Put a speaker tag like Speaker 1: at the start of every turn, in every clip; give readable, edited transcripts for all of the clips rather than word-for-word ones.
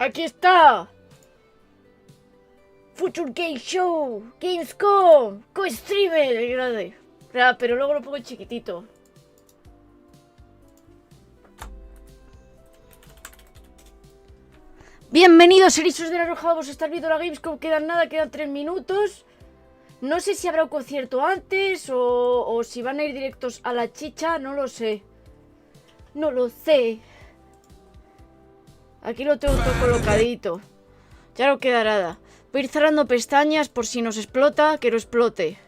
Speaker 1: Aquí está. Future Game Show, Gamescom, co-streamer, grande. Pero luego lo pongo chiquitito. Bienvenidos, ERISOS de la Roja, vamos a estar viendo la Gamescom, quedan 3 minutos. No sé si habrá un concierto antes o si van a ir directos a la chicha, no lo sé. No lo sé. Aquí lo tengo todo colocadito. Ya no queda nada. Voy a ir cerrando pestañas por si nos explota, que no explote.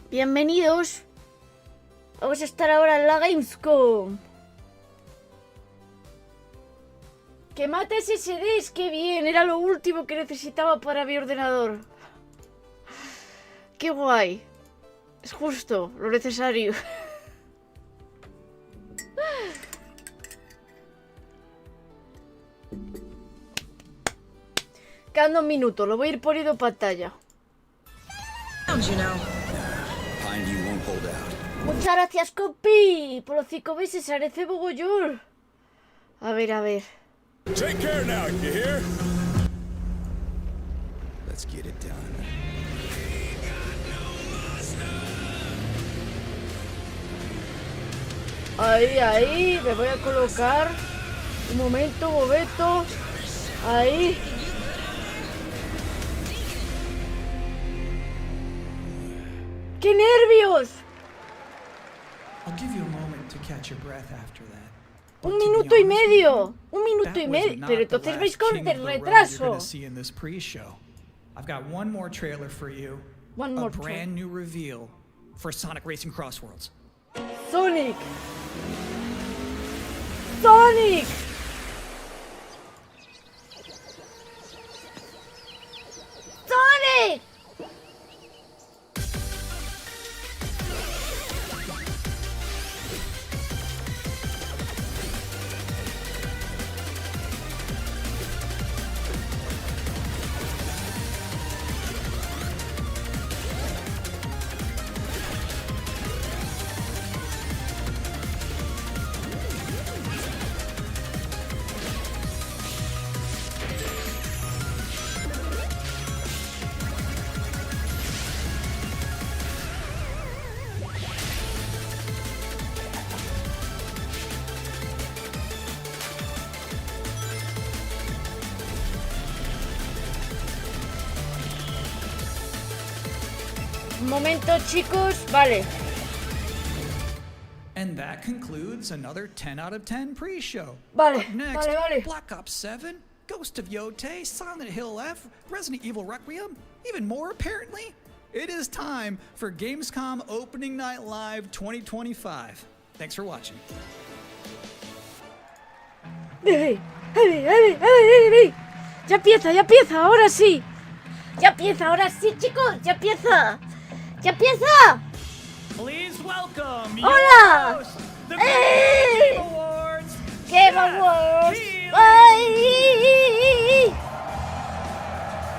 Speaker 1: Bienvenidos. Vamos a estar ahora en la Gamescom. Que mate SSDs, qué bien. Era lo último que necesitaba para mi ordenador. Qué guay. Es justo, lo necesario. Quedan 2 minutos, lo voy a ir poniendo en pantalla. Muchas gracias, compi, por los 5 meses, agradece mogollón. A ver, a ver.
Speaker 2: Take care now, you hear? Let's get it done.
Speaker 1: Ahí, me voy a colocar. Un momento. Ahí. ¡Qué nervios! Un minuto y medio. Pero entonces vais con retraso.
Speaker 3: I've got one more trailer for you.
Speaker 1: One more
Speaker 3: a brand new reveal for Sonic Racing Crossworlds.
Speaker 1: Sonic. Un momento, chicos, vale.
Speaker 3: And that concludes another 10 out of 10 pre-show.
Speaker 1: Vale,
Speaker 3: Up next,
Speaker 1: vale.
Speaker 3: Black Ops 7, Ghost of Yote, Silent Hill F, Resident Evil Requiem, even more apparently. It is time for Gamescom Opening Night Live 2025. Thanks for watching.
Speaker 1: ¡Ey! Ya empieza, ahora sí. Chicos, ya empieza.
Speaker 3: Please welcome
Speaker 1: Hola.
Speaker 3: your host, the
Speaker 1: ¡Ey!
Speaker 3: Game Awards.
Speaker 1: ¡Qué vamos!
Speaker 3: Keely.
Speaker 1: ¡Ay!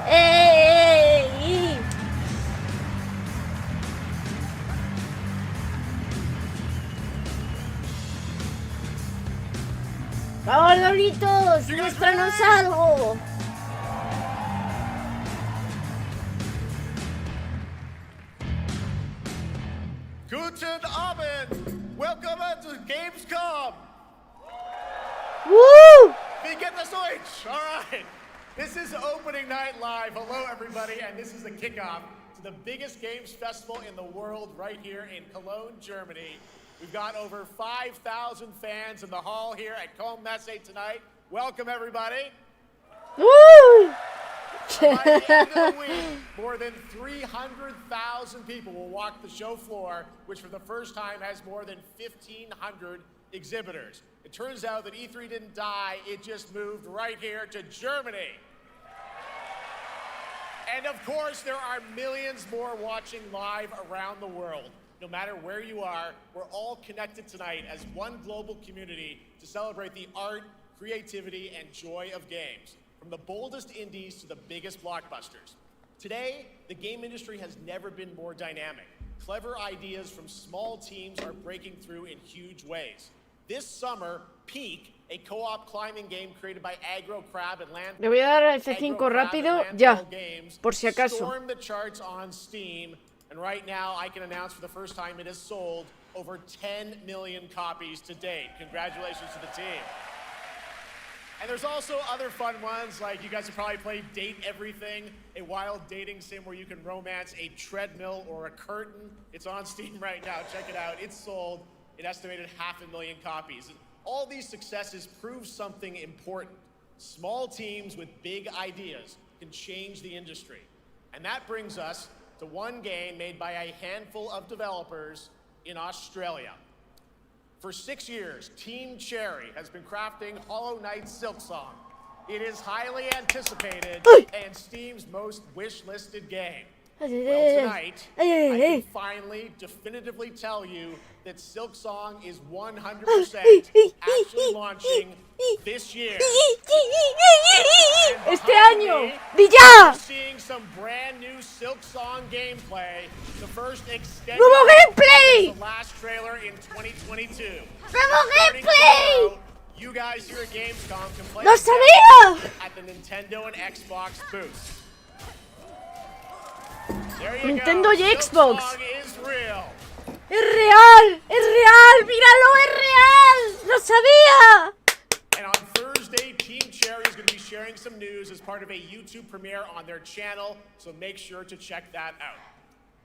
Speaker 1: ¡Ey! ¡Vamos, Doritos! ¡Muéstranos algo!
Speaker 2: Guten Abend! Welcome to Gamescom!
Speaker 1: ¡Woo!
Speaker 2: Wie geht das Deutsch? All right. This is opening night live. Hello, everybody, and this is the kickoff to the biggest games festival in the world right here in Cologne, Germany. We've got over 5,000 fans in the hall here at Cologne Messe tonight. Welcome, everybody.
Speaker 1: ¡Woo!
Speaker 2: By the end of the week, more than 300,000 people will walk the show floor, which for the first time has more than 1,500 exhibitors. It turns out that E3 didn't die, it just moved right here to Germany. And of course, there are millions more watching live around the world. No matter where you are, we're all connected tonight as one global community to celebrate the art, creativity, and joy of games. From the boldest indies to the biggest blockbusters. Today, the game industry has never been more dynamic. clever ideas from small teams are breaking through in huge ways. This summer, Peak, a co-op climbing game created by Aggro Crab and Land.
Speaker 1: Le voy a dar a F5 rápido, ya, por si acaso.
Speaker 2: Stormed the charts on Steam, and right now I can announce for the first time it has sold over 10 million copies to date. Congratulations to the team. And there's also other fun ones, like you guys have probably played Date Everything, a wild dating sim where you can romance a treadmill or a curtain. It's on Steam right now, check it out. It's sold an estimated 500,000 copies. And all these successes prove something important. Small teams with big ideas can change the industry. And that brings us to one game made by a handful of developers in Australia. For 6 years, Team Cherry has been crafting Hollow Knight Silksooong. It is highly anticipated and Steam's most wish-listed game. Well, tonight, I can finally, definitively tell you that Silksooong is 100% actually launching this year.
Speaker 1: Este año, ¡di ya!
Speaker 2: We're seeing some brand new Silksooong gameplay. The first extended
Speaker 1: ¡Nuevo gameplay!
Speaker 2: the last trailer in 2022.
Speaker 1: ¡Nuevo
Speaker 2: Starting
Speaker 1: gameplay!
Speaker 2: tomorrow, you guys here at Gamescom can play
Speaker 1: ¡Lo sabía!
Speaker 2: at the Nintendo and Xbox booths. There you
Speaker 1: Nintendo
Speaker 2: go.
Speaker 1: y Xbox.
Speaker 2: Silksooong is real.
Speaker 1: ¡Es real! ¡Es real! ¡Míralo, es real! ¡Lo sabía!
Speaker 2: And on Thursday, Team Cherry is going to be sharing some news as part of a YouTube premiere on their channel, so make sure to check that out.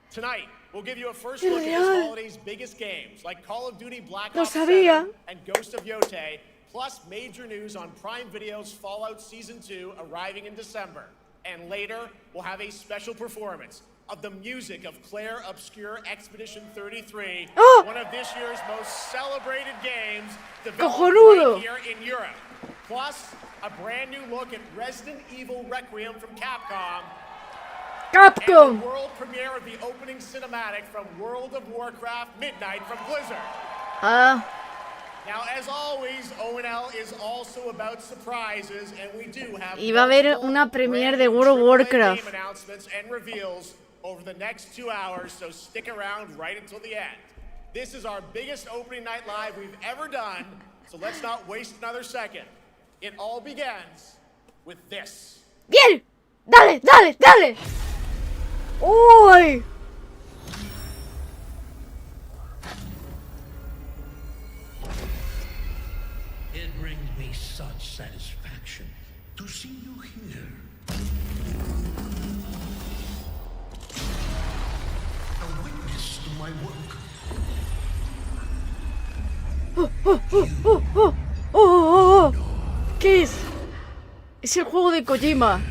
Speaker 2: Tonight, we'll give you a first look at this holiday's biggest games, like Call of Duty Black Ops 7 and Ghost of Yote, plus major news on Prime Video's Fallout Season 2 arriving in December. And later, we'll have a special performance of the music of Clair Obscur Expedition 33, one of this year's most celebrated games developed right here in Europe. Plus, a brand new look at Resident Evil Requiem from Capcom. And the world premiere of the opening cinematic from World of Warcraft Midnight from Blizzard. Now, as always, ONL is also about surprises, and we do have
Speaker 1: Y va a haber una premiere de World of Warcraft.
Speaker 2: game announcements and reveals over the next 2 hours, so stick around right until the end. This is our biggest opening night live we've ever done, so let's not waste another second. It all begins with this.
Speaker 1: ¡Bien! ¡Dale, dale, dale! ¡Uy!
Speaker 4: It brings me such satisfaction to see you here. A witness to my work.
Speaker 1: ¿Qué es? Es el juego de Kojima.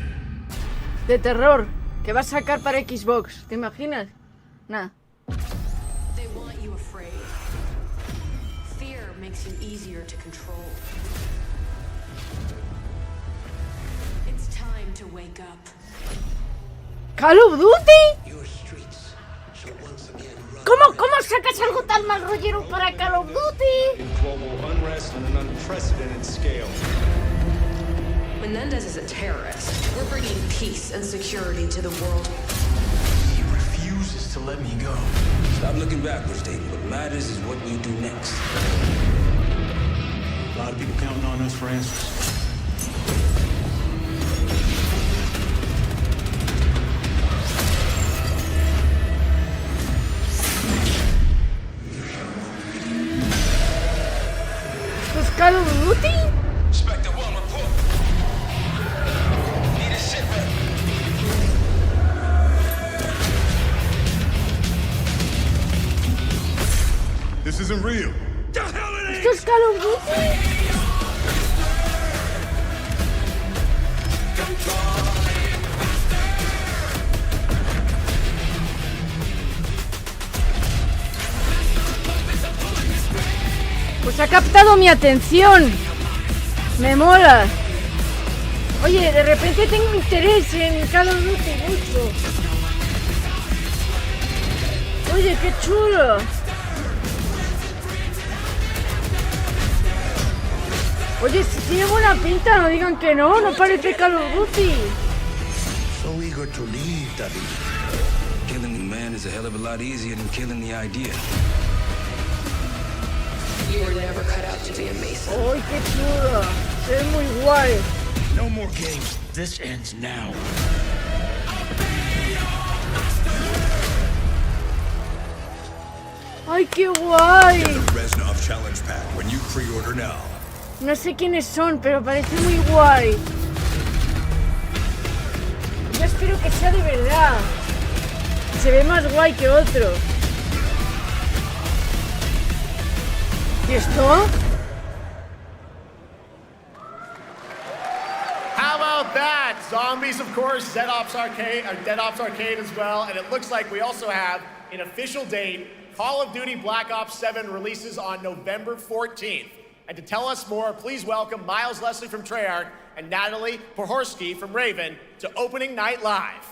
Speaker 1: De terror. Que va a sacar para Xbox. ¿Te imaginas? Nah.
Speaker 5: They want you afraid. Fear makes you easier to control. It's time to wake up.
Speaker 1: ¿Call of Duty?
Speaker 4: Your streets shall once again run.
Speaker 1: ¿Cómo sacas algo tan mal rollero para Call of Duty?
Speaker 6: Global unrest on an unprecedented scale.
Speaker 5: Menendez is a terrorist. We're bringing peace and security to the world.
Speaker 6: He refuses to let me go.
Speaker 7: Stop looking backwards, Dayton. What matters is what we do next.
Speaker 6: A lot of people counting on us for answers.
Speaker 1: ¿Esto es Call of Duty?
Speaker 7: Inspector 1, report. Need a shipment.
Speaker 6: This isn't real.
Speaker 7: The hell it
Speaker 1: ¿Esto es Call of Duty? Pues ha captado mi atención. Me mola. Oye, de repente tengo interés en Call of Duty mucho. Oye, qué chulo. Oye, si tiene buena pinta, no digan que no, no parece Call of Duty.
Speaker 7: So eager to leave, David. Killing a man is a hell of a lot easier than killing the idea.
Speaker 5: You were never cut out to be a Mason.
Speaker 1: ¡Ay, qué chulo! Se ve muy guay.
Speaker 4: No more games. This ends now.
Speaker 1: ¡Ay, qué guay!
Speaker 8: Reznov Challenge Pack when you pre-order now.
Speaker 1: No sé quiénes son, pero parece muy guay. Yo espero que sea de verdad. Se ve más guay que otro. ¿Y esto?
Speaker 2: How about that? Zombies, of course, Dead Ops Arcade as well, and it looks like we also have an official date. Call of Duty Black Ops 7 releases on November 14th. And to tell us more, please welcome Miles Leslie from Treyarch and Natalie Pohorsky from Raven to Opening Night Live.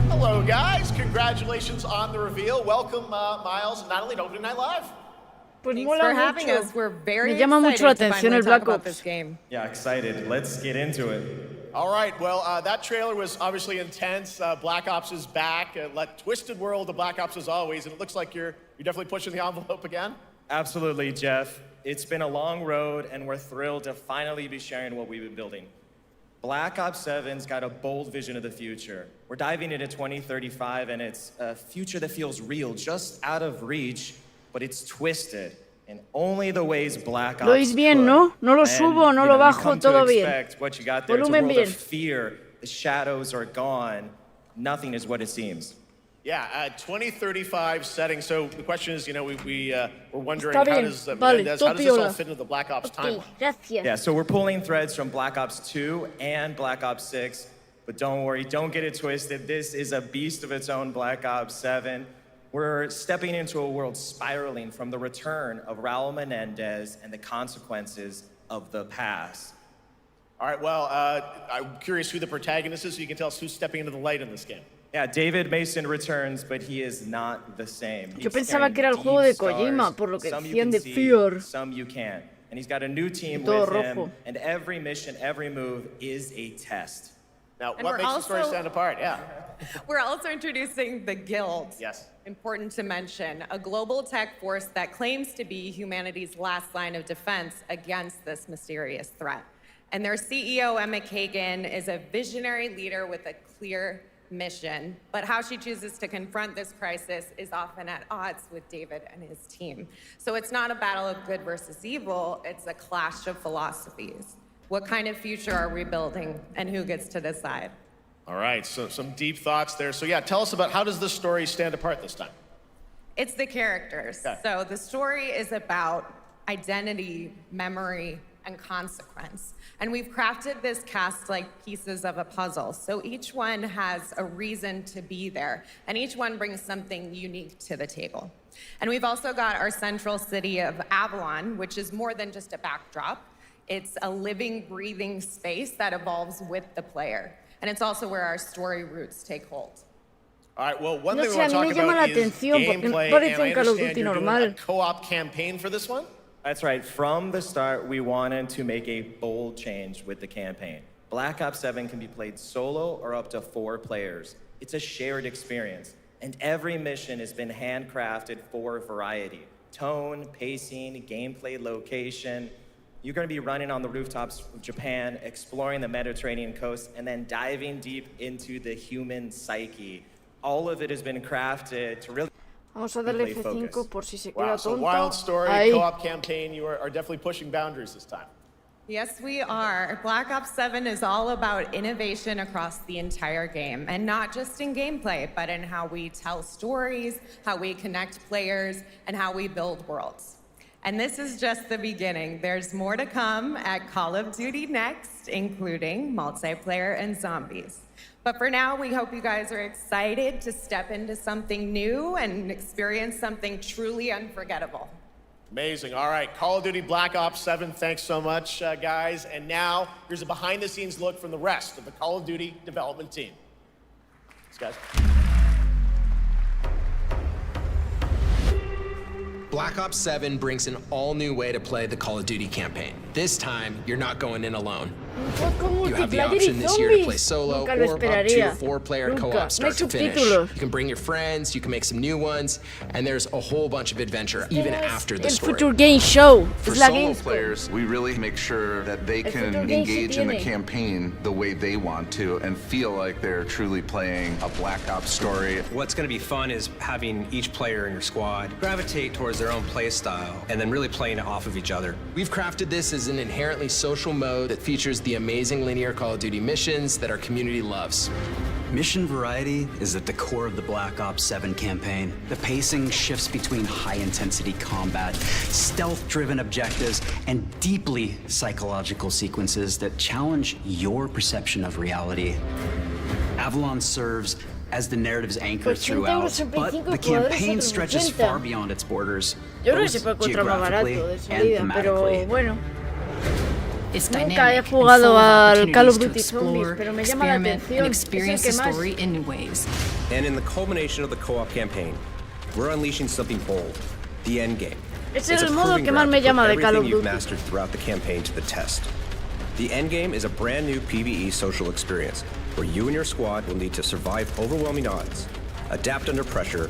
Speaker 2: Hello, guys. Congratulations on the reveal. Welcome, Miles and Natalie, to Opening Night Live.
Speaker 1: Pues
Speaker 9: Thanks
Speaker 1: mola
Speaker 9: for having
Speaker 1: mucho.
Speaker 9: us. We're very
Speaker 1: Me llama mucho la
Speaker 9: excited to
Speaker 1: atención
Speaker 9: finally
Speaker 1: el
Speaker 9: talk
Speaker 1: Black
Speaker 9: about
Speaker 1: Ops.
Speaker 9: this game.
Speaker 10: Yeah, excited. Let's get into it.
Speaker 2: All right, well, that trailer was obviously intense. Black Ops is back. Twisted world of Black Ops as always, and it looks like you're definitely pushing the envelope again.
Speaker 10: Absolutely, Jeff. It's been a long road, and we're thrilled to finally be sharing what we've been building. Black Ops 7's got a bold vision of the future. We're diving into 2035, and it's a future that feels real, just out of reach, but it's twisted in only the ways Black Ops
Speaker 1: Lo oís bien,
Speaker 10: could.
Speaker 1: ¿no? No lo
Speaker 10: And,
Speaker 1: subo, no
Speaker 10: you
Speaker 1: lo
Speaker 10: know, you
Speaker 1: bajo,
Speaker 10: come
Speaker 1: todo
Speaker 10: to
Speaker 1: bien.
Speaker 10: expect what you got there. It's a
Speaker 1: Volumen
Speaker 10: world
Speaker 1: bien.
Speaker 10: of fear. The shadows are gone. Nothing is what it seems.
Speaker 2: Yeah, 2035 setting. So the question is, we're wondering
Speaker 1: Está
Speaker 2: how
Speaker 1: bien.
Speaker 2: does,
Speaker 1: Vale,
Speaker 2: Mendez, how does this all
Speaker 1: Topiola.
Speaker 2: fit into the Black Ops
Speaker 1: Ok,
Speaker 2: timeline?
Speaker 1: gracias.
Speaker 10: Yeah, so we're pulling threads from Black Ops 2 and Black Ops 6, but don't worry, don't get it twisted. This is a beast of its own, Black Ops 7. We're stepping into a world spiraling from the return of Raul Menendez and the consequences of the past.
Speaker 2: All right, well, I'm curious who the protagonist is, so you can tell us who's stepping into the light in this game.
Speaker 10: Yeah, David Mason returns, but he is not the same.
Speaker 1: Yo
Speaker 10: He's
Speaker 1: pensaba
Speaker 10: carrying
Speaker 1: que era el
Speaker 10: deep
Speaker 1: juego de
Speaker 10: scars.
Speaker 1: Kojima, por lo que
Speaker 10: Some you
Speaker 1: decían
Speaker 10: can
Speaker 1: de
Speaker 10: see,
Speaker 1: Fear.
Speaker 10: some you can't. And he's got a new team
Speaker 1: Todo
Speaker 10: with him,
Speaker 1: rojo.
Speaker 10: and every mission, every move is a test.
Speaker 2: Now,
Speaker 9: And
Speaker 2: what
Speaker 9: we're
Speaker 2: makes the story
Speaker 9: also-
Speaker 2: stand apart? Yeah.
Speaker 9: We're also introducing the Guild.
Speaker 2: Yes.
Speaker 9: Important to mention, a global tech force that claims to be humanity's last line of defense against this mysterious threat. And their CEO, Emma Kagan, is a visionary leader with a clear mission, but how she chooses to confront this crisis is often at odds with David and his team. So it's not a battle of good versus evil, it's a clash of philosophies. What kind of future are we building, and who gets to decide?
Speaker 2: All right, so some deep thoughts there. So yeah, tell us about how does this story stand apart this time?
Speaker 9: It's the characters.
Speaker 2: Okay.
Speaker 9: So the story is about identity, memory, and consequence. And we've crafted this cast like pieces of a puzzle. So each one has a reason to be there, and each one brings something unique to the table. And we've also got our central city of Avalon, which is more than just a backdrop. It's a living, breathing space that evolves with the player. And it's also where our story roots take hold.
Speaker 2: All right, well, one
Speaker 1: No
Speaker 2: thing we
Speaker 1: sé, a
Speaker 2: want
Speaker 1: mí
Speaker 2: to
Speaker 1: me llama
Speaker 2: talk
Speaker 1: la
Speaker 2: about is
Speaker 1: atención porque
Speaker 2: gameplay,
Speaker 1: parece
Speaker 2: and I
Speaker 1: un Call of
Speaker 2: understand
Speaker 1: Duty
Speaker 2: you're doing
Speaker 1: normal.
Speaker 2: a co-op campaign for this one?
Speaker 10: That's right. From the start, we wanted to make a bold change with the campaign. Black Ops 7 can be played solo or up to 4 players. It's a shared experience, and every mission has been handcrafted for variety. Tone, pacing, gameplay location. You're going to be running on the rooftops of Japan, exploring the Mediterranean coast, and then diving deep into the human psyche. All of it has been crafted to really
Speaker 1: Vamos a darle
Speaker 10: Play
Speaker 1: F5
Speaker 10: focus.
Speaker 1: por si se
Speaker 2: Wow,
Speaker 1: queda
Speaker 2: so
Speaker 1: tonta.
Speaker 2: wild story,
Speaker 1: Ahí.
Speaker 2: co-op campaign. You are definitely pushing boundaries this time.
Speaker 9: Yes, we are. Black Ops 7 is all about innovation across the entire game, and not just in gameplay, but in how we tell stories, how we connect players, and how we build worlds. And this is just the beginning. There's more to come at Call of Duty Next, including multiplayer and zombies. But for now, we hope you guys are excited to step into something new and experience something truly unforgettable.
Speaker 2: Amazing. All right, Call of Duty Black Ops 7, thanks so much, guys. And now, here's a behind-the-scenes look from the rest of the Call of Duty development team. Thanks, guys.
Speaker 11: Black Ops 7 brings an all-new way to play the Call of Duty campaign. This time, you're not going in alone. You have the option this year to play solo or up to a 4-player co-op start to finish. You can bring your friends, you can make some new ones, and there's a whole bunch of adventure even after the story.
Speaker 1: Future Game Show.
Speaker 12: For solo players, we really make sure that they can engage in the campaign the way they want to and feel like they're truly playing a Black Ops story.
Speaker 13: What's going to be fun is having each player in your squad gravitate towards their own play style and then really playing it off of each other.
Speaker 11: We've crafted this as an inherently social mode that features the amazing linear Call of Duty missions that our community loves.
Speaker 14: Mission variety is at the core of the Black Ops 7 campaign. The pacing shifts between high-intensity combat, stealth-driven objectives, and deeply psychological sequences that challenge your perception of reality. Avalon serves as the narrative's anchor throughout, but the campaign stretches far beyond its borders, both geographically and thematically.
Speaker 1: Nunca he jugado al Call of Duty Zombies, pero me llama la atención. Es el que más.
Speaker 13: And in the culmination of the co-op campaign, we're unleashing something bold, the end game.
Speaker 1: Ese es el modo que más me llama de Call of
Speaker 13: Duty. You've
Speaker 1: Duty.
Speaker 13: mastered throughout the campaign to the test. The end game is a brand new PvE social experience where you and your squad will need to survive overwhelming odds, adapt under pressure,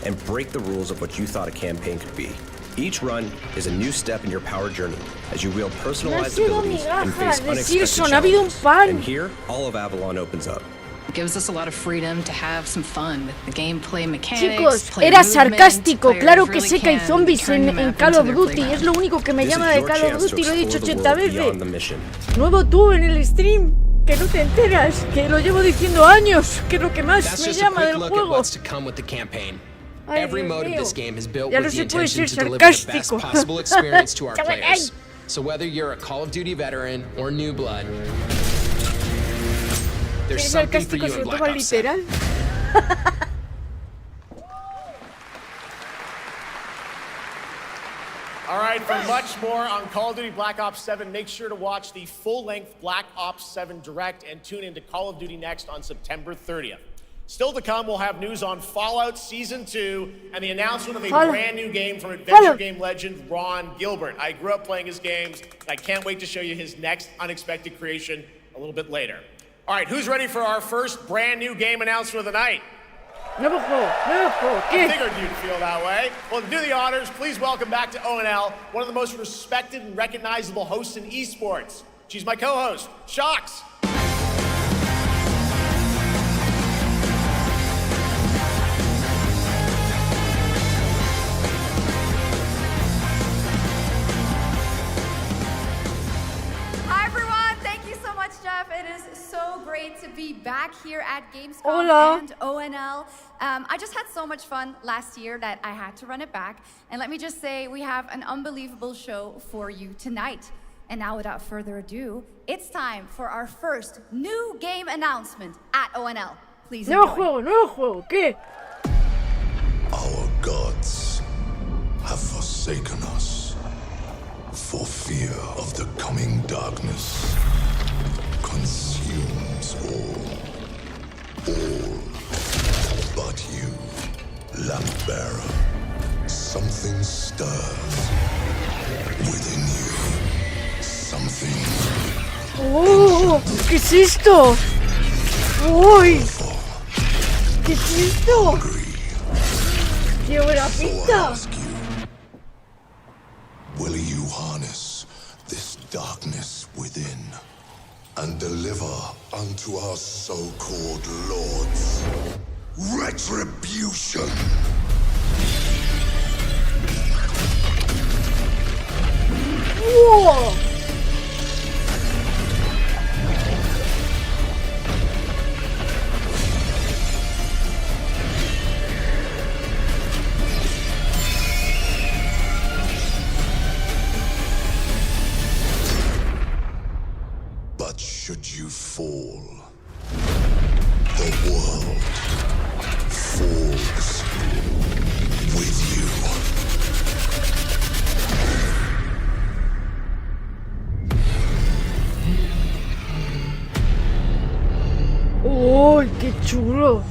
Speaker 13: and break the rules of what you thought a campaign could be. Each run is a new step in your power journey as you wield personalized abilities and face unexpected challenges. And here, all of Avalon opens up.
Speaker 15: It gives us a lot of freedom to have some fun with the gameplay mechanics.
Speaker 1: Chicos, era sarcástico. Claro que sé que hay zombies en Call of Duty. Es lo único que me llama de Call of Duty. Lo he dicho 80 veces. Nuevo tú en el stream. Que no te enteras. Que lo llevo diciendo años. Que es lo que más me llama del juego. Ay,
Speaker 11: Every mode of this game is built
Speaker 1: ya
Speaker 11: with
Speaker 1: no
Speaker 11: the
Speaker 1: se puede
Speaker 11: intention
Speaker 1: ser
Speaker 11: to deliver the best
Speaker 1: sarcástico.
Speaker 11: possible experience to our players. So whether you're a Call of Duty veteran or new blood, there's something for you in Black Ops 7.
Speaker 2: All right, for much more on Call of Duty Black Ops 7, make sure to watch the full-length Black Ops 7 Direct and tune into Call of Duty Next on September 30th. Still to come, we'll have news on Fallout Season 2 and the announcement of a brand new game from adventure game legend Ron Gilbert. I grew up playing his games, and I can't wait to show you his next unexpected creation a little bit later. All right, who's ready for our first brand new game announcement of the night? I figured you'd feel that way. Well, to do the honors, please welcome back to ONL one of the most respected and recognizable hosts in esports. She's my co-host, Shox.
Speaker 16: It is so great to be back here at Gamescom and ONL. I just had so much fun last year that I had to run it back. And let me just say, we have an unbelievable show for you tonight. And now, without further ado, it's time for our first new game announcement at ONL. Please enjoy.
Speaker 1: Nuevo juego, ¿qué?
Speaker 6: Our gods have forsaken us for fear of the coming darkness. Consumes all but you, lamp bearer. Something stirs within you. Something.
Speaker 1: ¡Oh! ¿Qué es esto? ¡Uy! ¿Qué es esto? ¡Qué buena pinta!
Speaker 6: Will you harness this darkness within and deliver unto our so-called lords retribution?
Speaker 1: Whoa!
Speaker 6: But should you fall, the world falls with you.
Speaker 1: ¡Uy, qué chulo!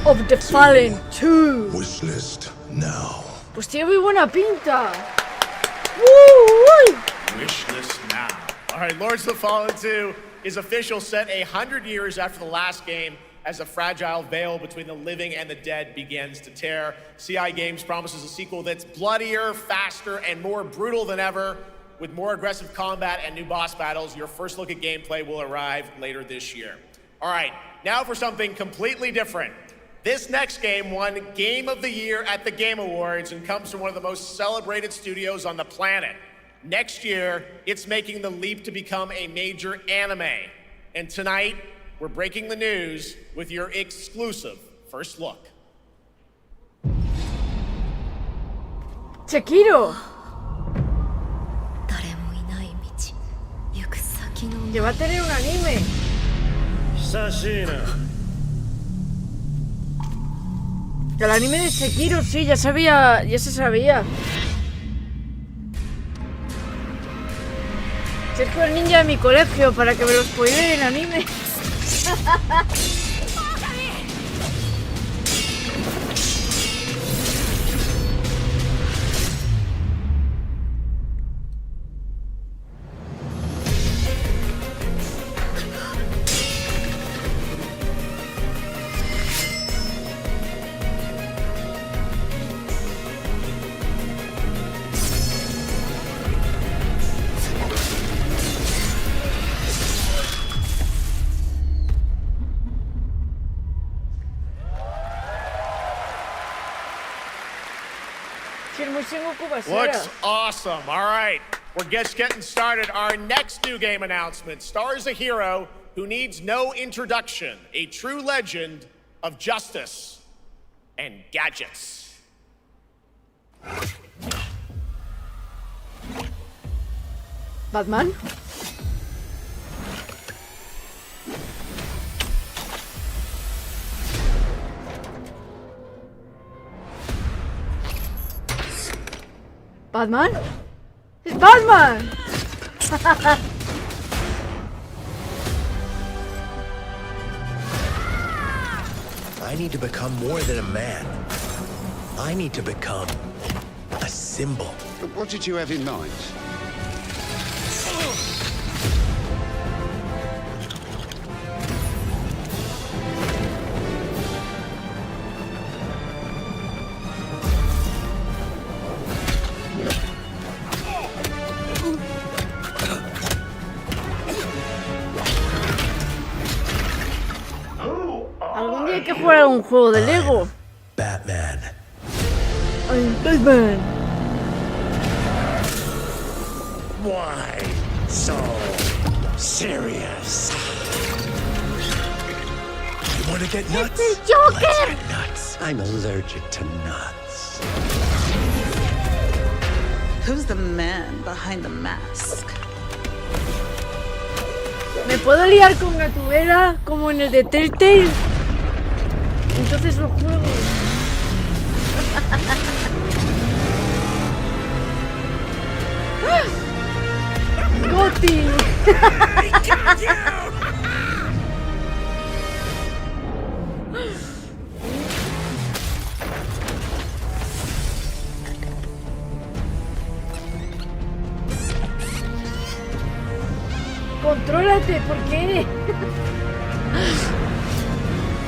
Speaker 1: of the Fallen 2.
Speaker 6: Wishlist now.
Speaker 1: Pues tiene muy buena pinta. Woo!
Speaker 2: Wishlist now. All right, Lords of the Fallen 2 is official, set 100 years after the last game, as the fragile veil between the living and the dead begins to tear. CI Games promises a sequel that's bloodier, faster, and more brutal than ever. With more aggressive combat and new boss battles, your first look at gameplay will arrive later this year. All right, now for something completely different. This next game won Game of the Year at the Game Awards and comes from one of the most celebrated studios on the planet. Next year, it's making the leap to become a major anime. And tonight, we're breaking the news with your exclusive first look.
Speaker 1: Sekiro. Que va a tener un anime. Que el anime de Sekiro, sí, ya se sabía. Sergio el ninja de mi colegio para que me lo spoileen en anime.
Speaker 2: Looks awesome. All right, we're just getting started. Our next new game announcement stars a hero who needs no introduction, a true legend of justice and gadgets.
Speaker 1: Batman. Batman? It's Batman!
Speaker 17: I need to become more than a man. I need to become a symbol.
Speaker 18: What did you have in mind?
Speaker 1: Algún día hay que jugar a un juego de Lego.
Speaker 17: Batman.
Speaker 1: I'm Batman.
Speaker 17: Why so serious? You want to get nuts?
Speaker 1: It's the Joker!
Speaker 17: Let's get nuts. I'm allergic to nuts.
Speaker 19: Who's the man behind the mask?
Speaker 1: ¿Me puedo liar con Gatubela como en el de Telltale? Entonces lo juego. ¡Goti! Contrólate, ¿por qué?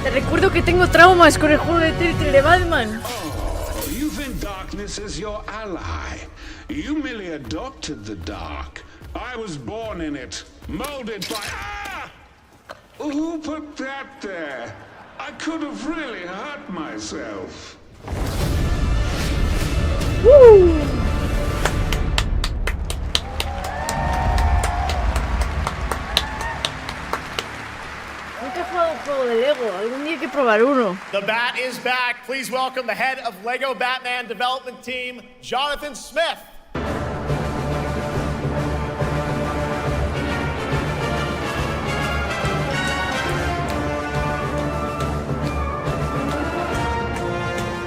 Speaker 1: Te recuerdo que tengo traumas con el juego de Telltale de Batman.
Speaker 20: Oh, you think darkness is your ally. You merely adopted the dark. I was born in it, molded by... Ah! Who put that there? I could have really hurt myself.
Speaker 1: Woo! Nunca he jugado un juego de Lego. Algún día hay que probar uno.
Speaker 2: The Bat is back. Please welcome the head of Lego Batman development team, Jonathan Smith.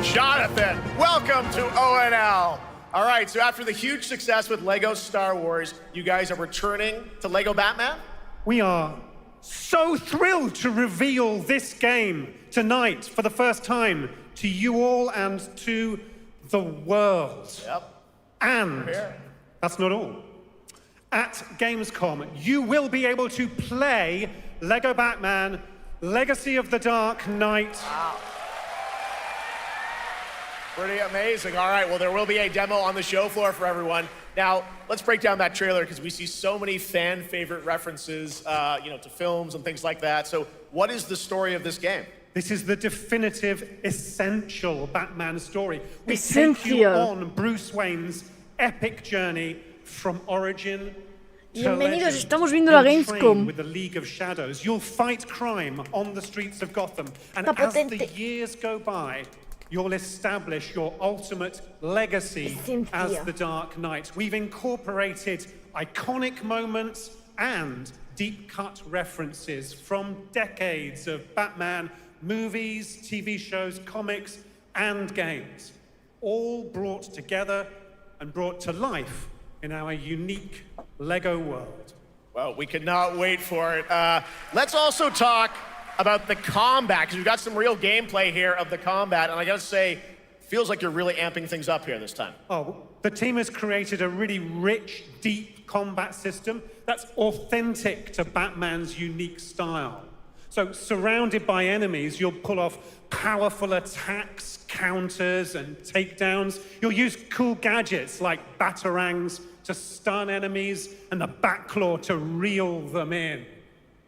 Speaker 2: Jonathan, welcome to ONL. All right, so after the huge success with Lego Star Wars, you guys are returning to Lego Batman?
Speaker 21: We are
Speaker 18: so thrilled to reveal this game tonight for the first time to you all and to the world.
Speaker 2: Yep.
Speaker 18: And that's not all. At Gamescom, you will be able to play Lego Batman Legacy of the Dark Knight.
Speaker 2: Wow. Pretty amazing. All right, well, there will be a demo on the show floor for everyone. Now, let's break down that trailer because we see so many fan favorite references, to films and things like that. So what is the story of this game?
Speaker 18: This is the definitive, essential Batman story. We
Speaker 1: Essential.
Speaker 18: take you on Bruce Wayne's epic journey from origin to
Speaker 1: Bienvenidos,
Speaker 18: legend.
Speaker 1: estamos viendo la
Speaker 18: You'll train
Speaker 1: Gamescom.
Speaker 18: with the League of Shadows. You'll fight crime on the streets of Gotham. And
Speaker 1: Está
Speaker 18: as the
Speaker 1: potente.
Speaker 18: years go by, you'll establish your ultimate legacy as the Dark Knight. We've incorporated iconic moments and deep-cut references from decades of Batman movies, TV shows, comics, and games, all brought together and brought to life in our unique Lego world.
Speaker 2: Well, we could not wait for it. Let's also talk about the combat, because we've got some real gameplay here of the combat, and I gotta say, feels like you're really amping things up here this time.
Speaker 18: Oh, the team has created a really rich, deep combat system that's authentic to Batman's unique style. So, surrounded by enemies, you'll pull off powerful attacks, counters, and takedowns. You'll use cool gadgets like batarangs to stun enemies and the Batclaw to reel them in.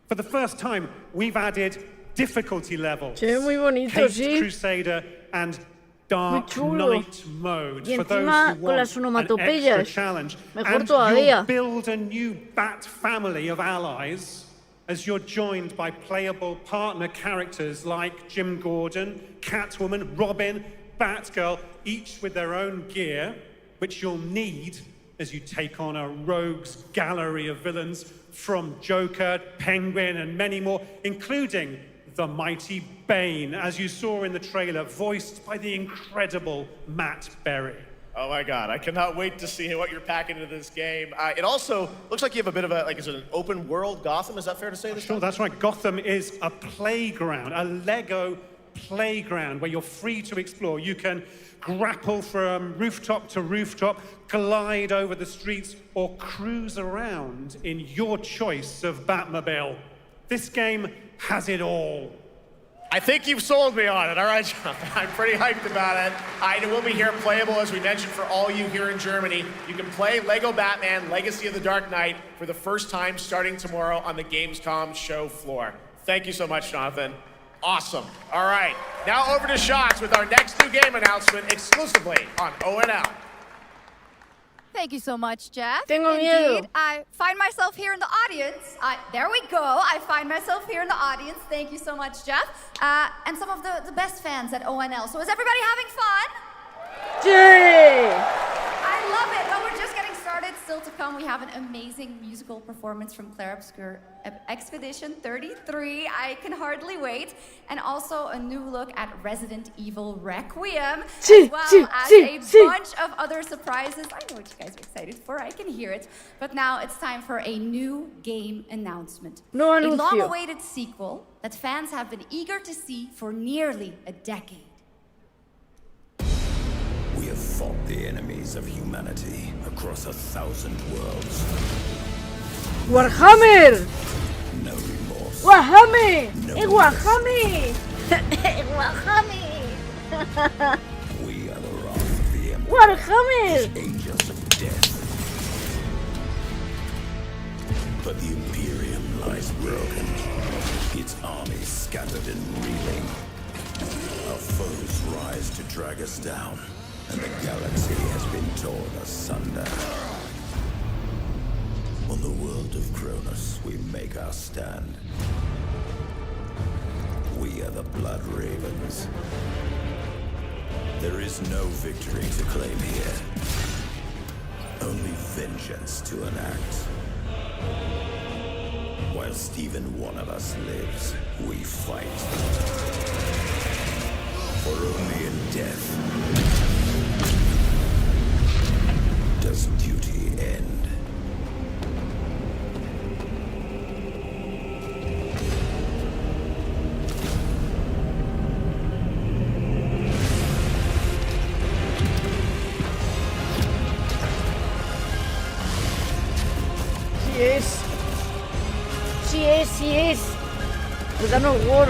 Speaker 18: For the first time, we've added difficulty levels.
Speaker 1: Se ve muy bonito,
Speaker 18: Caped
Speaker 1: sí.
Speaker 18: Crusader and Dark Knight mode
Speaker 1: Y
Speaker 18: for those
Speaker 1: encima
Speaker 18: who
Speaker 1: con las
Speaker 18: want an extra
Speaker 1: onomatopeyas.
Speaker 18: challenge.
Speaker 1: Mejor
Speaker 18: And
Speaker 1: todavía.
Speaker 18: you'll build a new Bat family of allies as you're joined by playable partner characters like Jim Gordon, Catwoman, Robin, Batgirl, each with their own gear, which you'll need as you take on a rogues gallery of villains from Joker, Penguin, and many more, including the mighty Bane, as you saw in the trailer, voiced by the incredible Matt Berry.
Speaker 2: Oh my God, I cannot wait to see what you're packing into this game. It also looks like you have a bit of is it an open world Gotham? Is that fair to say this?
Speaker 18: Sure, that's right. Gotham is a playground, a Lego playground where you're free to explore. You can grapple from rooftop to rooftop, glide over the streets, or cruise around in your choice of Batmobile. This game has it all.
Speaker 2: I think you've sold me on it. All right, John. I'm pretty hyped about it. It will be here playable, as we mentioned, for all you here in Germany. You can play Lego Batman Legacy of the Dark Knight for the first time starting tomorrow on the Gamescom show floor. Thank you so much, Jonathan. Awesome. All right, now over to Shots with our next new game announcement exclusively on ONL.
Speaker 16: Thank you so much, Jeff.
Speaker 1: Tengo
Speaker 16: Indeed,
Speaker 1: miedo.
Speaker 16: I find myself here in the audience. There we go. I find myself here in the audience. Thank you so much, Jeff. And some of the best fans at ONL. So is everybody having fun?
Speaker 1: Sí.
Speaker 16: I love it. Well, we're just getting started. Still to come, we have an amazing musical performance from Clair Obscur, Expedition 33. I can hardly wait. And also a new look at Resident Evil Requiem,
Speaker 1: Sí,
Speaker 16: as well
Speaker 1: sí,
Speaker 16: as
Speaker 1: sí,
Speaker 16: a
Speaker 1: sí.
Speaker 16: bunch of other surprises. I know what you guys are excited for. I can hear it. But now it's time for a new game announcement.
Speaker 1: No
Speaker 16: A
Speaker 1: anuncio.
Speaker 16: long-awaited sequel that fans have been eager to see for nearly a decade.
Speaker 8: We have fought the enemies of humanity across 1,000 worlds.
Speaker 1: Warhammer.
Speaker 8: No remorse.
Speaker 1: Warhammer.
Speaker 8: No
Speaker 1: Warhammer. Warhammer.
Speaker 8: We are the wrath of the Emperor.
Speaker 1: Warhammer.
Speaker 8: Angels of death. But the Imperium lies broken. Its armies scattered and reeling. Our foes rise to drag us down, and the galaxy has been torn asunder. On the world of Kronos, we make our stand. We are the Blood Ravens. There is no victory to claim here. Only vengeance to enact. Whilst even one of us lives, we fight. For only in death does duty end.
Speaker 1: Así es. Danos War.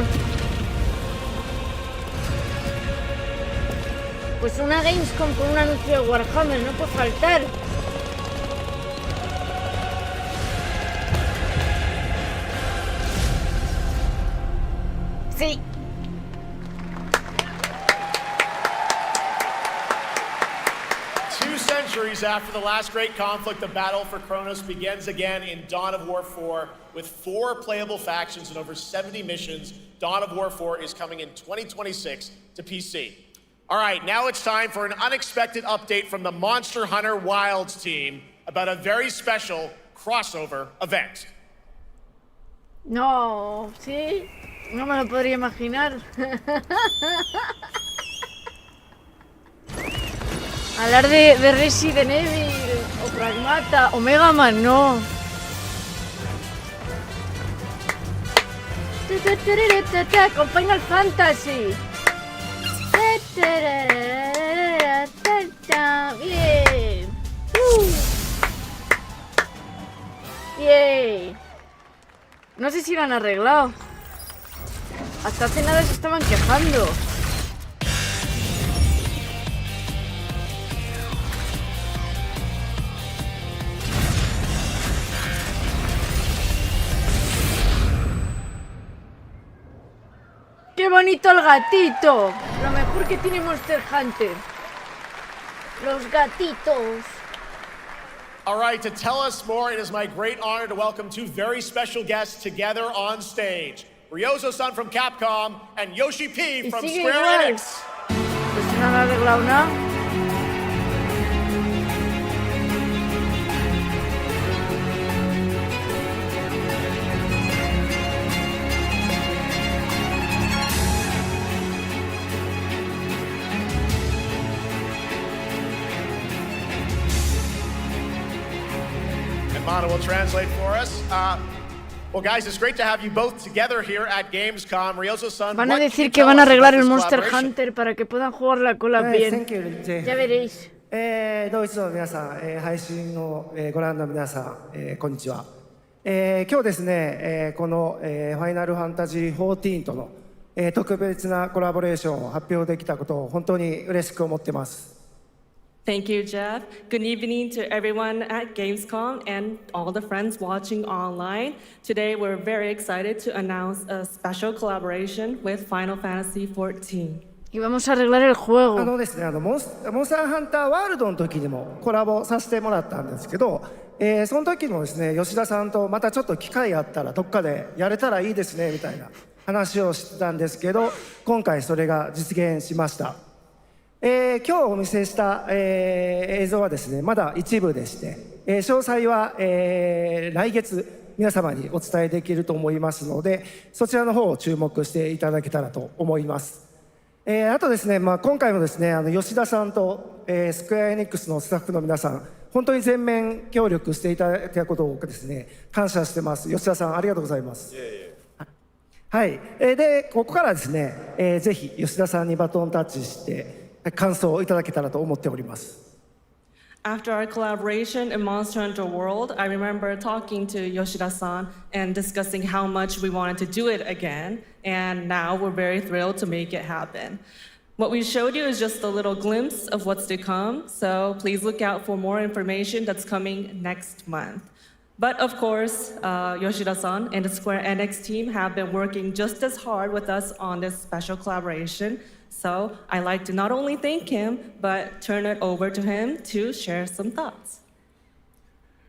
Speaker 1: Pues una Gamescom con un anuncio de Warhammer, no puede faltar. Sí.
Speaker 2: Centuries after the last great conflict, the battle for Kronos begins again in Dawn of War 4 with 4 playable factions and over 70 missions. Dawn of War 4 is coming in 2026 to PC. All right, now it's time for an unexpected update from the Monster Hunter Wilds team about a very special crossover event.
Speaker 1: No, sí, no me lo podría imaginar. Hablar de Resident Evil o Pragmata o Mega Man, no. Con Final Fantasy. Bien. Bien. No sé si lo han arreglado. Hasta hace nada se estaban quejando. ¡Qué bonito el gatito! Lo mejor que tiene Monster Hunter. Los gatitos.
Speaker 2: All right, to tell us more, it is my great honor to welcome 2 very special guests together on stage. Ryozo-san from Capcom and Yoshi P from Square Enix.
Speaker 1: Pues no han arreglado nada.
Speaker 2: Mono will translate for us. Well, guys, it's great to have you both together here at Gamescom. Ryozo-san,
Speaker 1: van a decir que van a arreglar el Monster Hunter para que puedan jugar la cola bien. Ya veréis.
Speaker 21: ドイツの皆さん、配信をご覧の皆さん、こんにちは。今日ですね、この、ファイナルファンタジー14との、特別なコラボレーションを発表できたことを本当に嬉しく思っています。
Speaker 22: Thank you, Jeff. Good evening to everyone at Gamescom and all the friends watching online. Today, we're very excited to announce a special collaboration with Final Fantasy XIV.
Speaker 1: Y vamos a arreglar el juego.
Speaker 21: ですね、モンスターハンターワールドの時にもコラボさせてもらったんですけど、その時もですね、吉田さんとまたちょっと機会あったらどっかでやれたらいいですねみたいな話をしてたんですけど、今回それが実現しました。今日お見せした、映像はですね、まだ一部でして、詳細は、来月皆様にお伝えできると思いますので、そちらの方を注目していただけたらと思います。あとですね、今回もですね、吉田さんと、スクエアエニックスのスタッフの皆さん、本当に全面協力していただいたことをですね、感謝してます。吉田さん、ありがとうございます。はい。で、ここからですね、ぜひ吉田さんにバトンタッチして、感想をいただけたらと思っております。
Speaker 22: After our collaboration in Monster Hunter World, I remember talking to Yoshida-san and discussing how much we wanted to do it again, and now we're very thrilled to make it happen. What we showed you is just a little glimpse of what's to come, so please look out for more information that's coming next month. But of course, Yoshida-san and the Square Enix team have been working just as hard with us on this special collaboration. So I'd like to not only thank him, but turn it over to him to share some thoughts.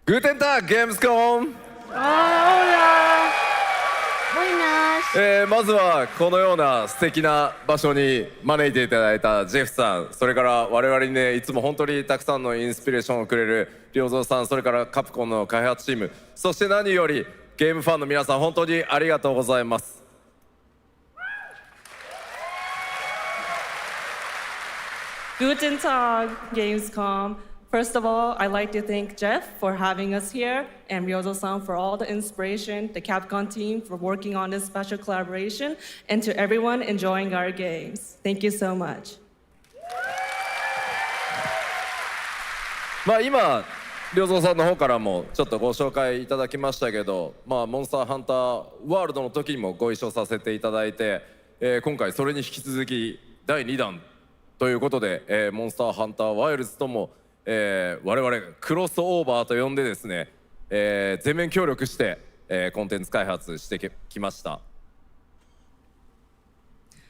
Speaker 23: Guten Tag, Gamescom!
Speaker 1: Hola! Buenas!
Speaker 23: まずはこのような素敵な場所に招いていただいたジェフさん、それから我々にね、いつも本当にたくさんのインスピレーションをくれる良三さん、それからカプコンの開発チーム、そして何よりゲームファンの皆さん、本当にありがとうございます。
Speaker 22: Guten Tag, Gamescom. First of all, I'd like to thank Jeff for having us here and Ryozo-san for all the inspiration, the Capcom team for working on this special collaboration, and to everyone enjoying our games. Thank you so much.
Speaker 23: 今良三さんの方からもちょっとご紹介いただきましたけど、モンスターハンターワールドの時にもご一緒させていただいて、今回それに引き続き第2弾ということで、モンスターハンターワイルズとも、我々クロスオーバーと呼んでですね、全面協力して、コンテンツ開発してきました。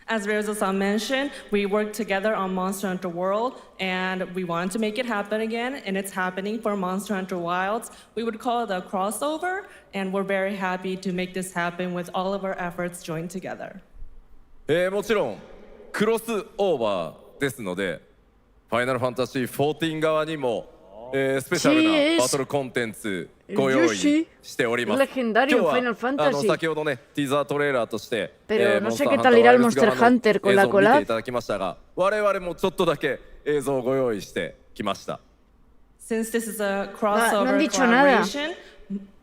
Speaker 22: As Rezo-san mentioned, we worked together on Monster Hunter World, and we wanted to make it happen again, and it's happening for Monster Hunter Wilds. We would call it a crossover, and we're very happy to make this happen with all of our efforts joined together.
Speaker 23: もちろんクロスオーバーですので、ファイナルファンタジー14側にも、スペシャルなバトルコンテンツご用意しております。今日は先ほどねティーザートレーラーとして、モンスターハンターワイルズ側の映像を見ていただきましたが、我々もちょっとだけ映像をご用意してきました。
Speaker 22: Since this is a crossover collaboration,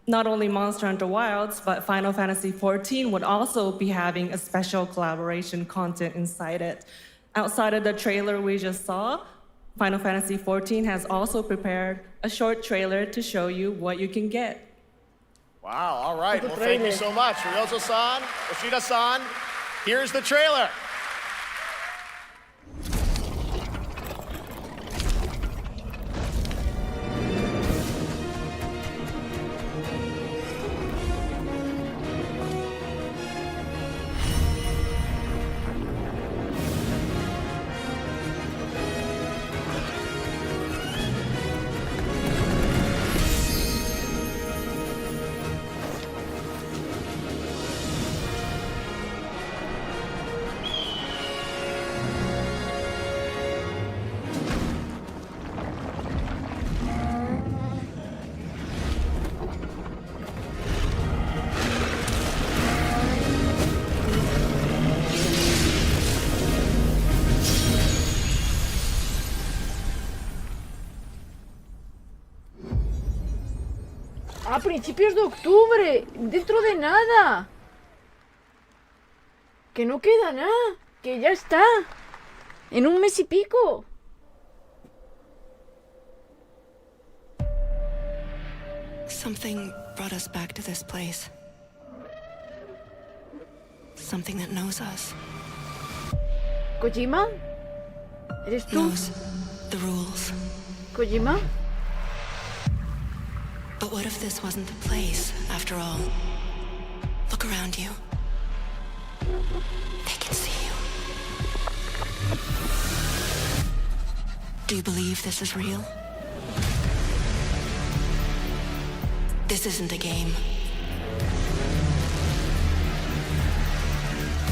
Speaker 22: not only Monster Hunter Wilds, but Final Fantasy XIV would also be having a special collaboration content inside it. Outside of the trailer we just saw, Final Fantasy XIV has also prepared a short trailer to show you what you can get.
Speaker 2: Wow, all right. Well, thank you so much. Ryozo-san, Yoshida-san, here's the trailer.
Speaker 1: A principios de octubre, dentro de nada. Que no queda nada, que ya está. En un mes y pico.
Speaker 3: Something brought us back to this place. Something that knows us.
Speaker 1: ¿Kojima? ¿Eres tú?
Speaker 3: Knows the rules.
Speaker 1: ¿Kojima?
Speaker 3: But what if this wasn't the place, after all? Look around you. They can see you. Do you believe this is real? This isn't a game.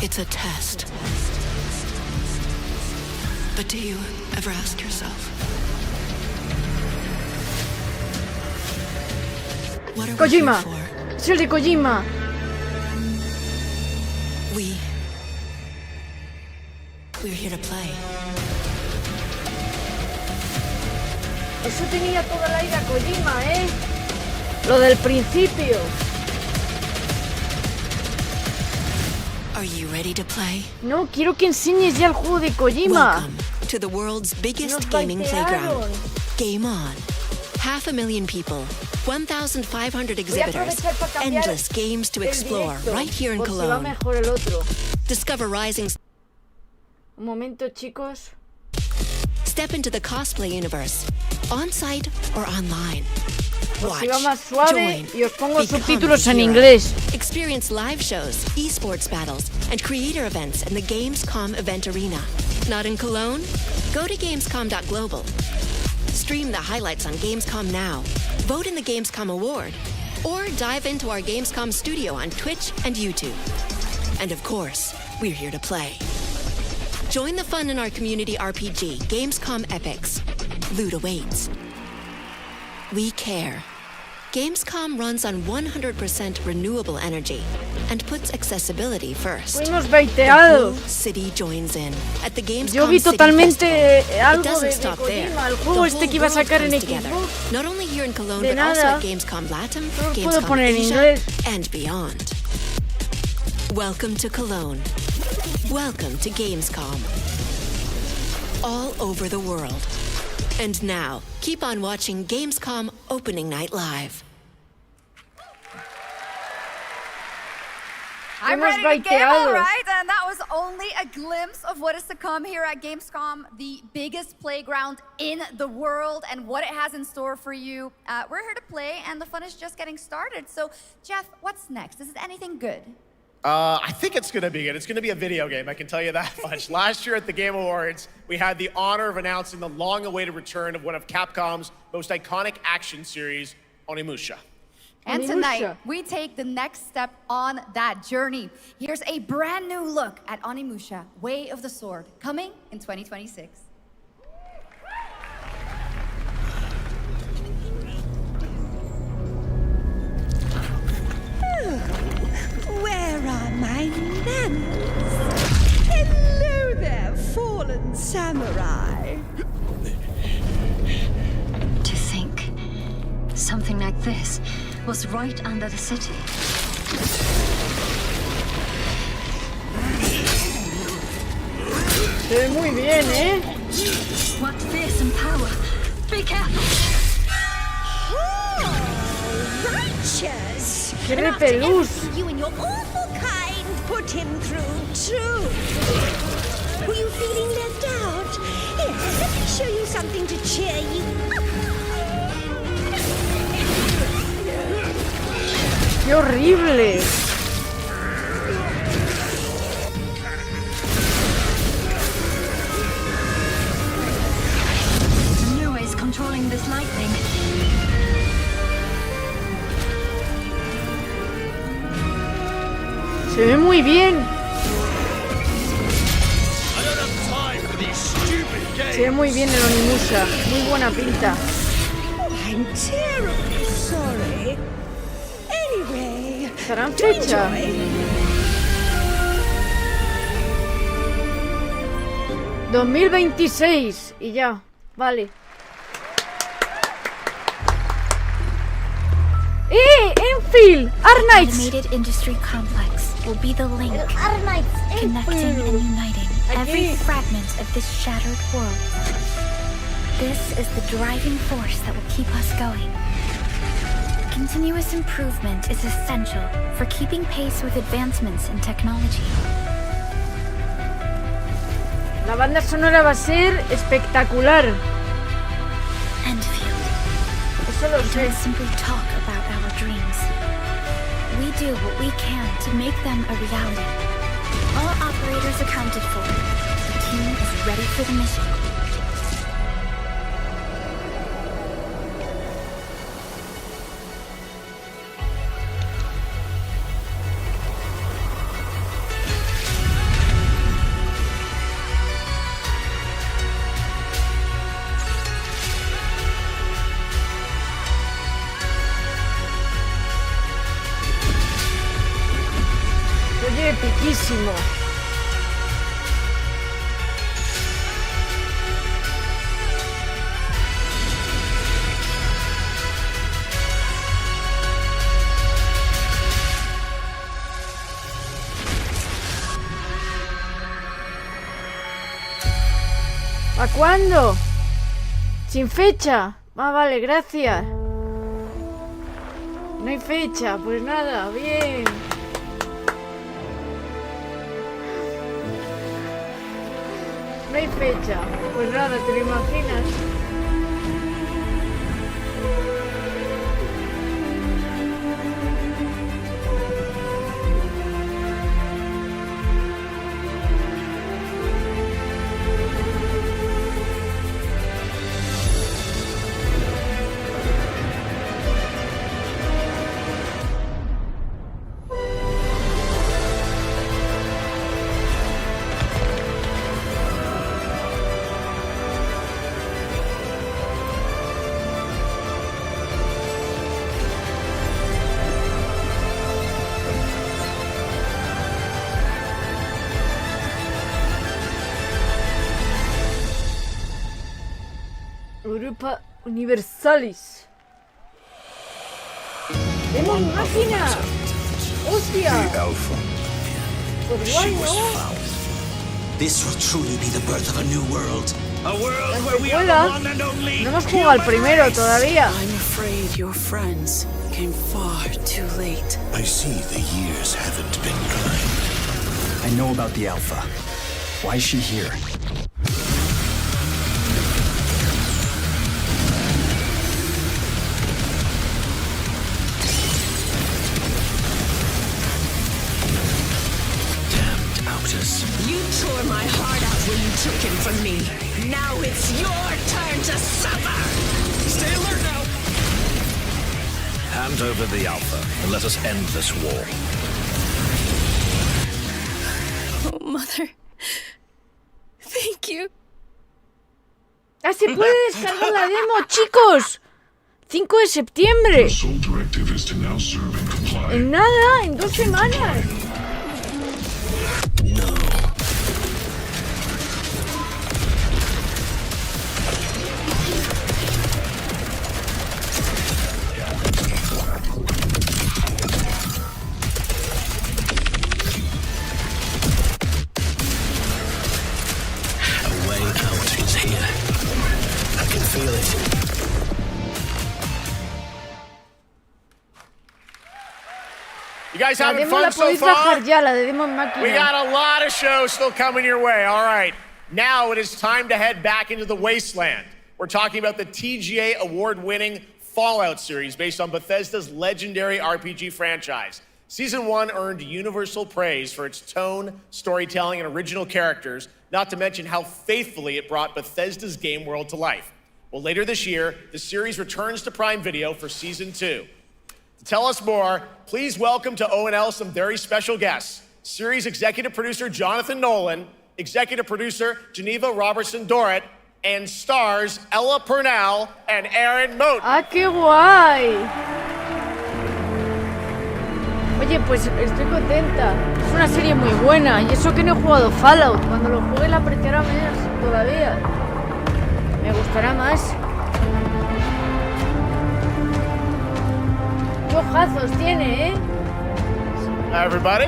Speaker 3: It's a test. But do you ever ask yourself, what are we here
Speaker 1: Kojima.
Speaker 3: for?
Speaker 1: Es el de Kojima.
Speaker 3: We're here to play.
Speaker 1: Eso tenía toda la ira Kojima, ¿eh? Lo del principio.
Speaker 3: Are you ready to play?
Speaker 1: No, quiero que enseñes ya el juego de Kojima.
Speaker 3: Welcome to the world's biggest gaming playground. Game on. 500,000 people, 1,500 exhibitors, endless games to explore right here in Cologne. Discover rising.
Speaker 1: Un momento, chicos.
Speaker 3: Step into the cosplay universe, on-site or online. Watch,
Speaker 1: Iba más suave
Speaker 3: join,
Speaker 1: y os pongo
Speaker 3: become
Speaker 1: subtítulos
Speaker 3: a
Speaker 1: en
Speaker 3: hero.
Speaker 1: inglés.
Speaker 3: Experience live shows, esports battles, and creator events in the Gamescom event arena. Not in Cologne? Go to Gamescom.global. Stream the highlights on Gamescom Now, vote in the Gamescom Award, or dive into our Gamescom studio on Twitch and YouTube. And of course, we're here to play. Join the fun in our community RPG, Gamescom Epics. Loot awaits. We care. Gamescom runs on 100% renewable energy and puts accessibility first.
Speaker 1: Fuimos baiteados.
Speaker 3: The whole city joins in at the Gamescom
Speaker 1: Yo vi
Speaker 3: City
Speaker 1: totalmente
Speaker 3: Festival.
Speaker 1: algo
Speaker 3: It doesn't
Speaker 1: de
Speaker 3: stop there.
Speaker 1: Kojima, el
Speaker 3: The
Speaker 1: juego este
Speaker 3: whole
Speaker 1: que iba a
Speaker 3: world
Speaker 1: sacar en
Speaker 3: comes together.
Speaker 1: Xbox.
Speaker 3: Not only here in Cologne,
Speaker 1: De
Speaker 3: but also
Speaker 1: nada.
Speaker 3: at Gamescom Latam,
Speaker 1: Solo puedo
Speaker 3: Gamescom
Speaker 1: poner en
Speaker 3: Asia,
Speaker 1: inglés.
Speaker 3: and beyond. Welcome to Cologne. Welcome to Gamescom. All over the world. And now, keep on watching Gamescom opening night live.
Speaker 16: I'm ready to game, all right? And that was only a glimpse of what is to come here at Gamescom, the biggest playground in the world, and what it has in store for you. We're here to play, and the fun is just getting started. So, Jeff, what's next? Is it anything good?
Speaker 2: I think it's gonna be good. It's gonna be a video game, I can tell you that much. Last year at the Game Awards, we had the honor of announcing the long-awaited return of one of Capcom's most iconic action series, Onimusha.
Speaker 16: And tonight, we take the next step on that journey. Here's a brand new look at Onimusha, Way of the Sword, coming in 2026.
Speaker 4: Where are my manners? Hello there, fallen samurai.
Speaker 5: To think, something like this was right under the city.
Speaker 1: Se ve muy bien, ¿eh?
Speaker 5: What fearsome power! Be careful!
Speaker 4: Oh, righteous!
Speaker 1: ¡Qué
Speaker 4: And after
Speaker 1: repelús!
Speaker 4: everything you and your awful kind put him through, too. Were you feeling left out? Here, let me show you something to cheer you up.
Speaker 1: ¡Qué horrible!
Speaker 5: Vamoooh is controlling this lightning.
Speaker 1: Se ve muy bien. Se ve muy bien el Onimusha. Muy buena pinta.
Speaker 4: Oh, I'm terribly sorry. Anyway,
Speaker 1: ¿Estará en fecha? 2026 y ya, vale. Enfield! Arnites!
Speaker 7: Automated industry complex will be the link connecting and uniting every fragment of this shattered world. This is the driving force that will keep us going. Continuous improvement is essential for keeping pace with advancements in technology.
Speaker 1: La banda sonora va a ser espectacular.
Speaker 7: Enfield.
Speaker 1: Eso lo
Speaker 7: We
Speaker 1: sé.
Speaker 7: don't simply talk about our dreams. We do what we can to make them a reality. All operators accounted for. The team is ready for the mission.
Speaker 1: Oye, epiquísimo. ¿A cuándo? Sin fecha. Ah, vale, gracias. No hay fecha, pues nada, bien. No hay fecha. Pues nada, ¿te lo imaginas? Europa Universalis. ¡Tenemos máquina! ¡Hostia! Pues guay, ¿no?
Speaker 17: This will truly be the birth of a new world.
Speaker 1: La secuela. No hemos jugado al primero todavía.
Speaker 9: I'm afraid your friends came far too late.
Speaker 6: I see the years haven't been kind.
Speaker 14: I know about the Alpha. Why is she here?
Speaker 9: You tore my heart out when you took him from me. Now it's your turn to suffer!
Speaker 17: Stay alert now! Hand over the Alpha and let us end this war.
Speaker 7: Oh, Mother. Thank you.
Speaker 1: ¡Ah, se puede descargar la demo, chicos! 5 de septiembre. En nada, en 2 semanas.
Speaker 2: You guys having fun so far?
Speaker 1: Ya, la de demo en máquina.
Speaker 2: We got a lot of shows still coming your way. All right, now it is time to head back into the wasteland. We're talking about the TGA award-winning Fallout series based on Bethesda's legendary RPG franchise. Season 1 earned universal praise for its tone, storytelling, and original characters, not to mention how faithfully it brought Bethesda's game world to life. Well, later this year, the series returns to Prime Video for Season 2. To tell us more, please welcome to ONL some very special guests. Series executive producer Jonathan Nolan, executive producer Geneva Robertson-Dorrit, and stars Ella Purnell and Aaron Moten.
Speaker 1: ¡Ah, qué guay! Oye, pues estoy contenta. Es una serie muy buena. Y eso que no he jugado Fallout. Cuando lo juegue la apreciará más todavía. Me gustará más. ¡Qué ojazos tiene,
Speaker 2: Hi, everybody.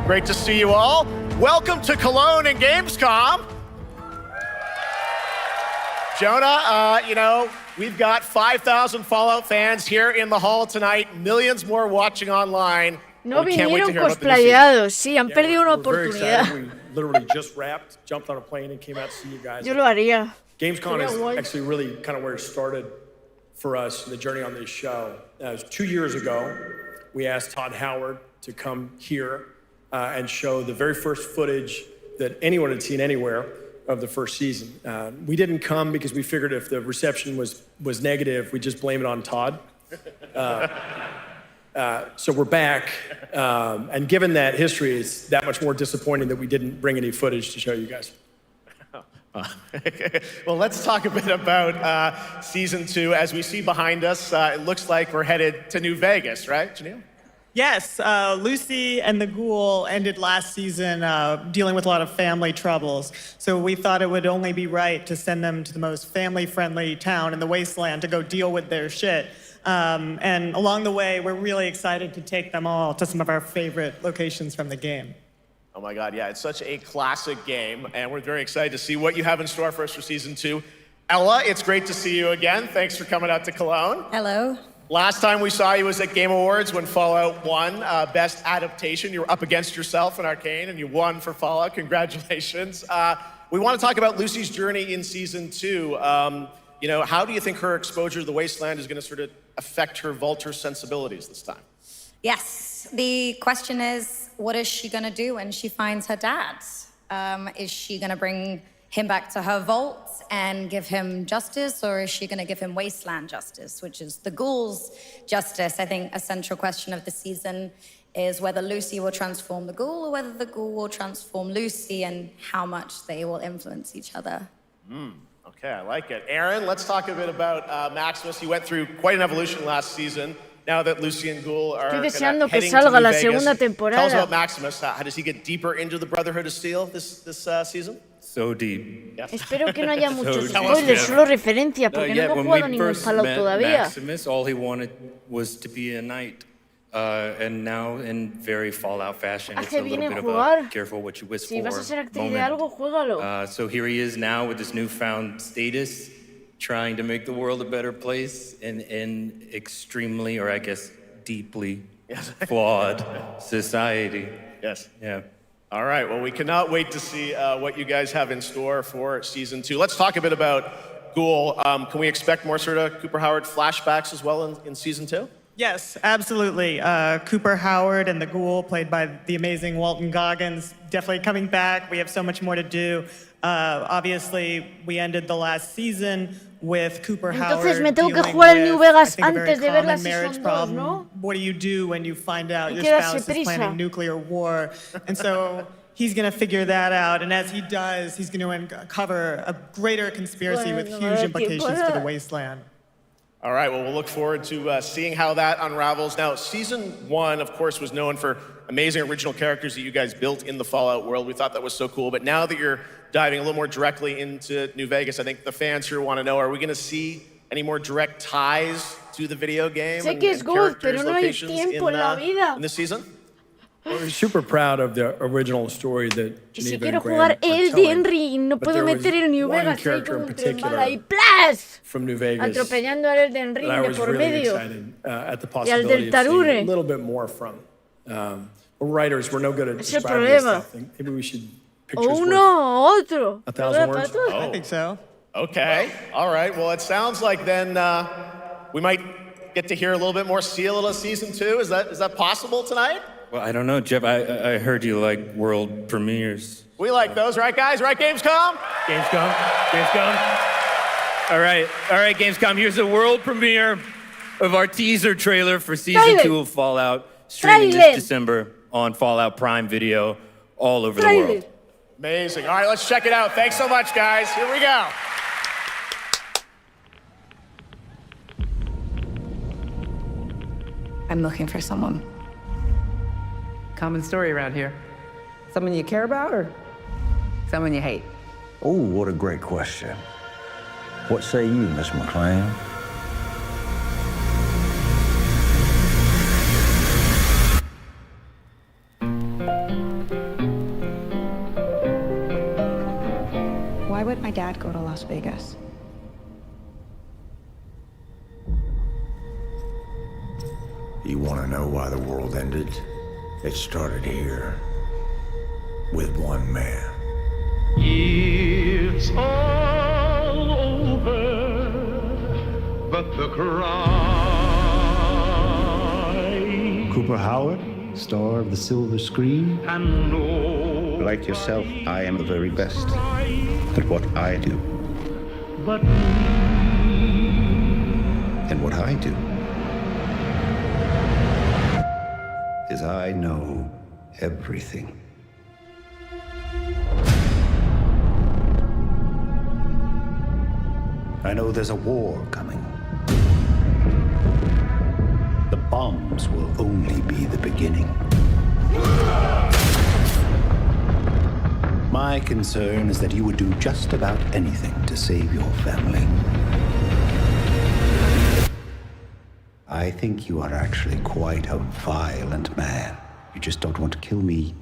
Speaker 2: Great to see you all. Welcome to Cologne and Gamescom. Jonah, you know, we've got 5,000 Fallout fans here in the hall tonight, millions more watching online.
Speaker 1: No vinieron cosplayados, sí, han perdido una oportunidad.
Speaker 10: We literally just wrapped, jumped on a plane and came out to see you guys.
Speaker 1: Yo lo haría.
Speaker 10: Gamescom is actually really kind of where it started for us, the journey on this show. It was 2 years ago, we asked Todd Howard to come here and show the very first footage that anyone had seen anywhere of the first season. We didn't come because we figured if the reception was negative, we'd just blame it on Todd. So we're back, and given that history, it's that much more disappointing that we didn't bring any footage to show you guys.
Speaker 2: Well, let's talk a bit about Season 2. As we see behind us, it looks like we're headed to New Vegas, right, Janelle?
Speaker 12: Yes, Lucy and the Ghoul ended last season dealing with a lot of family troubles. So we thought it would only be right to send them to the most family-friendly town in the wasteland to go deal with their shit. And along the way, we're really excited to take them all to some of our favorite locations from the game.
Speaker 2: Oh my God, yeah, it's such a classic game, and we're very excited to see what you have in store for us for Season 2. Ella, it's great to see you again. Thanks for coming out to Cologne.
Speaker 24: Hello.
Speaker 2: Last time we saw you was at Game Awards when Fallout won Best Adaptation. You were up against yourself in Arcane, and you won for Fallout. Congratulations. We want to talk about Lucy's journey in Season 2. You know, how do you think her exposure to the Wasteland is going to sort of affect her Vulture sensibilities this time?
Speaker 24: Yes, the question is, what is she gonna do when she finds her dad? Is she gonna bring him back to her vault and give him justice, or is she gonna give him wasteland justice, which is the ghouls' justice? I think a central question of the season is whether Lucy will transform the ghoul or whether the ghoul will transform Lucy, and how much they will influence each other.
Speaker 2: Okay, I like it. Aaron, let's talk a bit about Maximus. He went through quite an evolution last season. Now that Lucy and Ghoul are
Speaker 1: Estoy deseando que
Speaker 2: heading
Speaker 1: salga
Speaker 2: to
Speaker 1: la
Speaker 2: New
Speaker 1: segunda
Speaker 2: Vegas.
Speaker 1: temporada.
Speaker 2: Tell us about Maximus. How does he get deeper into the Brotherhood of Steel this season?
Speaker 25: So deep.
Speaker 2: Yeah.
Speaker 1: Espero que no haya muchos
Speaker 25: So
Speaker 1: spoilers, solo referencia, porque
Speaker 25: yeah,
Speaker 1: no
Speaker 25: when
Speaker 1: hemos jugado
Speaker 25: we
Speaker 1: ningún
Speaker 25: first
Speaker 1: Fallout
Speaker 25: met
Speaker 1: todavía.
Speaker 25: Maximus, all he wanted was to be a knight.
Speaker 11: And now, in very Fallout fashion, it's a little
Speaker 1: viene
Speaker 11: bit
Speaker 1: a
Speaker 11: of
Speaker 1: jugar.
Speaker 11: a careful what you wish
Speaker 1: Si vas a ser
Speaker 11: for
Speaker 1: actriz de algo, juégalo.
Speaker 11: So here he is now with this newfound status, trying to make the world a better place in extremely, or I guess deeply flawed society.
Speaker 2: Yes.
Speaker 11: Yeah.
Speaker 2: All right, well, we cannot wait to see what you guys have in store for season 2. Let's talk a bit about Ghoul. Can we expect more sort of Cooper Howard flashbacks as well in season 2?
Speaker 12: Yes, absolutely. Cooper Howard and the Ghoul, played by the amazing Walton Goggins, definitely coming back. We have so much more to do. Obviously, we ended the last season with Cooper
Speaker 1: Entonces
Speaker 12: Howard
Speaker 1: me tengo que
Speaker 12: dealing
Speaker 1: jugar el
Speaker 12: with,
Speaker 1: New Vegas
Speaker 12: I think, a very
Speaker 1: antes de ver la
Speaker 12: common marriage
Speaker 1: season 2,
Speaker 12: problem.
Speaker 1: ¿no?
Speaker 12: What do you do when you find out
Speaker 1: Hay
Speaker 12: your
Speaker 1: que darse
Speaker 12: spouse is
Speaker 1: prisa.
Speaker 12: planning nuclear war? And so he's going to figure that out. And as he does, he's going to uncover a greater conspiracy with huge implications for the wasteland.
Speaker 2: All right, well, we'll look forward to seeing how that unravels. Now, season 1, of course, was known for amazing original characters that you guys built in the Fallout world. We thought that was so cool. But now that you're diving a little more directly into New Vegas, I think the fans here want to know, are we going to see any more direct ties to the video game
Speaker 1: Sé que es God, pero no hay tiempo en la vida.
Speaker 2: in this season?
Speaker 10: We're super proud of the original story that
Speaker 1: Y si
Speaker 10: Geneva
Speaker 1: quiero
Speaker 10: and Graham
Speaker 1: jugar
Speaker 10: are
Speaker 1: el de
Speaker 10: telling.
Speaker 1: Henry y no
Speaker 10: But
Speaker 1: puedo
Speaker 10: there was
Speaker 1: meter el New
Speaker 10: one
Speaker 1: Vegas ahí
Speaker 10: character
Speaker 1: como
Speaker 10: in
Speaker 1: un tren bala
Speaker 10: particular
Speaker 1: y ¡plas!
Speaker 10: from New Vegas
Speaker 1: Atropellando al de Henry
Speaker 10: that I
Speaker 1: de
Speaker 10: was
Speaker 1: por
Speaker 10: really
Speaker 1: medio.
Speaker 10: excited at the
Speaker 1: Y al del
Speaker 10: possibility of seeing
Speaker 1: Tarure.
Speaker 10: a little bit more from. We're writers, we're no good at
Speaker 1: Es el
Speaker 10: describing this
Speaker 1: problema.
Speaker 10: stuff. Maybe we should
Speaker 1: O
Speaker 10: pictures worth
Speaker 1: uno o otro.
Speaker 10: 1,000 words.
Speaker 12: I think so.
Speaker 2: Okay, all right. Well, it sounds like then we might get to hear a little bit more, see a little season 2. Is that possible tonight?
Speaker 11: Well, I don't know, Jeff. I heard you like world premieres.
Speaker 2: We like those, right, guys? Right, Gamescom?
Speaker 11: Gamescom. All right, Gamescom. Here's the world premiere of our teaser trailer for season 2 of Fallout, streaming this December on Fallout Prime Video all over the world.
Speaker 2: Amazing. All right, let's check it out. Thanks so much, guys. Here we go.
Speaker 13: I'm looking for someone. Common story around here. Someone you care about or someone you hate?
Speaker 17: Oh, what a great question. What say you, Miss McLean?
Speaker 13: Why would my dad go to Las Vegas?
Speaker 17: You want to know why the world ended? It started here with one man.
Speaker 15: It's all over, but the cry.
Speaker 19: Cooper Howard, star of the silver screen.
Speaker 15: And no,
Speaker 19: like yourself, I am the very best at what I do.
Speaker 15: But
Speaker 19: and what I do is I know everything. I know there's a war coming. The bombs will only be the beginning. My concern is that you would do just about anything to save your family. I think you are actually quite a violent man. You just don't want to kill me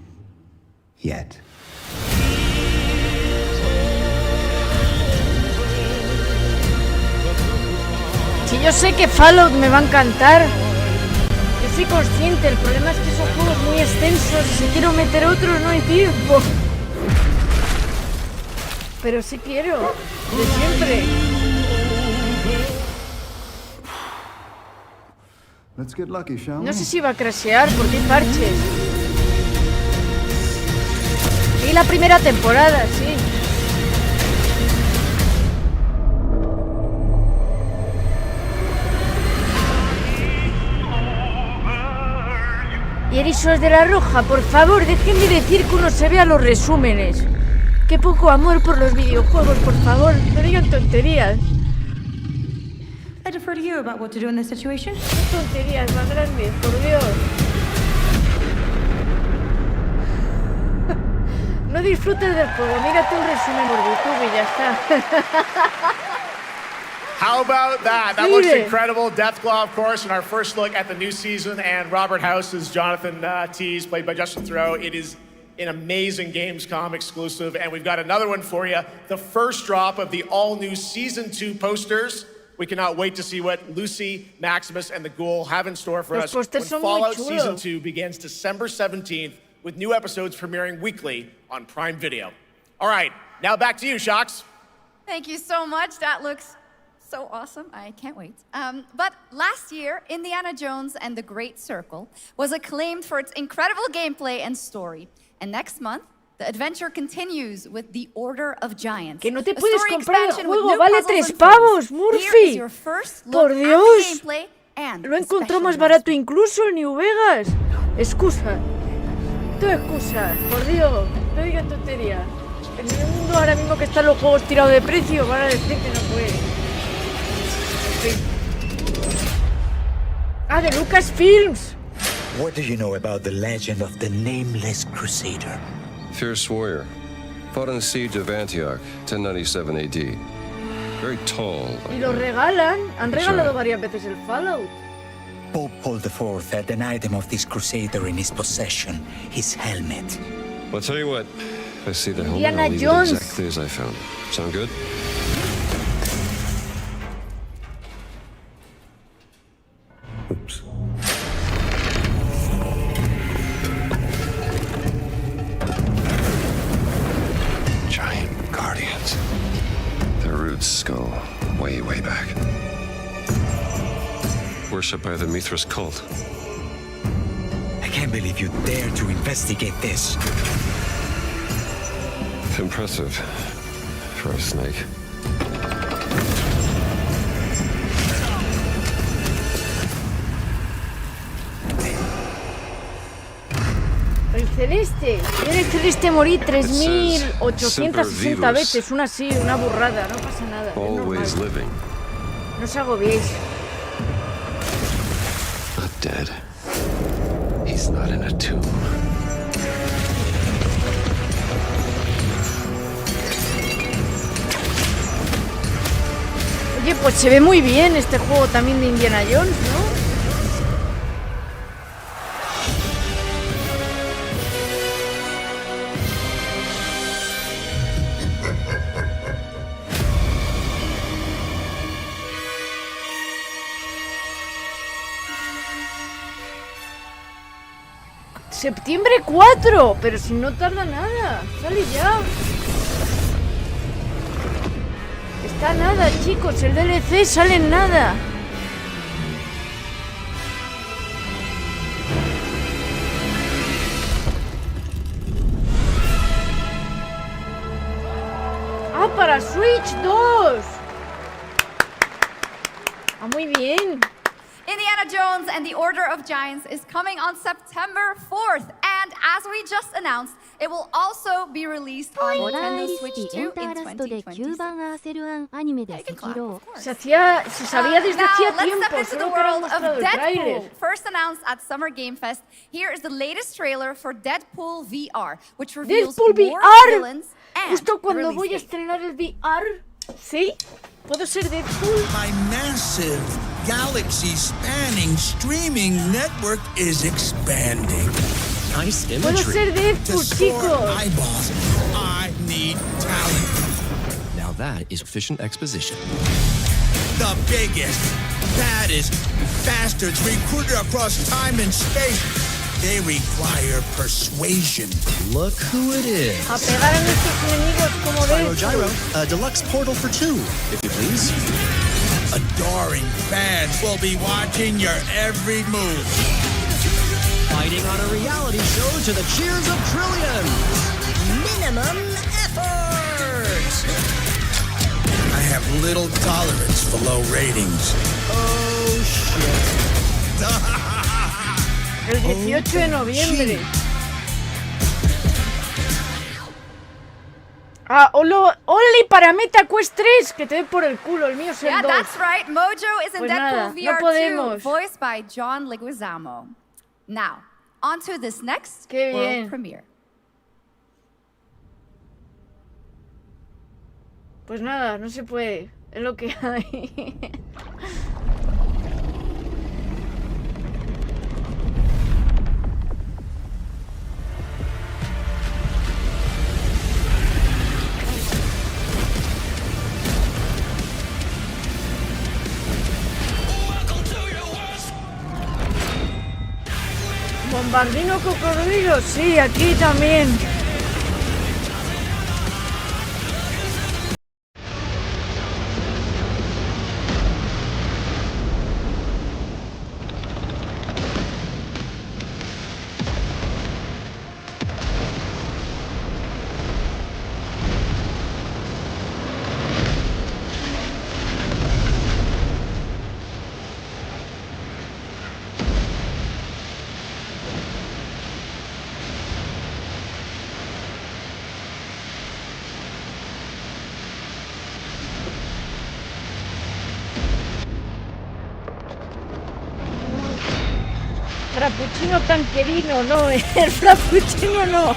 Speaker 19: yet.
Speaker 1: Si yo sé que Fallout me va a encantar, yo soy consciente, el problema es que son juegos muy extensos y si quiero meter otros no hay tiempo. Pero sí quiero, de siempre.
Speaker 25: Let's get lucky, shall we?
Speaker 1: No sé si va a crashear porque hay parches. Y la primera temporada, sí. Y ERISOS de la Roja, por favor, déjenme decir que uno se vea los resúmenes. Qué poco amor por los videojuegos, por favor, no digan tonterías.
Speaker 13: I defer to you about what to do in this situation.
Speaker 1: Qué tonterías más grandes, por Dios. No disfrutes del juego, mírate un resumen por YouTube y ya está.
Speaker 2: How about that? That looks incredible. Deathclaw, of course, in our first look at the new season, and Robert House is Jonathan Tease, played by Justin Theroux. It is an amazing Gamescom exclusive, and we've got another one for you. The first drop of the all-new Season 2 posters. We cannot wait to see what Lucy, Maximus, and the Ghoul have in store for us when Fallout Season 2 begins December 17th, with new episodes premiering weekly on Prime Video. All right, now back to you, Shox.
Speaker 16: Thank you so much. That looks so awesome. I can't wait. But last year, Indiana Jones and the Great Circle was acclaimed for its incredible gameplay and story. And next month, the adventure continues with The Order of Giants.
Speaker 1: Que no te puedes comprar el juego, vale 3 pavos, Murphy. Por Dios. Lo encontró más barato incluso en New Vegas. Excusa. Tu excusa, por Dios. No digas tonterías. En el mundo ahora mismo que están los juegos tirados de precio, van a decir que no puede. Ah, de Lucasfilms.
Speaker 6: What do you know about the legend of the Nameless Crusader?
Speaker 8: Fierce warrior. Fought in the siege of Antioch, 1097 AD. Very tall.
Speaker 1: Y lo regalan. Han regalado varias veces el Fallout.
Speaker 6: Pope Paul IV had an item of this crusader in his possession, his helmet.
Speaker 8: Well, I'll tell you what. If I see the helmet,
Speaker 1: Indiana
Speaker 8: I'll leave
Speaker 1: Jones.
Speaker 8: it exactly as I found it. Sound good? Oops. Giant guardians. Their roots go way, way back. Worshipped by the Mithras cult.
Speaker 6: I can't believe you dare to investigate this.
Speaker 8: Impressive for a snake.
Speaker 1: El celeste. Viene el celeste morir 3.860 veces. Una así, una burrada. No pasa nada. Es normal. No os agobiéis.
Speaker 8: Not dead. He's not in a tomb.
Speaker 1: Oye, pues se ve muy bien este juego también de Indiana Jones, ¿no? Septiembre 4, pero si no tarda nada, sale ya. Está nada, chicos, el DLC sale en nada. Ah, para Switch 2. Ah, muy bien.
Speaker 16: Indiana Jones and the Order of Giants is coming on September 4th, and as we just announced, it will also be released on Nintendo Switch 2 in 2026.
Speaker 1: Se sabía desde hacía tiempo,
Speaker 16: Let's step into the
Speaker 1: solo que no han
Speaker 16: world of
Speaker 1: mostrado el tráiler.
Speaker 16: Deadpool. First announced at Summer Game Fest, here is the latest trailer for Deadpool VR, which reveals
Speaker 1: Deadpool
Speaker 16: more
Speaker 1: VR.
Speaker 16: villains and
Speaker 1: Justo cuando
Speaker 16: release
Speaker 1: voy a
Speaker 16: date.
Speaker 1: estrenar el VR, ¿sí? ¿Puedo ser Deadpool?
Speaker 18: My massive, galaxy-spanning streaming network is expanding.
Speaker 6: Nice
Speaker 1: Puedo ser Deadpool, chicos.
Speaker 18: Eyeballs. I need talent.
Speaker 6: Now that is efficient exposition.
Speaker 18: The biggest, baddest bastards recruited across time and space. They require persuasion.
Speaker 6: Look who it is.
Speaker 1: A pegar a nuestros enemigos como
Speaker 6: Gyro,
Speaker 1: Deadpool.
Speaker 6: a deluxe portal for 2, if you please.
Speaker 18: Adoring fans will be watching your every move.
Speaker 6: Fighting on a reality show to the cheers of trillions.
Speaker 18: Minimum effort. I have little tolerance for low ratings.
Speaker 6: Oh, shit.
Speaker 1: El 18 de noviembre. Ah, only para MetaQuest 3, que te dé por el culo, el mío es el 2.
Speaker 16: Yeah, that's right. Mojo is in
Speaker 1: Pues
Speaker 16: Deadpool
Speaker 1: nada,
Speaker 16: VR
Speaker 1: no podemos.
Speaker 16: 2, voiced by John Leguizamo. Now, on to this next
Speaker 1: Qué
Speaker 16: world
Speaker 1: bien.
Speaker 16: premiere.
Speaker 1: Pues nada, no se puede. Es lo que hay. Bombardino cocodrilo, sí, aquí también. Frappuccino tanquerino, no, el frappuccino no.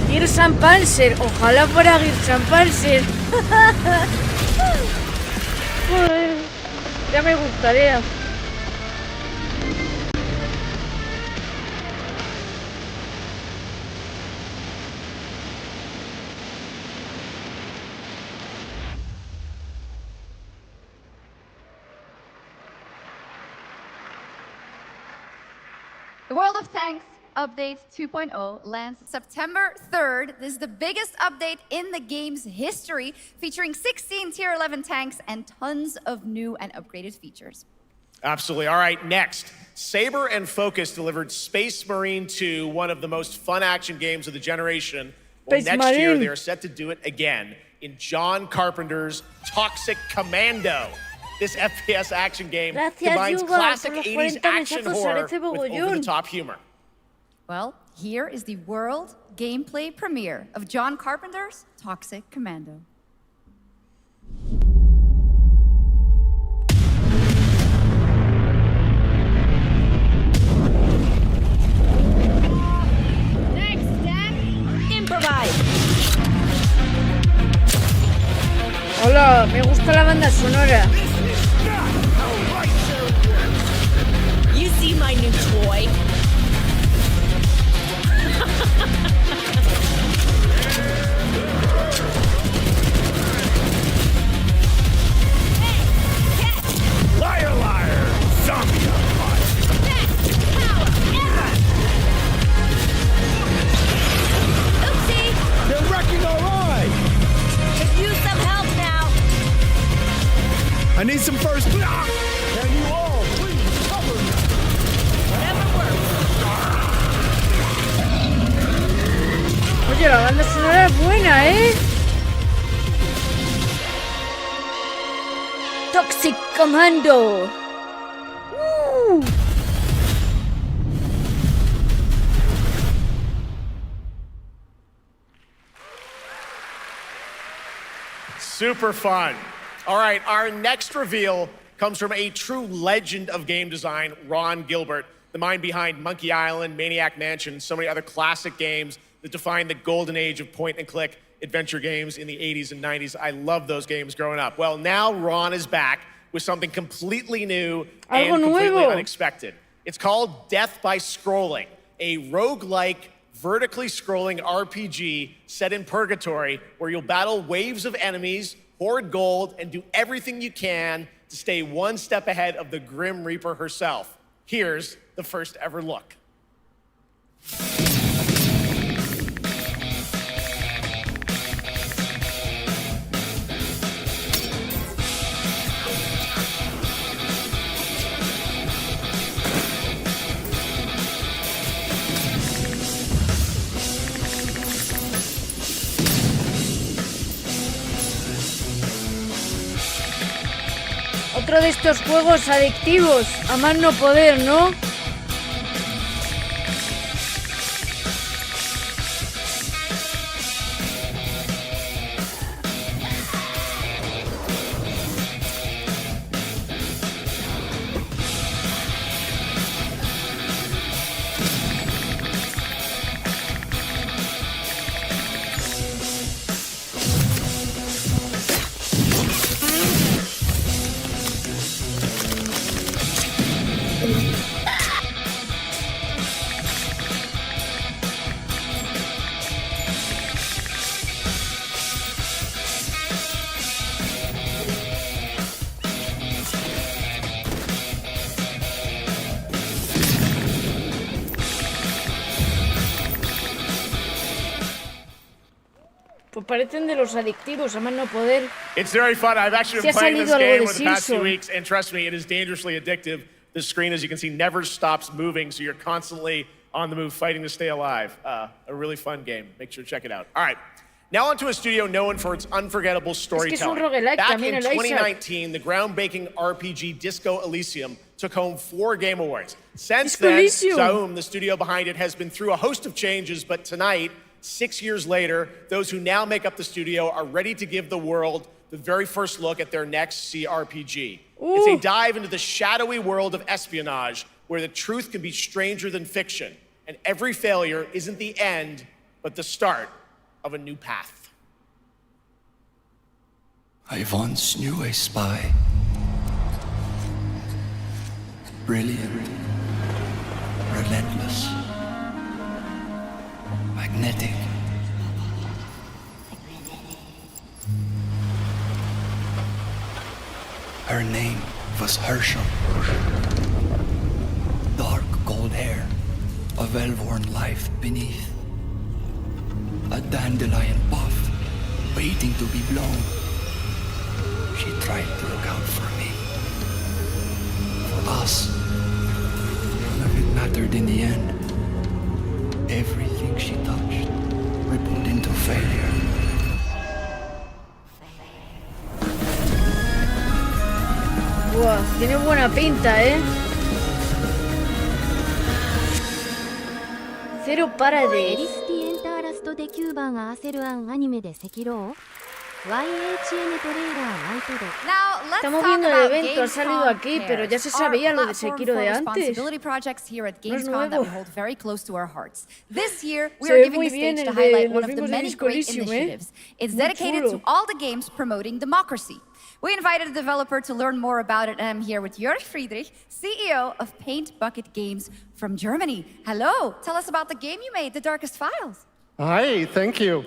Speaker 1: Gears and Panzer, ojalá fuera Gears and Panzer. Joder, ya me gustaría.
Speaker 16: The World of Tanks Update 2.0 lands September 3rd. This is the biggest update in the game's history, featuring 16 Tier 11 tanks and tons of new and upgraded features.
Speaker 2: Absolutely. All right, next. Saber and Focus delivered Space Marine 2, one of the most fun action games of the generation. Well, next year, they are set to do it again in John Carpenter's Toxic Commando. This FPS action game combines classic 80s action horror with over-the-top humor.
Speaker 16: Well, here is the world gameplay premiere of John Carpenter's Toxic Commando.
Speaker 4: Next step, improvise.
Speaker 1: Hola, me gusta la banda sonora.
Speaker 9: You see my new toy?
Speaker 15: Liar, liar! Zombie
Speaker 4: Oopsie!
Speaker 15: They're wrecking our ride!
Speaker 4: Could use some help now.
Speaker 15: I need some first. Can you all please cover me?
Speaker 4: Whatever works.
Speaker 1: Oye, la banda sonora es buena, ¿eh? Toxic Commando.
Speaker 2: Super fun. All right, our next reveal comes from a true legend of game design, Ron Gilbert, the mind behind Monkey Island, Maniac Mansion, and so many other classic games that defined the golden age of point-and-click adventure games in the 80s and 90s. I loved those games growing up. Well, now Ron is back with something completely new and completely unexpected. It's called Death by Scrolling, a roguelike, vertically scrolling RPG set in purgatory where you'll battle waves of enemies, hoard gold, and do everything you can to stay one step ahead of the Grim Reaper herself. Here's the first ever look.
Speaker 1: Otro de estos juegos adictivos, a más no poder, ¿no? Pues parecen de los adictivos, a más no poder.
Speaker 2: It's very fun. I've actually been playing this game over the past 2 weeks, and trust me, it is dangerously addictive. The screen, as you can see, never stops moving, so you're constantly on the move, fighting to stay alive. A really fun game. Make sure to check it out. All right. Now onto a studio known for its unforgettable storytelling. Back in 2019, the groundbreaking RPG Disco Elysium took home 4 Game Awards. Since then, Cinder, the studio behind it, has been through a host of changes, but tonight, 6 years later, those who now make up the studio are ready to give the world the very first look at their next CRPG. Ooh. It's a dive into the shadowy world of espionage, where the truth can be stranger than fiction, and every failure isn't the end, but the start of a new path.
Speaker 3: I once knew a spy. Brilliant, relentless, magnetic. Her name was Herschel. Dark gold hair, a well-worn life beneath. A dandelion puff, waiting to be blown. She tried to look out for me. For us. None of it mattered in the end. Everything she touched rippled into failure.
Speaker 1: Buah, tiene buena pinta, ¿eh? Cero para de... Estamos viendo el evento, ha salido aquí, pero ya se sabía lo de Sekiro de antes. No es nuevo.
Speaker 16: This year, we are giving the stage to highlight one of the many great initiatives. It's dedicated to all the games promoting democracy. We invited a developer to learn more about it, and I'm here with Jörg Friedrich, CEO of Paint Bucket Games from Germany. Hello, tell us about the game you made, The Darkest Files.
Speaker 20: Hi, thank you.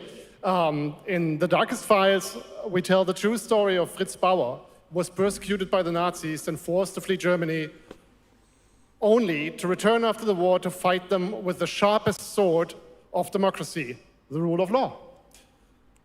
Speaker 20: In The Darkest Files, we tell the true story of Fritz Bauer, who was persecuted by the Nazis and forced to flee Germany, only to return after the war to fight them with the sharpest sword of democracy, the rule of law.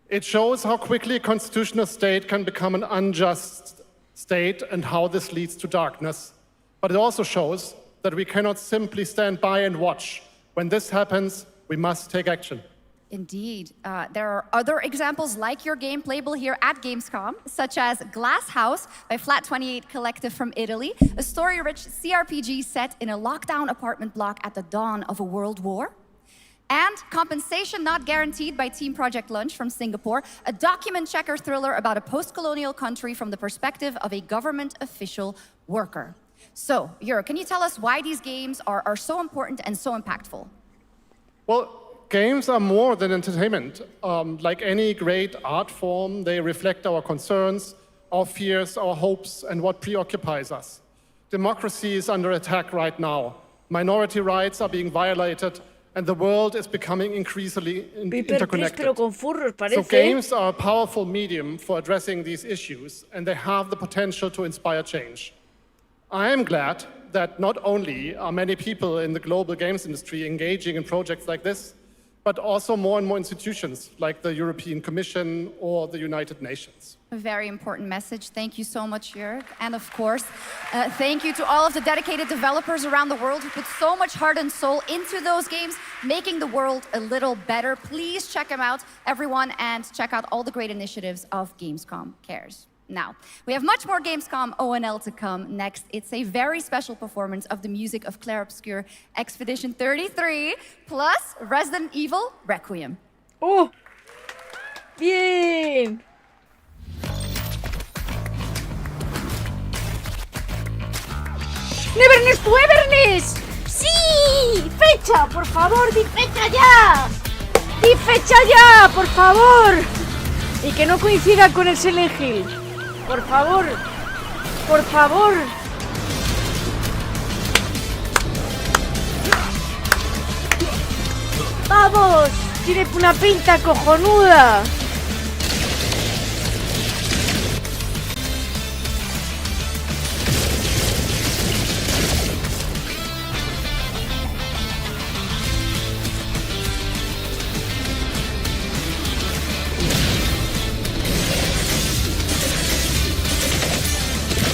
Speaker 20: It shows how quickly a constitutional state can become an unjust state and how this leads to darkness. But it also shows that we cannot simply stand by and watch. When this happens, we must take action.
Speaker 16: Indeed. There are other examples like your game playable here at Gamescom, such as Glass House by Flat 28 Collective from Italy, a story-rich CRPG set in a lockdown apartment block at the dawn of a world war. And Compensation Not Guaranteed by Team Project Lunch from Singapore, a document checker thriller about a post-colonial country from the perspective of a government official worker. So, Jörg, can you tell us why these games are so important and so impactful?
Speaker 20: Well, games are more than entertainment. Like any great art form, they reflect our concerns, our fears, our hopes, and what preoccupies us. Democracy is under attack right now. Minority rights are being violated, and the world is becoming increasingly interconnected. So games are a powerful medium for addressing these issues, and they have the potential to inspire change. I am glad that not only are many people in the global games industry engaging in projects like this, but also more and more institutions like the European Commission or the United Nations.
Speaker 16: A very important message. Thank you so much, Jörg. And of course, thank you to all of the dedicated developers around the world who put so much heart and soul into those games, making the world a little better. Please check them out, everyone, and check out all the great initiatives of Gamescom Cares. Now, we have much more Gamescom ONL to come next. It's a very special performance of the music of Clair Obscur Expedition 33, plus Resident Evil Requiem.
Speaker 1: Oh, bien. ¡Neverness to Everness! ¡Sí! ¡Fecha! ¡Por favor, di fecha ya! ¡Di fecha ya, por favor! Y que no coincida con el Silent Hill. Por favor. Por favor. ¡Vamos! Tiene una pinta cojonuda.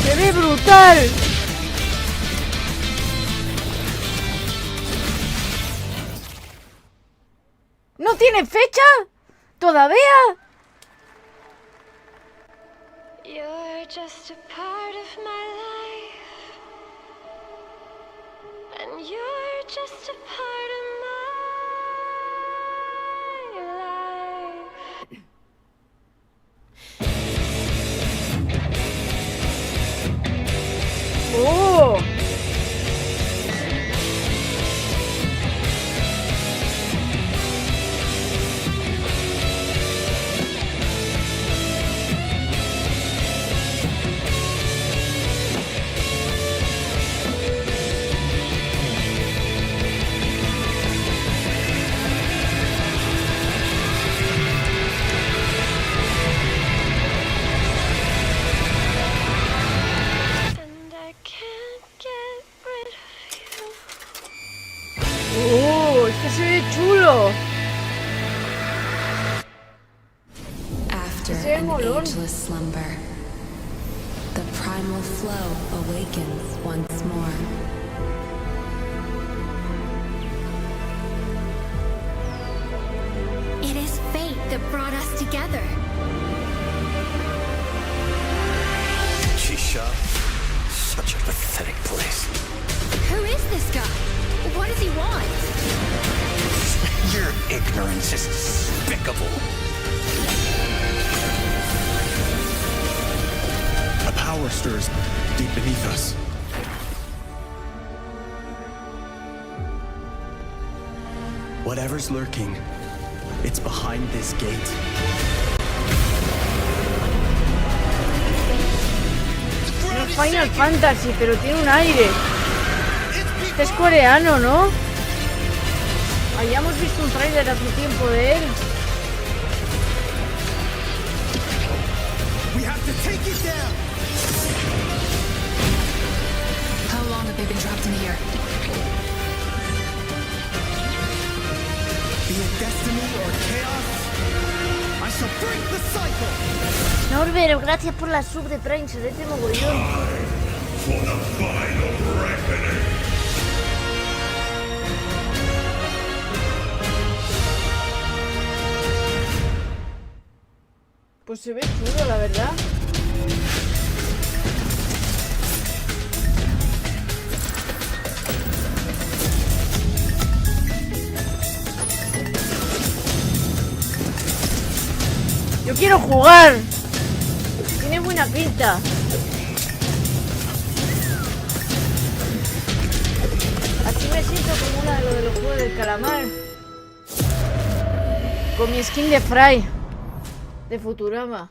Speaker 1: ¡Se ve brutal! ¿No tiene fecha? ¿Todavía?
Speaker 5: You're just a part of my life, and you're just a part of my life.
Speaker 1: ¡Oh! Este se ve chulo.
Speaker 9: After
Speaker 1: Se ve
Speaker 9: an
Speaker 1: molón.
Speaker 9: ageless slumber, the primal flow awakens once more.
Speaker 7: It is fate that brought us together.
Speaker 17: Shisha. Such a pathetic place.
Speaker 7: Who is this guy? What does he want?
Speaker 17: Your ignorance is despicable.
Speaker 15: A power stirs deep beneath us. Whatever's lurking, it's behind this gate.
Speaker 1: No es Final Fantasy, pero tiene un aire. Este es coreano, ¿no? Habíamos visto un tráiler hace tiempo de él.
Speaker 18: We have to take it down.
Speaker 9: How long have they been trapped in here?
Speaker 18: Be it destiny or chaos, I shall break the cycle.
Speaker 1: Norbert, gracias por la sub de Prime, se te mogollón.
Speaker 17: For the final reckoning.
Speaker 1: Pues se ve chulo, la verdad. Yo quiero jugar. Tiene buena pinta. Así me siento como una de los juegos del calamar. Con mi skin de Fry. De Futurama.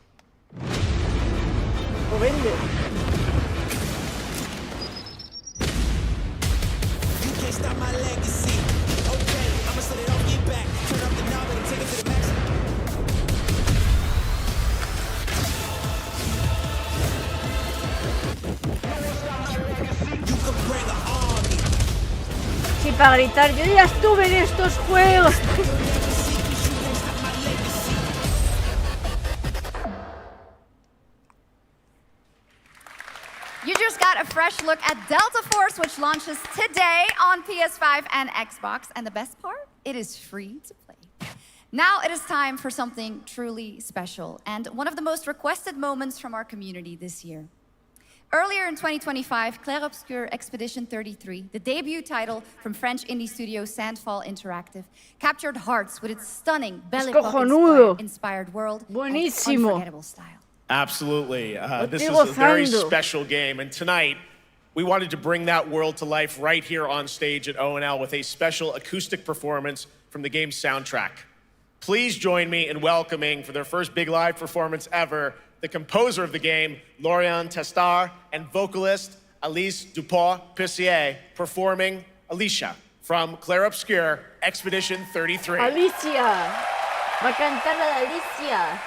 Speaker 1: O vende.
Speaker 18: You can't stop my legacy. Okay, I'ma set it off, get back. Turn up the knob and take it to the max. You can bring an army.
Speaker 1: Sí, para gritar, yo ya estuve en estos juegos.
Speaker 16: You just got a fresh look at Delta Force, which launches today on PS5 and Xbox. And the best part? It is free to play. Now it is time for something truly special and one of the most requested moments from our community this year. Earlier in 2025, Clair Obscur Expedition 33, the debut title from French indie studio Sandfall Interactive, captured hearts with its stunning Bellicog-inspired world
Speaker 1: Buenísimo.
Speaker 16: and unforgettable style.
Speaker 2: Absolutely. This is a very special game. And tonight, we wanted to bring that world to life right here on stage at ONL with a special acoustic performance from the game's soundtrack. Please join me in welcoming, for their first big live performance ever, the composer of the game, Lauriane Testar, and vocalist Alice Dupont-Pissier, performing Alicia from Clair Obscur, Expedition 33.
Speaker 1: Alicia. Va a cantar la de Alicia.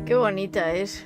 Speaker 1: Qué bonita es.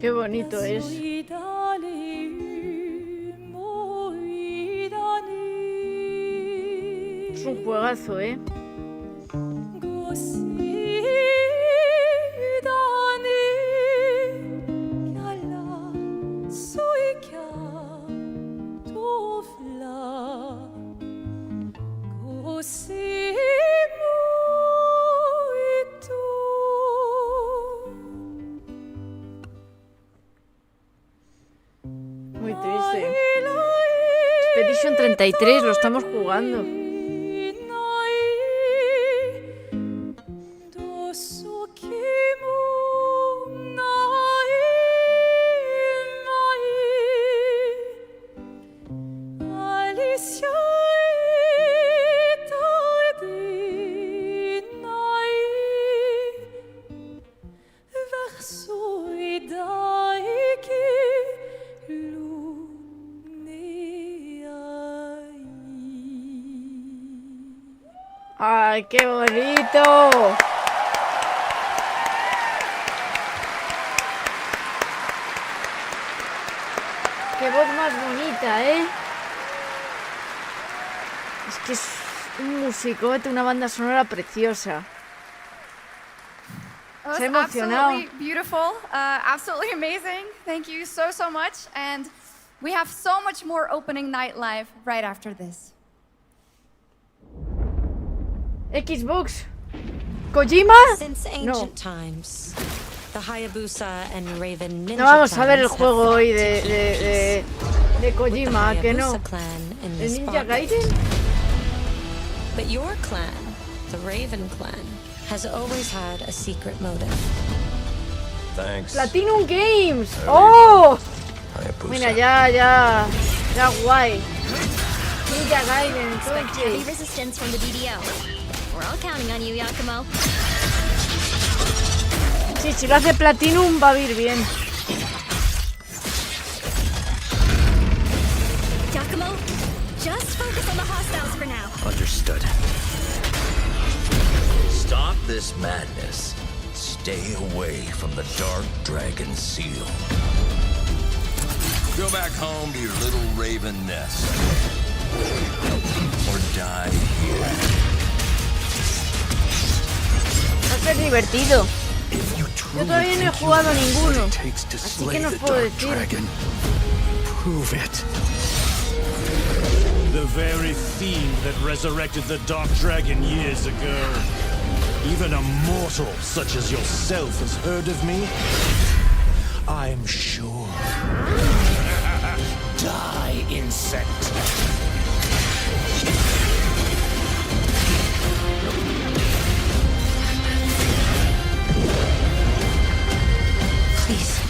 Speaker 1: Qué bonito es. Es un juegazo, ¿eh? Muy triste. Expedition 33, lo estamos jugando. ¡Ay, qué bonito! ¡Qué voz más bonita, eh! Es que es un musicote, una banda sonora preciosa. Se ha emocionado.
Speaker 16: Absolutely beautiful, absolutely amazing. Thank you so, so much. And we have so much more opening night live right after this.
Speaker 1: Xbox. Kojima?
Speaker 14: Since ancient times, the Hayabusa and Raven ninja
Speaker 1: No vamos a ver el
Speaker 14: clans
Speaker 1: juego
Speaker 14: have
Speaker 1: hoy
Speaker 14: fought
Speaker 1: de Kojima,
Speaker 14: with the
Speaker 1: que no.
Speaker 14: Hayabusa clan in
Speaker 1: ¿El
Speaker 14: this
Speaker 1: Ninja
Speaker 14: pocket.
Speaker 1: Gaiden?
Speaker 14: But your clan, the Raven clan, has always had a secret motive.
Speaker 8: Thanks.
Speaker 1: Platinum Games. ¡Oh!
Speaker 8: Hayabusa.
Speaker 1: Mira, ya guay. Ninja Gaiden,
Speaker 21: Expect heavy
Speaker 1: entonces.
Speaker 21: resistance from the DDO. We're all counting on you, Yakumo.
Speaker 1: Sí, si lo hace Platinum va a ir bien.
Speaker 21: Yakumo, just focus on the hostiles for now.
Speaker 22: Understood. Stop this madness. Stay away from the Dark Dragon Seal. Go back home to your little raven nest. Or die here.
Speaker 1: Va a ser divertido. Yo todavía no he jugado ninguno. Así que no os puedo decir.
Speaker 22: Prove it.
Speaker 23: The very fiend that resurrected the Dark Dragon years ago. Even a mortal such as yourself has heard of me? I'm sure. Die, insect.
Speaker 14: Please,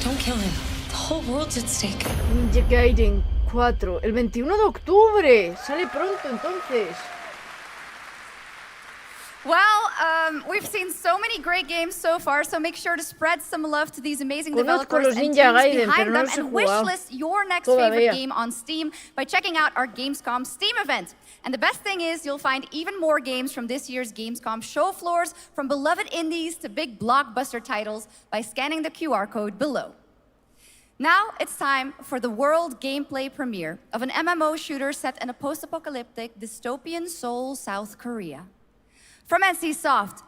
Speaker 14: don't kill him. The whole world's at stake.
Speaker 1: Ninja Gaiden 4. El 21 de octubre. Sale pronto entonces.
Speaker 16: Well, we've seen so many great games so far, so make sure to spread some love to these amazing developers and teams behind them, and wishlist your next favorite game on Steam by checking out our Gamescom Steam event. And the best thing is you'll find even more games from this year's Gamescom show floors, from beloved indies to big blockbuster titles, by scanning the QR code below. Now it's time for the world gameplay premiere of an MMO shooter set in a post-apocalyptic dystopian Seoul, South Korea. From NCSoft,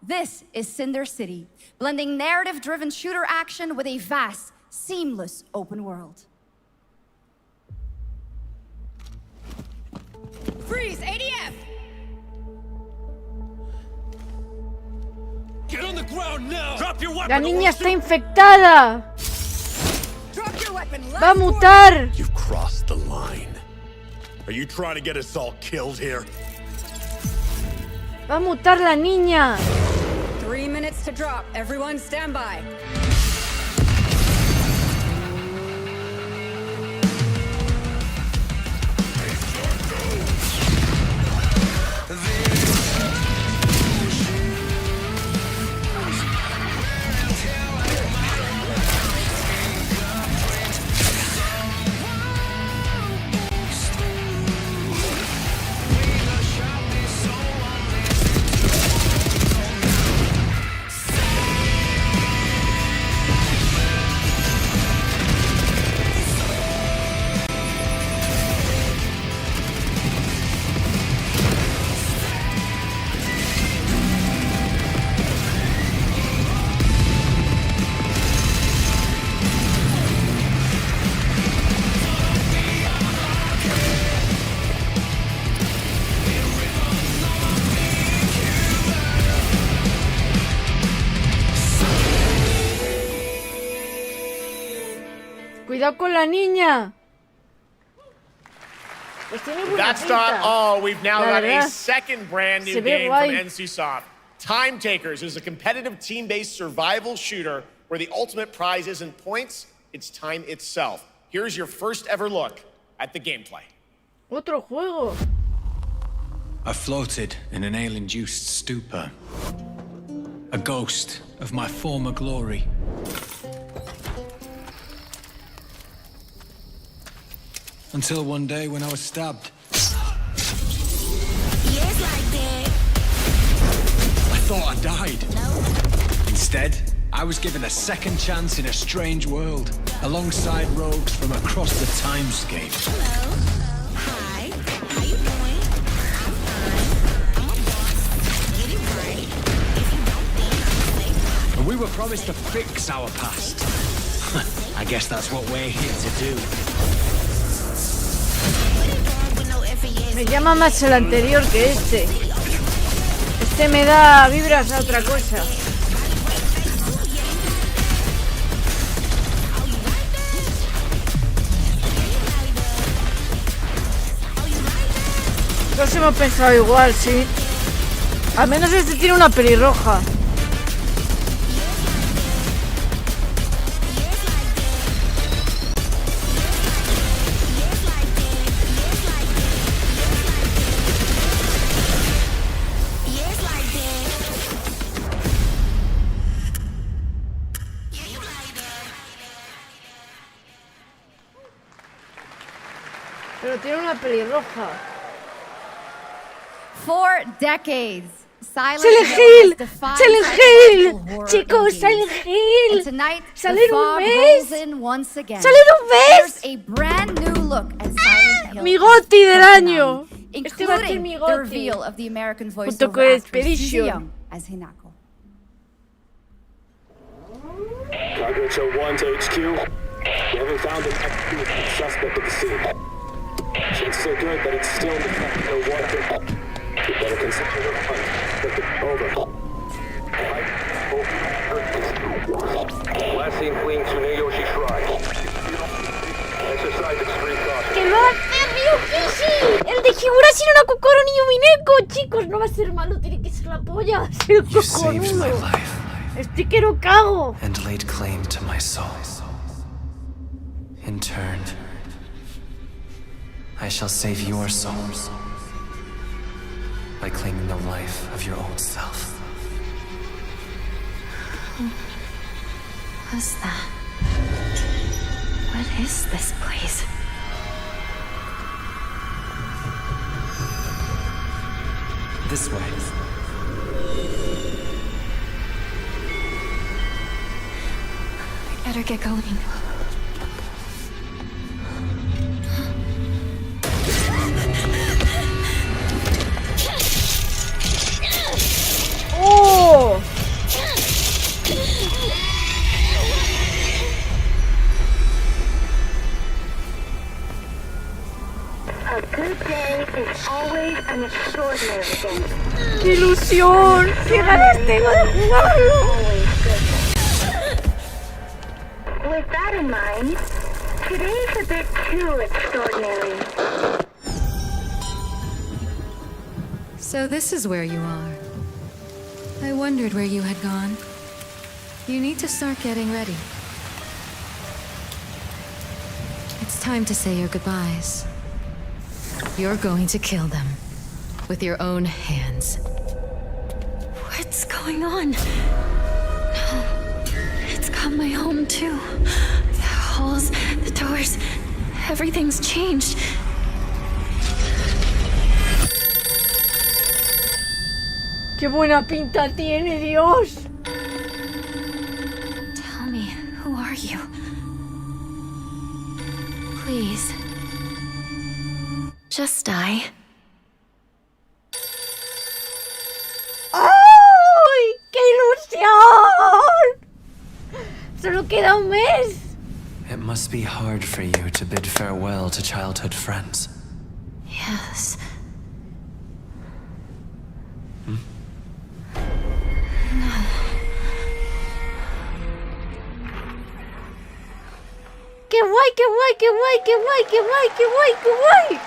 Speaker 16: this is Cinder City, blending narrative-driven shooter action with a vast, seamless open world.
Speaker 9: Freeze! ADF!
Speaker 23: Get on the ground now! Drop your weapon!
Speaker 1: La niña está infectada.
Speaker 9: Drop your weapon!
Speaker 1: Va a mutar.
Speaker 23: You've crossed the line. Are you trying to get us all killed here?
Speaker 1: Va a mutar la niña.
Speaker 9: 3 minutes to drop. Everyone stand by.
Speaker 1: Cuidado con la niña. Pues tiene buena
Speaker 2: That's
Speaker 1: pinta.
Speaker 2: not all. We've now
Speaker 1: La
Speaker 2: got
Speaker 1: verdad,
Speaker 2: a second brand new
Speaker 1: se ve
Speaker 2: game
Speaker 1: guay.
Speaker 2: from NCSoft. Time Takers is a competitive team-based survival shooter where the ultimate prize isn't points, it's time itself. Here's your first ever look at the gameplay.
Speaker 1: Otro juego.
Speaker 10: I floated in an ale-induced stupor. A ghost of my former glory. Until one day when I was stabbed.
Speaker 4: Yes, like that.
Speaker 10: I thought I died. Instead, I was given a second chance in a strange world, alongside rogues from across the timescape.
Speaker 4: Hello. Hi. How you doing? I'm fine. I'm a boss. Get it right. If you don't think, say
Speaker 10: And we were promised to fix our past. I guess that's what we're here to do.
Speaker 1: Me llama más el anterior que este. Este me da vibras a otra cosa. Todos hemos pensado igual, sí. Al menos este tiene una pelirroja. Pero tiene una pelirroja.
Speaker 16: For decades, Silent
Speaker 1: Silent
Speaker 16: Hill
Speaker 1: Hill,
Speaker 16: has defined
Speaker 1: Silent
Speaker 16: psychological
Speaker 1: Hill,
Speaker 16: horror
Speaker 1: chicos,
Speaker 16: in
Speaker 1: Silent
Speaker 16: games.
Speaker 1: Hill.
Speaker 16: And tonight,
Speaker 1: Sale
Speaker 16: the
Speaker 1: en un
Speaker 16: fog
Speaker 1: mes.
Speaker 16: rolls in once again.
Speaker 1: Sale en un mes.
Speaker 16: There's a brand new look at Silent Hill.
Speaker 1: Mi goti del año. Este va a ser
Speaker 16: Including
Speaker 1: mi
Speaker 16: the
Speaker 1: goti.
Speaker 16: reveal of the American
Speaker 1: Junto
Speaker 16: voiceover
Speaker 1: con
Speaker 16: actress
Speaker 1: Expedition.
Speaker 16: Silksooong as Hinako.
Speaker 11: Targets are 1 to HQ. We haven't found an active suspect at the scene. Chances are good that it's still in the traffic or water. We better consider the hunt. Over. Last seen fleeing Tsuneyoshi Shrine. Exercise extreme caution.
Speaker 1: ¡Que lo va a hacer Ryukishi! ¡El de Higurashi no Nakokoro ni Yumineko! Chicos, no va a ser malo, tiene que ser la polla. Va a ser
Speaker 12: You saved my
Speaker 1: cojonudo.
Speaker 12: life
Speaker 1: Estoy que no cago.
Speaker 12: and laid claim to my soul. In turn, I shall save your souls. by claiming the life of your old self.
Speaker 7: Who was that? What is this place?
Speaker 12: This way.
Speaker 7: I better get going.
Speaker 1: Oh!
Speaker 6: A good day is always an extraordinary day.
Speaker 1: ¡Qué ilusión! ¡Qué ganas tengo de jugarlo!
Speaker 6: With that in mind, today's a bit too extraordinary.
Speaker 13: So this is where you are. I wondered where you had gone. You need to start getting ready. It's time to say your goodbyes. You're going to kill them. With your own hands.
Speaker 7: What's going on? No. It's got my home too. The halls, the doors, everything's changed.
Speaker 1: ¡Qué buena pinta tiene, Dios!
Speaker 7: Tell me, who are you? Please. Just die.
Speaker 1: ¡Ay! ¡Qué ilusión! Solo queda un mes.
Speaker 12: It must be hard for you to bid farewell to childhood friends.
Speaker 7: Yes.
Speaker 1: ¡Qué guay, qué guay, qué guay, qué guay, qué guay, qué guay, qué guay!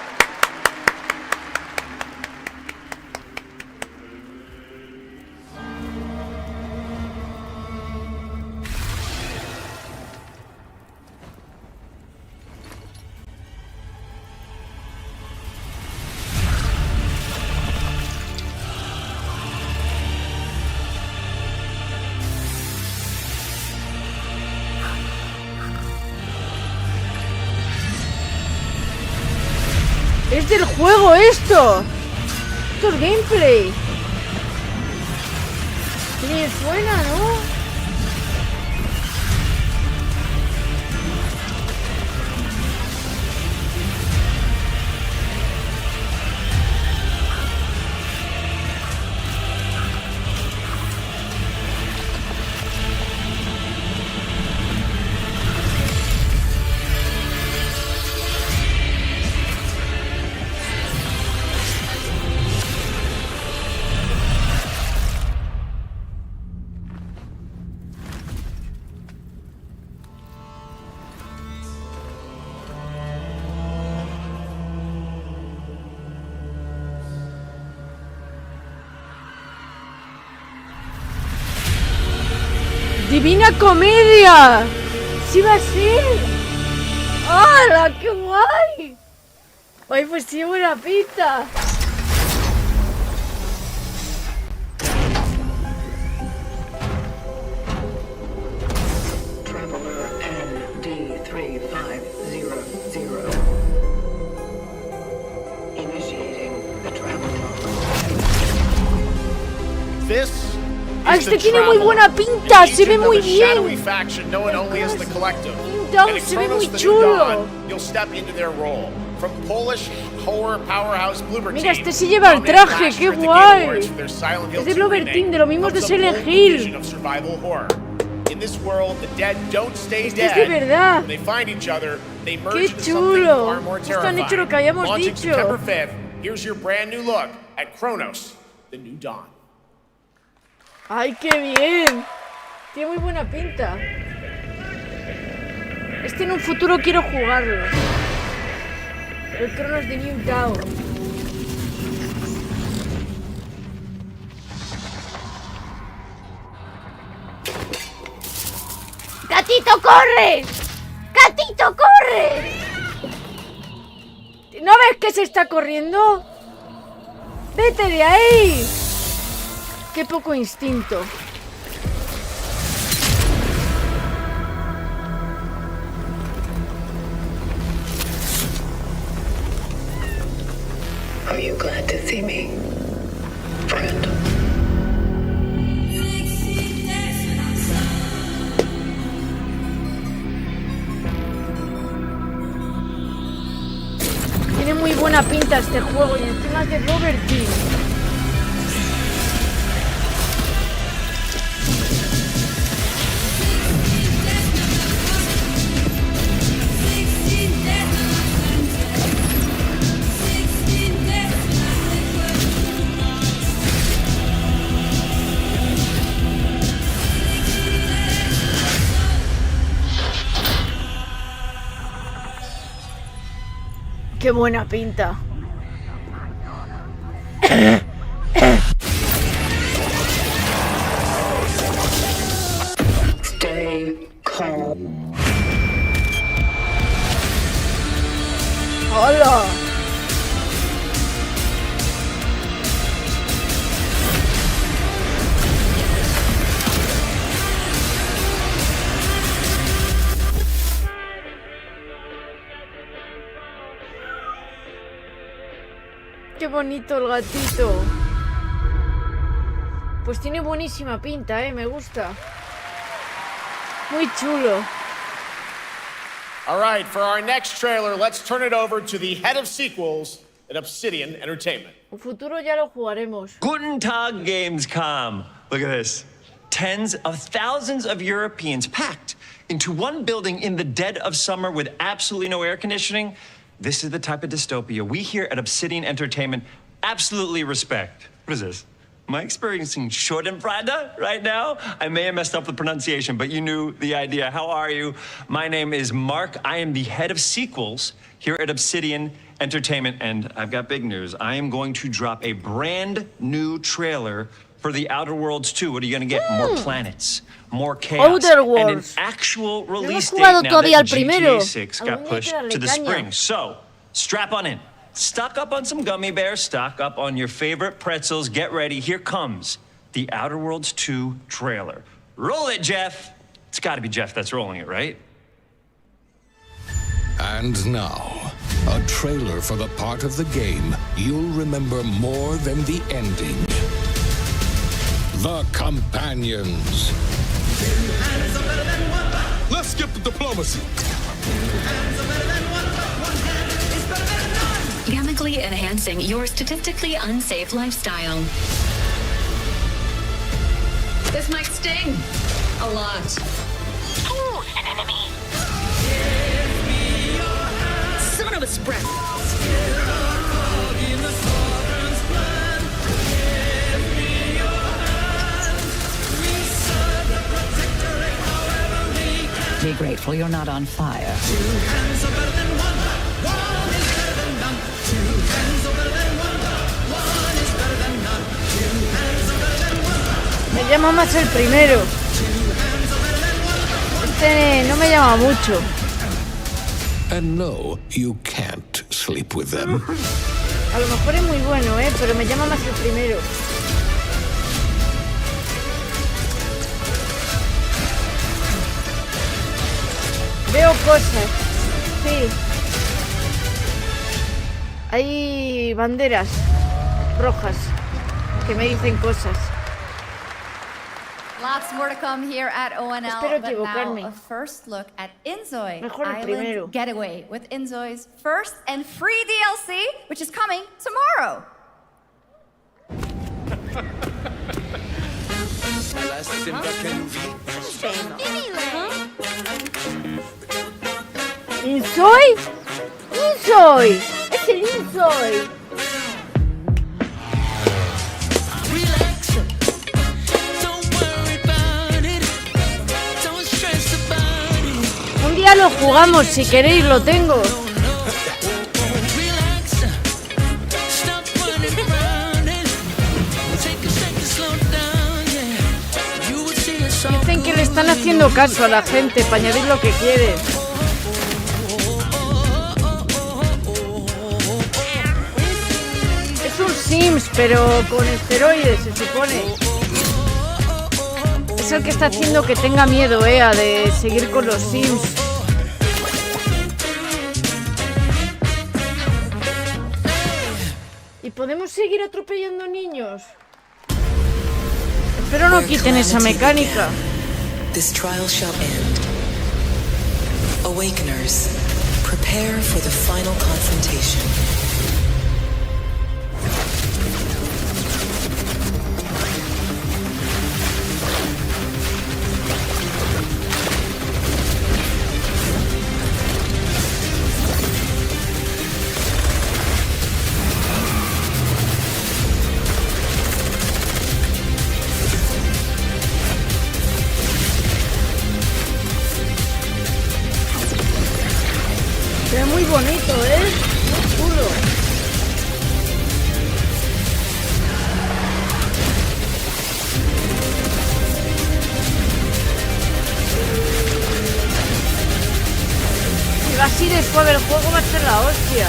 Speaker 1: ¡Es del juego esto! ¡Esto es gameplay! ¡Qué bien suena, ¿no? ¡Divina Comedia! ¡Sí va a ser! ¡Hala! ¡Qué guay! ¡Ay, pues sí, buena pinta! ¡Ah, este tiene muy buena pinta! ¡Se ve muy bien! Down se ve muy chulo. Mira, este sí lleva el traje, qué guay. Es de Blover Team, de lo mismo de Silent Hill. Este es de verdad. Qué chulo. Esto han hecho lo que habíamos dicho.
Speaker 2: Here's your brand new look at Kronos, the new dawn.
Speaker 1: ¡Ay, qué bien! Tiene muy buena pinta. Este en un futuro quiero jugarlo. El Kronos de New Dawn. ¡Gatito, corre! ¡Gatito, corre! ¿No ves que se está corriendo? ¡Vete de ahí! ¡Qué poco instinto!
Speaker 3: Are you glad to see me, friend?
Speaker 1: Tiene muy buena pinta este juego y encima es de Robert Team. Qué buena pinta.
Speaker 3: Stay calm.
Speaker 1: ¡Hola! Qué bonito el gatito. Pues tiene buenísima pinta, me gusta. Muy chulo.
Speaker 2: All right, for our next trailer, let's turn it over to the head of sequels at Obsidian Entertainment.
Speaker 1: En futuro ya lo jugaremos.
Speaker 12: Guten Tag, Gamescom. Look at this. Tens of thousands of Europeans packed into one building in the dead of summer with absolutely no air conditioning. This is the type of dystopia we here at Obsidian Entertainment absolutely respect. What is this? Am I experiencing Schadenfreude right now? I may have messed up the pronunciation, but you knew the idea. How are you? My name is Mark. I am the head of sequels here at Obsidian Entertainment, and I've got big news. I am going to drop a brand new trailer for The Outer Worlds 2. What are you going to get? More planets, more chaos, and an actual release date now that GTA 6 got pushed to the spring. So, strap on in. Stock up on some gummy bears, stock up on your favorite pretzels. Get ready. Here comes The Outer Worlds 2 trailer. Roll it, Jeff. It's got to be Jeff that's rolling it, right?
Speaker 19: And now, a trailer for the part of the game you'll remember more than the ending. The Companions.
Speaker 15: Let's skip the diplomacy.
Speaker 20: Chemically enhancing your statistically unsafe lifestyle. This might sting a lot.
Speaker 6: Ooh, an enemy.
Speaker 20: Son of a spread.
Speaker 24: Be grateful you're not on fire.
Speaker 18: Two hands are better than one. One is better than none. Two hands are better than one. One is better than none. Two hands are better than one.
Speaker 1: Me llama más el primero. Este no me llama mucho.
Speaker 19: And no, you can't sleep with them.
Speaker 1: A lo mejor es muy bueno, pero me llama más el primero. Veo cosas, sí. Hay banderas rojas que me dicen cosas.
Speaker 16: Lots more to come here at ONL,
Speaker 1: Espero
Speaker 16: but
Speaker 1: equivocarme.
Speaker 16: now a first look at Inzoi
Speaker 1: Mejor el
Speaker 16: Island
Speaker 1: primero.
Speaker 16: Getaway with Inzoi's first and free DLC, which is coming tomorrow.
Speaker 1: ¿Inzoi? ¡Inzoi! ¡Es el Inzoi! Un día lo jugamos, si queréis lo tengo. Dicen que le están haciendo caso a la gente para añadir lo que quieren. Es un Sims, pero con esteroides, se supone. Es el que está haciendo que tenga miedo, de seguir con los Sims. ¿Y podemos seguir atropellando niños? Espero no quiten esa mecánica.
Speaker 3: This trial shall end. Awakeners, prepare for the final confrontation.
Speaker 1: Se ve muy bonito, muy chulo. Si va así de suave el juego va a ser la hostia.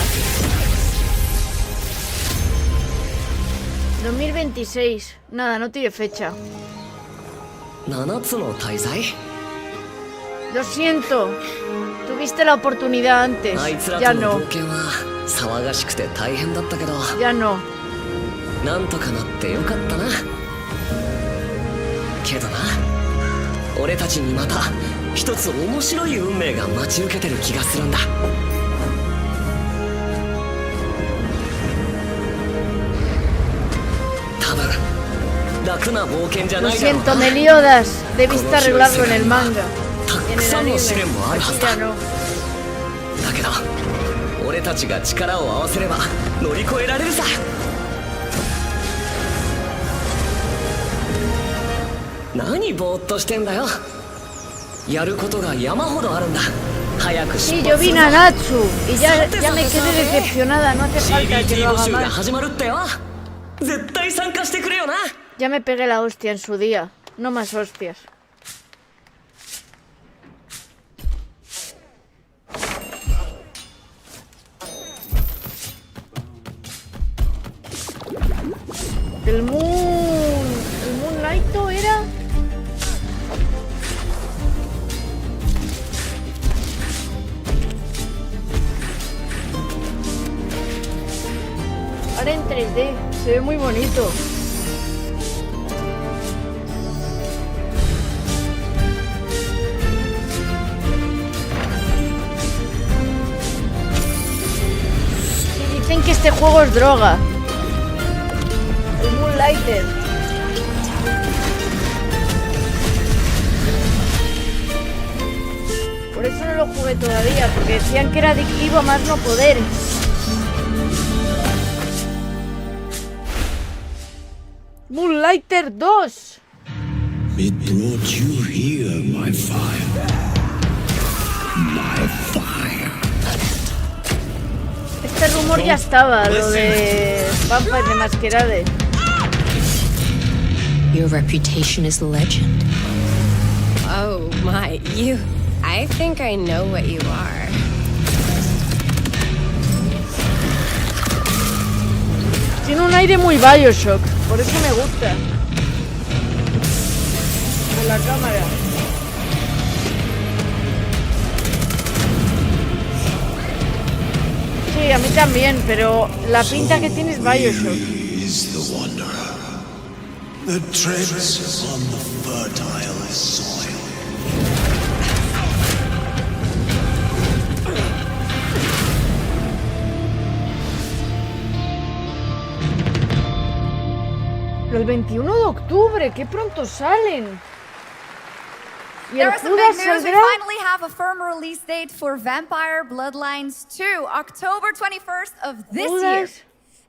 Speaker 1: 2026. Nada, no tiene fecha. Lo siento. Tuviste la oportunidad antes. Ya no. Ya no. Lo siento, Meliodas. Debiste arreglarlo en el manga. En el anime. Aquí ya no.
Speaker 5: 俺たちが力を合わせれば乗り越えられるさ。何ぼーっとしてんだよ。やることが山ほどあるんだ。早く出発するぞ。
Speaker 1: Sí, yo vi Nanatsu y ya me quedé decepcionada. No hace falta que lo haga más.
Speaker 5: 始まるってよ。絶対参加してくれよな。
Speaker 1: Ya me pegué la hostia en su día. No más hostias. El Moonlight era... Ahora en 3D, se ve muy bonito. Sí, dicen que este juego es droga. El Moonlighter. Por eso no lo jugué todavía, porque decían que era adictivo a más no poder. Moonlighter 2.
Speaker 19: It brought you here, my fire. My fire.
Speaker 1: Este rumor ya estaba, lo de Vampire de Masquerade.
Speaker 8: Your reputation is legend.
Speaker 14: Oh my, I think I know what you are.
Speaker 1: Tiene un aire muy Bioshock, por eso me gusta. Por la cámara. Sí, a mí también, pero la pinta que tiene es Bioshock.
Speaker 19: Is the wanderer that treads on the fertile soil.
Speaker 1: El 21 de octubre, qué pronto salen. Y el
Speaker 16: There was some big
Speaker 1: Judas
Speaker 16: news. We
Speaker 1: saldrá.
Speaker 16: finally have a firm release date for Vampire Bloodlines 2, October 21st of this year.
Speaker 1: Judas.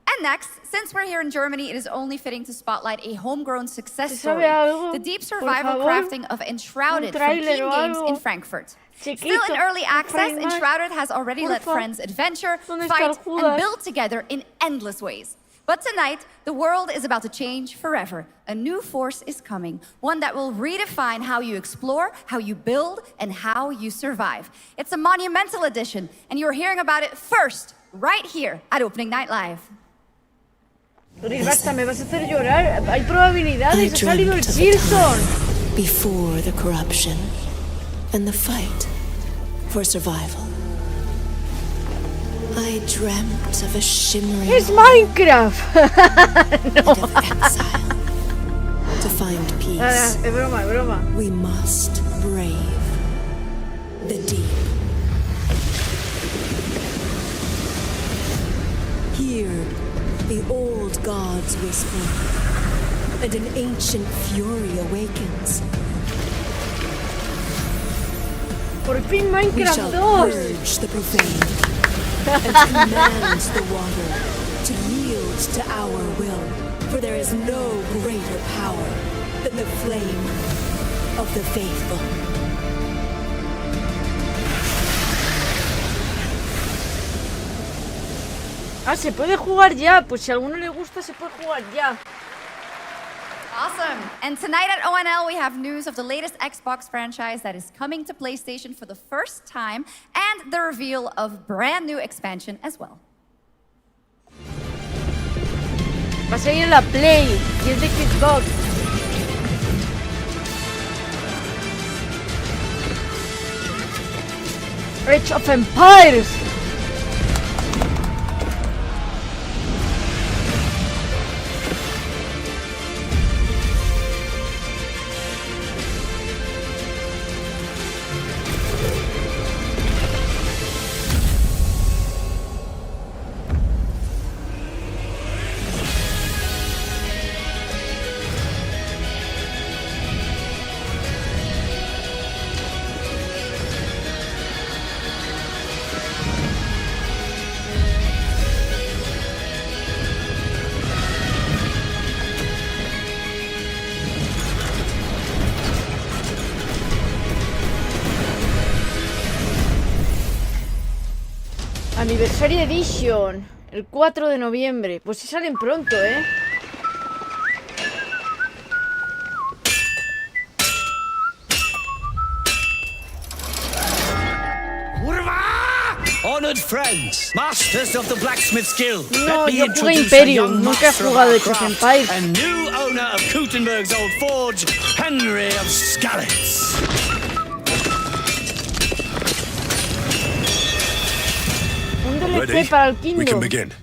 Speaker 16: And next, since we're here in Germany, it is only fitting to spotlight a homegrown success
Speaker 1: ¿Se
Speaker 16: story.
Speaker 1: sabe algo?
Speaker 16: The deep
Speaker 1: Por
Speaker 16: survival
Speaker 1: favor.
Speaker 16: crafting of Enshrouded
Speaker 1: Un
Speaker 16: from
Speaker 1: tráiler
Speaker 16: Keen
Speaker 1: o
Speaker 16: Games
Speaker 1: algo.
Speaker 16: in Frankfurt.
Speaker 1: Chiquito,
Speaker 16: Still in early access,
Speaker 1: un frame más.
Speaker 16: Enshrouded has already let
Speaker 1: Porfa.
Speaker 16: friends adventure,
Speaker 1: ¿Dónde está
Speaker 16: fight,
Speaker 1: el Judas?
Speaker 16: and build together in endless ways. But tonight, the world is about to change forever. A new force is coming, one that will redefine how you explore, how you build, and how you survive. It's a monumental edition, and you're hearing about it first, right here at Opening Night Live.
Speaker 1: Basta, me vas a hacer llorar. Hay probabilidades. Ha salido el Silksooong.
Speaker 17: Before the corruption and the fight for survival. I dreamt of a shimmering
Speaker 1: ¡Es Minecraft! No.
Speaker 17: of exile. To find peace,
Speaker 1: Es broma, es broma.
Speaker 17: we must brave the deep. Here, the old gods whisper, and an ancient fury awakens.
Speaker 1: Por fin
Speaker 17: We
Speaker 1: Minecraft
Speaker 17: shall
Speaker 1: 2.
Speaker 17: purge the profane and command the water to yield to our will, for there is no greater power than the flame of the faithful.
Speaker 1: Ah, se puede jugar ya. Pues si a alguno le gusta, se puede jugar ya.
Speaker 16: Awesome. And tonight at ONL, we have news of the latest Xbox franchise that is coming to PlayStation for the first time, and the reveal of brand new expansion as well.
Speaker 1: Va a salir en la Play y es de Xbox. Age of Empires. Anniversary Edition, el 4 de noviembre. Pues sí salen pronto, ¿eh?
Speaker 18: Honored friends, masters of the blacksmith's guild.
Speaker 1: No,
Speaker 18: let me
Speaker 1: yo jugué
Speaker 18: introduce a
Speaker 1: Imperium,
Speaker 18: young
Speaker 1: nunca he
Speaker 18: master of
Speaker 1: jugado
Speaker 18: our
Speaker 1: Age of
Speaker 18: craft
Speaker 1: Empires.
Speaker 18: and new owner of Kutenberg's old forge, Henry of Skalitz.
Speaker 1: Un DLC
Speaker 15: Ready?
Speaker 1: para el
Speaker 15: We can
Speaker 1: Kingdom.
Speaker 15: begin.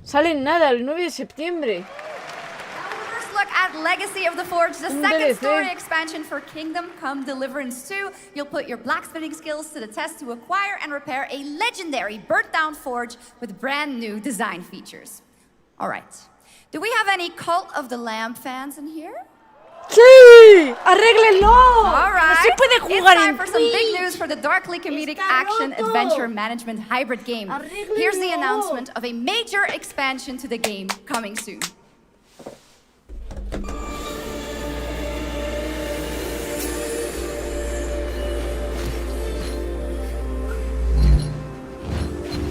Speaker 1: Sale en nada, el 9 de septiembre.
Speaker 16: First look at Legacy of the Forge, the
Speaker 1: Un
Speaker 16: second
Speaker 1: DLC.
Speaker 16: story expansion for Kingdom Come Deliverance 2. You'll put your blacksmithing skills to the test to acquire and repair a legendary burnt-down forge with brand new design features. All right. Do we have any Cult of the Lamb fans in here?
Speaker 1: ¡Sí! ¡Arréglenlo!
Speaker 16: All
Speaker 1: No
Speaker 16: right.
Speaker 1: se puede
Speaker 16: It's
Speaker 1: jugar
Speaker 16: time
Speaker 1: en
Speaker 16: for some big
Speaker 1: Twitch.
Speaker 16: news for the darkly comedic
Speaker 1: Está
Speaker 16: action
Speaker 1: roto.
Speaker 16: adventure management hybrid game.
Speaker 1: Arréglenlo.
Speaker 16: Here's the announcement of a major expansion to the game coming soon.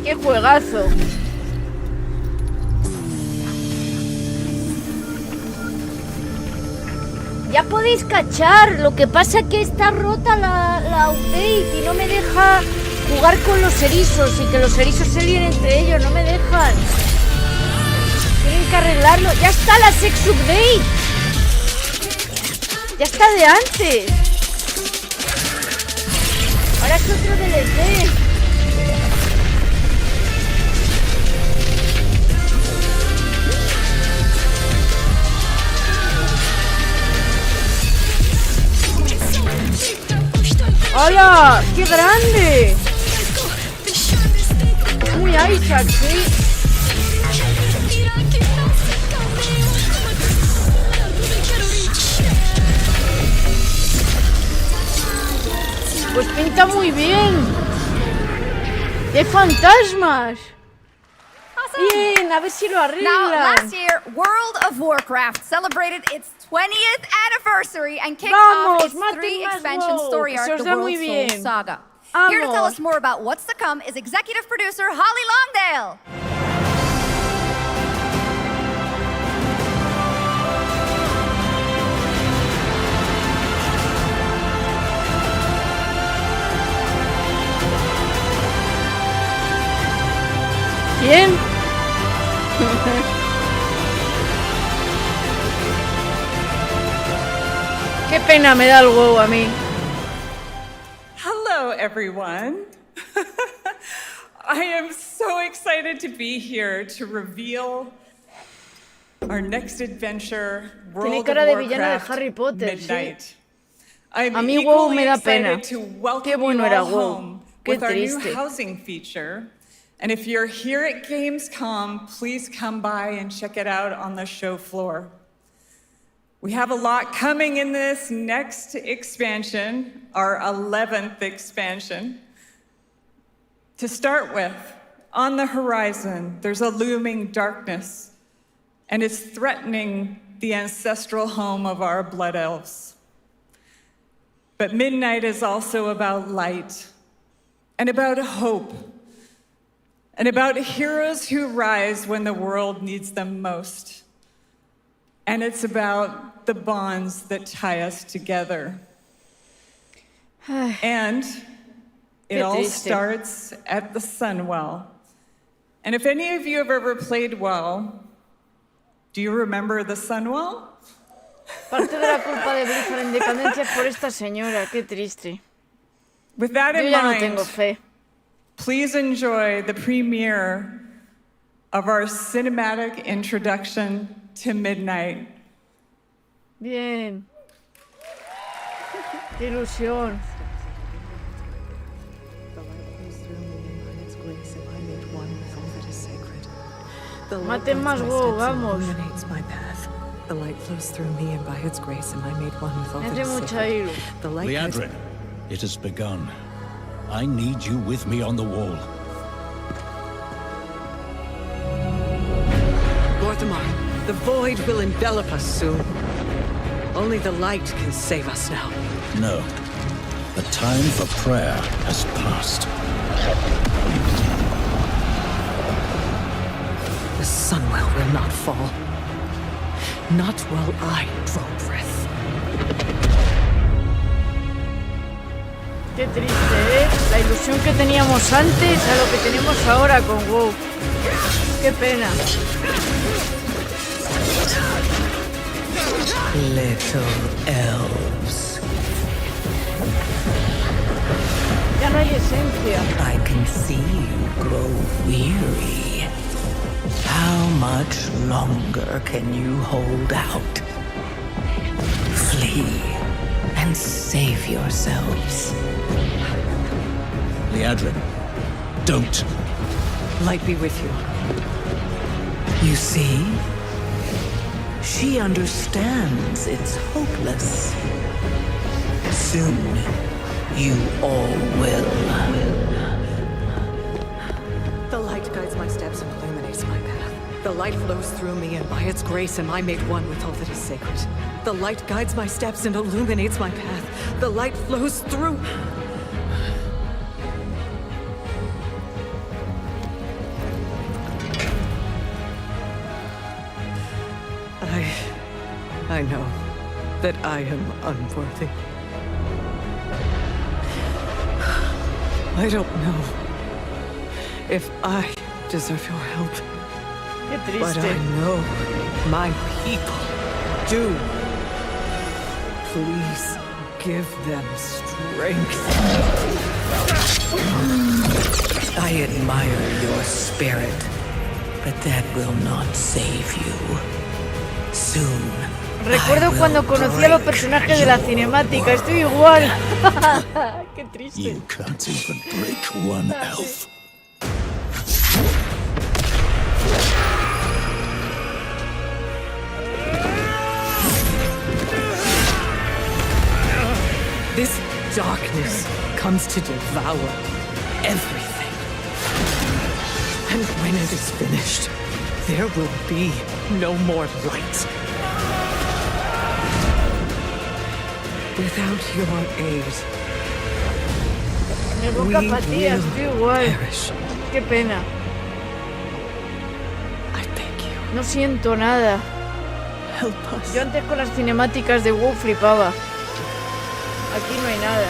Speaker 1: ¡Qué juegazo! Ya podéis cachar, lo que pasa que está rota la update y no me deja jugar con los erizos y que los erizos se líen entre ellos, no me dejan. Tienen que arreglarlo. ¡Ya está la sex update! ¡Ya está de antes! Ahora es otro DLC. ¡Hola! ¡Qué grande! Muy Isaac, sí. Pues pinta muy bien. ¡Y hay fantasmas! Bien, a ver si lo
Speaker 16: Now,
Speaker 1: arreglan.
Speaker 16: last year, World of Warcraft celebrated its 20th anniversary and kicked
Speaker 1: Vamos,
Speaker 16: off its
Speaker 1: maten
Speaker 16: 3
Speaker 1: más
Speaker 16: expansion
Speaker 1: WoW,
Speaker 16: story
Speaker 1: que se
Speaker 16: arc,
Speaker 1: os
Speaker 16: the
Speaker 1: da muy
Speaker 16: World Soul
Speaker 1: bien.
Speaker 16: Saga. Here to tell
Speaker 1: Vamos.
Speaker 16: us more about what's to come is executive producer Holly Longdale.
Speaker 1: ¿Quién? pena me da el WoW a mí.
Speaker 9: Hello, everyone. I am so excited to be here to reveal our next adventure, World of
Speaker 1: Tiene cara de villano de
Speaker 9: Warcraft
Speaker 1: Harry Potter,
Speaker 9: Midnight.
Speaker 1: sí.
Speaker 9: I'm
Speaker 1: A mí WoW
Speaker 9: equally
Speaker 1: me da pena.
Speaker 9: excited to welcome
Speaker 1: Qué bueno
Speaker 9: you
Speaker 1: era
Speaker 9: all
Speaker 1: WoW.
Speaker 9: home
Speaker 1: Qué
Speaker 9: with our new
Speaker 1: triste.
Speaker 9: housing feature. And if you're here at Gamescom, please come by and check it out on the show floor. We have a lot coming in this next expansion, our 11th expansion. To start with, on the horizon, there's a looming darkness, and it's threatening the ancestral home of our blood elves. But Midnight is also about light, and about hope, and about heroes who rise when the world needs them most. And it's about the bonds that tie us together. And it all starts at the Sunwell. And if any of you have ever played WoW, do you remember the Sunwell?
Speaker 1: Parte de la culpa de Blizzard en decadencia es por esta señora, qué triste.
Speaker 9: With that
Speaker 1: Yo
Speaker 9: in
Speaker 1: ya no
Speaker 9: mind,
Speaker 1: tengo fe.
Speaker 9: please enjoy the premiere of our cinematic introduction to Midnight.
Speaker 1: Bien. Qué ilusión. Maten más WoW, vamos.
Speaker 21: The light flows through me, and by its grace am I made one with all that
Speaker 1: Hace
Speaker 21: is
Speaker 1: mucha
Speaker 21: sacred.
Speaker 1: ilu.
Speaker 21: The light
Speaker 19: Liadrin, it has begun. I need you with me on the wall.
Speaker 21: Gorthamar, the void will envelop us soon. Only the light can save us now.
Speaker 19: No. The time for prayer has passed.
Speaker 21: The Sunwell will not fall. Not while I draw breath.
Speaker 1: Qué triste, ¿eh? La ilusión que teníamos antes a lo que tenemos ahora con WoW. Qué pena.
Speaker 21: Little elves.
Speaker 1: Ya no hay esencia.
Speaker 21: I can see you grow weary. How much longer can you hold out? Flee and save yourselves.
Speaker 19: Liadrin, don't.
Speaker 21: Light be with you. You see? She understands it's hopeless. Soon, you all will. The light guides my steps and illuminates my path. The light flows through me, and by its grace am I made one with all that is sacred. The light guides my steps and illuminates my path. The light flows through... I know that I am unworthy. I don't know if I deserve your help.
Speaker 1: Qué
Speaker 21: But
Speaker 1: triste.
Speaker 21: I know my people do. Please give them strength. I admire your spirit, but that will not save you. Soon.
Speaker 1: Recuerdo cuando conocí a los personajes de la cinemática, estoy igual. Qué triste.
Speaker 19: You can't even break one elf.
Speaker 21: This darkness comes to devour everything. And when it is finished, there will be no more light. Without your aid,
Speaker 1: Me evoca apatía, estoy igual. Qué pena. No siento nada. Yo antes con las cinemáticas de WoW flipaba. Aquí no hay nada.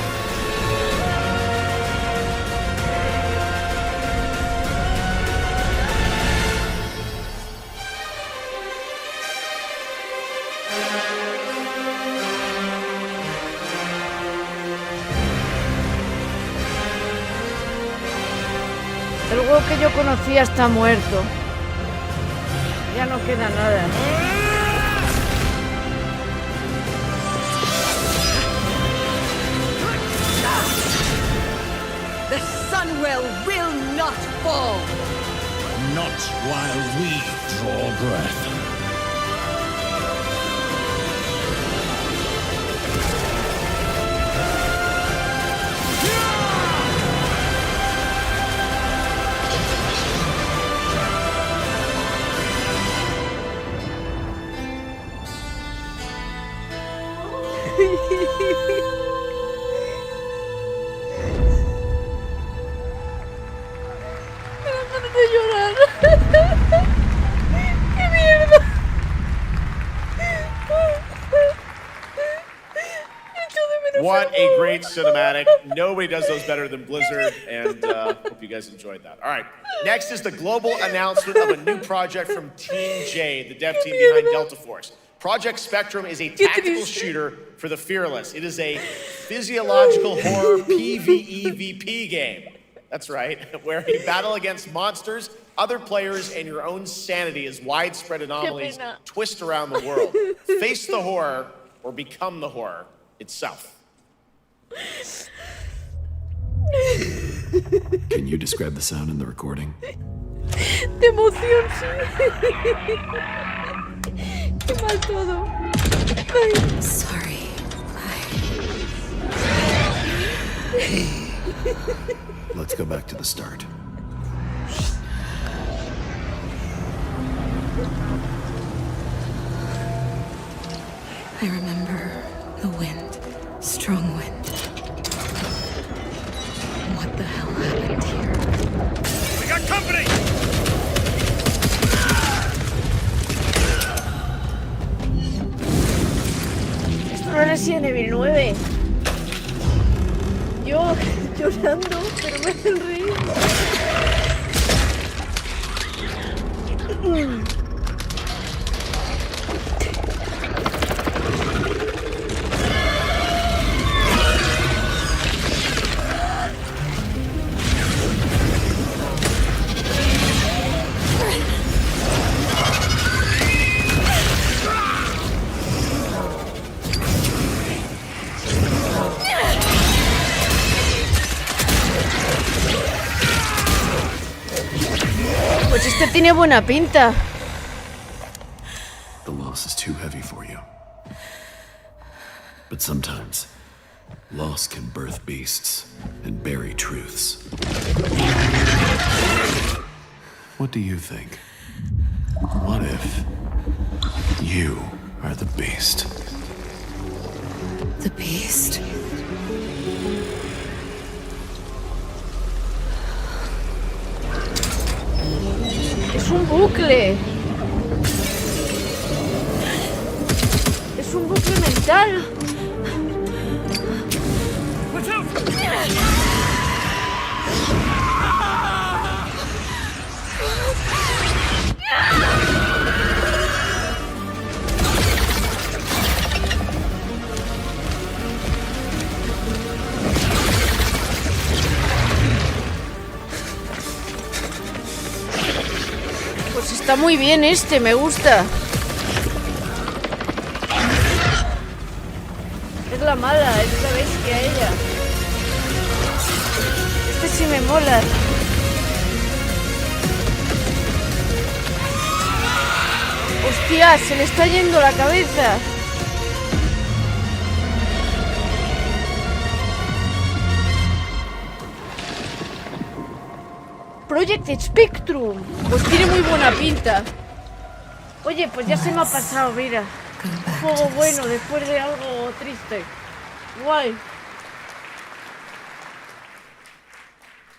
Speaker 1: El juego que yo conocía está muerto. Ya no queda nada.
Speaker 17: The Sunwell will not fall.
Speaker 19: Not while we draw breath.
Speaker 2: What a great cinematic. Nobody does those better than Blizzard, and hope you guys enjoyed that. All right, next is the global announcement of a new project from Team J, the dev team behind Delta Force. Project Spectrum is a tactical shooter for the fearless. It is a physiological horror PvEVP game. That's right, where you battle against monsters, other players, and your own sanity as widespread anomalies twist around the world. Face the horror or become the horror itself.
Speaker 4: Can you describe the sound in the recording?
Speaker 1: De emoción, sí. Qué mal todo. Ay.
Speaker 8: Sorry.
Speaker 4: Let's go back to the start.
Speaker 8: I remember the wind. Strong wind. What the hell happened here?
Speaker 18: We got company!
Speaker 1: Esto no es Resident Evil 9. Yo llorando, pero me hacen reír. Pues este tiene buena pinta.
Speaker 4: The loss is too heavy for you. But sometimes, loss can birth beasts and bury truths. What do you think? What if you are the beast?
Speaker 8: The beast?
Speaker 1: Es un bucle. Es un bucle mental. Pues está muy bien este, me gusta. Es la mala, es la bestia ella. Este sí me mola. Hostia, se le está yendo la cabeza. Project Spectrum. Pues tiene muy buena pinta. Oye, pues ya se me ha pasado, mira. Un juego bueno después de algo triste. Guay.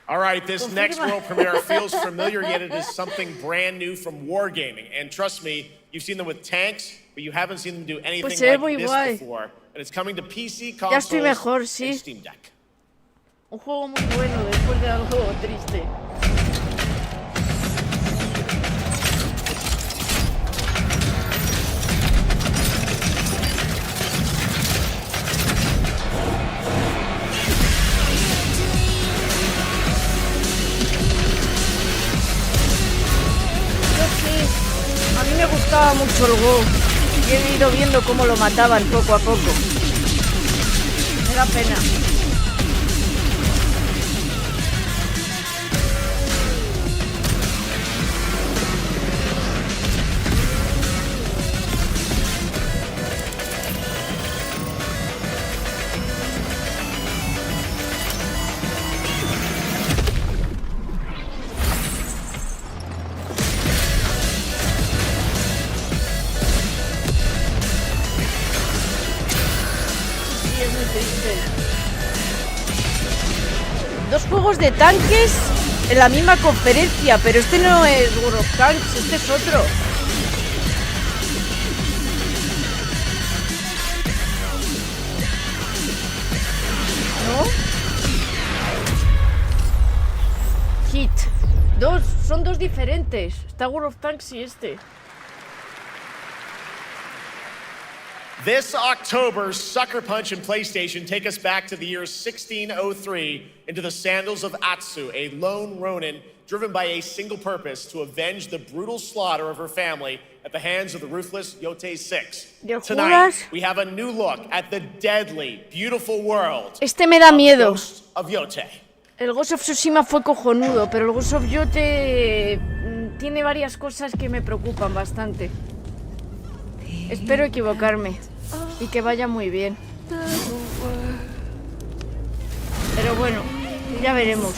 Speaker 2: All right, this next world premiere feels familiar, yet it is something brand new from Wargaming. And trust me, you've seen them with tanks, but you haven't seen them do anything
Speaker 1: Pues se ve muy
Speaker 2: like this
Speaker 1: guay.
Speaker 2: before. And it's coming to PC,
Speaker 1: Ya estoy
Speaker 2: consoles,
Speaker 1: mejor,
Speaker 2: and
Speaker 1: sí.
Speaker 2: Steam Deck.
Speaker 1: Un juego muy bueno después de algo triste. gustaba mucho el Go. Y he ido viendo cómo lo mataban poco a poco. Me da pena. Dos juegos de tanques en la misma conferencia, pero este no es World of Tanks, este es otro. ¿No? Hit. Son dos diferentes. Está World of Tanks y este.
Speaker 2: This October, Sucker Punch and PlayStation take us back to the year 1603 into the sandals of Atsu, a lone ronin driven by a single purpose to avenge the brutal slaughter of her family at the hands of the ruthless Yote 6. Tonight, we have a new look at the deadly, beautiful world
Speaker 1: Este me da miedo.
Speaker 2: of Yote.
Speaker 1: El Ghost of Tsushima fue cojonudo, pero el Ghost of Yote tiene varias cosas que me preocupan bastante. Espero equivocarme y que vaya muy bien. Pero bueno, ya veremos.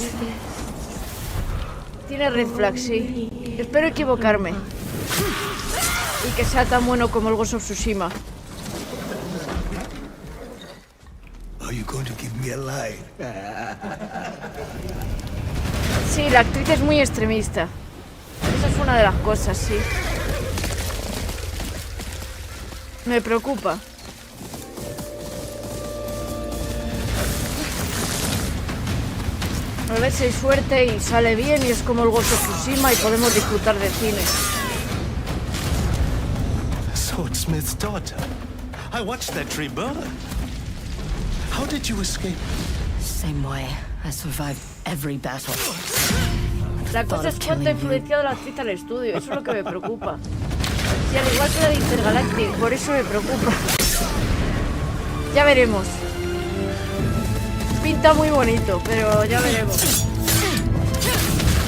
Speaker 1: Tiene red flag, sí. Espero equivocarme. Y que sea tan bueno como el Ghost of Tsushima.
Speaker 15: Are you going to give me a line?
Speaker 1: Sí, la actriz es muy extremista. Esa es una de las cosas, sí. Me preocupa. A ver si hay suerte y sale bien y es como el Ghost of Tsushima y podemos disfrutar de cine.
Speaker 15: Swordsmith's daughter. I watched that tree burn. How did you escape?
Speaker 8: Same way. I survived every battle.
Speaker 1: La cosa es cuánto ha influenciado la actriz al estudio, eso es lo que me preocupa. Y al igual que la de Intergalactic, por eso me preocupa. Ya veremos. Pinta muy bonito, pero ya veremos.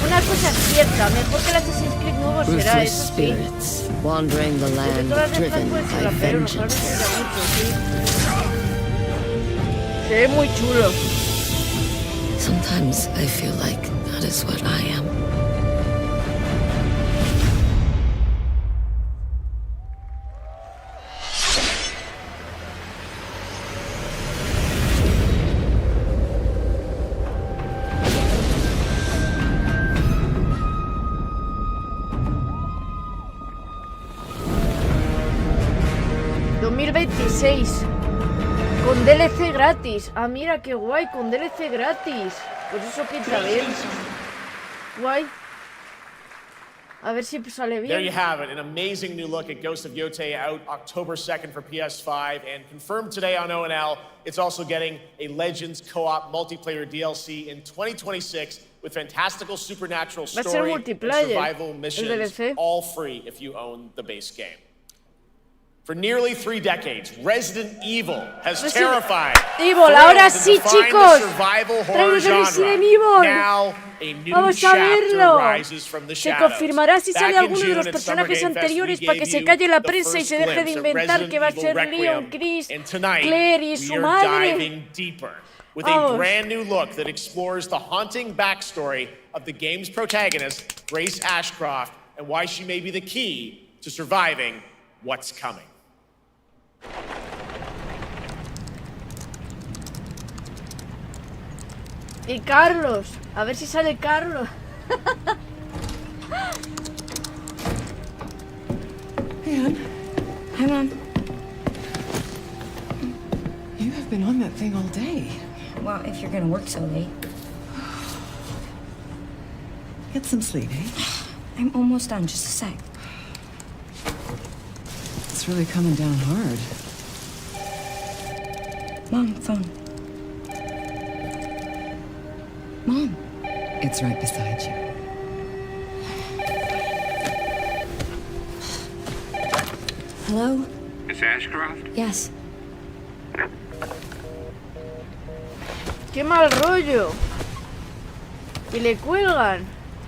Speaker 1: Una cosa es cierta, mejor que el Assassin's Creed nuevo será, eso sí.
Speaker 5: Wandering the land, driven by vengeance.
Speaker 1: Se ve muy chulo.
Speaker 5: Sometimes I feel like that is what I am.
Speaker 1: Con DLC gratis. Ah, mira qué guay, con DLC gratis. Pues eso pinta bien. Guay. A ver si sale bien.
Speaker 2: There you have it, an amazing new look at Ghost of Yote, out October 2nd for PS5 and confirmed today on ONL. It's also getting a Legends co-op multiplayer DLC in 2026 with fantastical supernatural story and survival missions, all free if you own the base game. For nearly 3 decades, Resident Evil has terrified.
Speaker 1: Evil, ahora sí, chicos. Traemos el Resident Evil.
Speaker 2: Now, a new
Speaker 1: Vamos a verlo.
Speaker 2: rises from the
Speaker 1: Se
Speaker 2: shadows.
Speaker 1: confirmará si sale
Speaker 2: Back in
Speaker 1: alguno de
Speaker 2: June
Speaker 1: los
Speaker 2: at Summer
Speaker 1: personajes
Speaker 2: Game Fest,
Speaker 1: anteriores
Speaker 2: we
Speaker 1: para que
Speaker 2: gave
Speaker 1: se
Speaker 2: you
Speaker 1: calle la
Speaker 2: the
Speaker 1: prensa y
Speaker 2: first
Speaker 1: se deje de
Speaker 2: glimpse of
Speaker 1: inventar
Speaker 2: Resident
Speaker 1: que va a
Speaker 2: Evil
Speaker 1: ser
Speaker 2: Requiem,
Speaker 1: Leon, Chris,
Speaker 2: and tonight,
Speaker 1: Claire y
Speaker 2: we
Speaker 1: su
Speaker 2: are
Speaker 1: madre.
Speaker 2: diving deeper with
Speaker 1: Vamos.
Speaker 2: a brand new look that explores the haunting backstory of the game's protagonist, Grace Ashcroft, and why she may be the key to surviving what's coming.
Speaker 1: Y Carlos, a ver si sale Carlos.
Speaker 8: Anne, hang on. You have been on that thing all day.
Speaker 14: Well, if you're gonna work so late.
Speaker 8: Get some sleep, eh?
Speaker 14: I'm almost done, just a sec.
Speaker 8: It's really coming down hard.
Speaker 14: Mom, phone. Mom.
Speaker 8: It's right beside you.
Speaker 14: Hello?
Speaker 10: Miss Ashcroft?
Speaker 14: Yes.
Speaker 1: ¡Qué mal rollo! Y le cuelgan.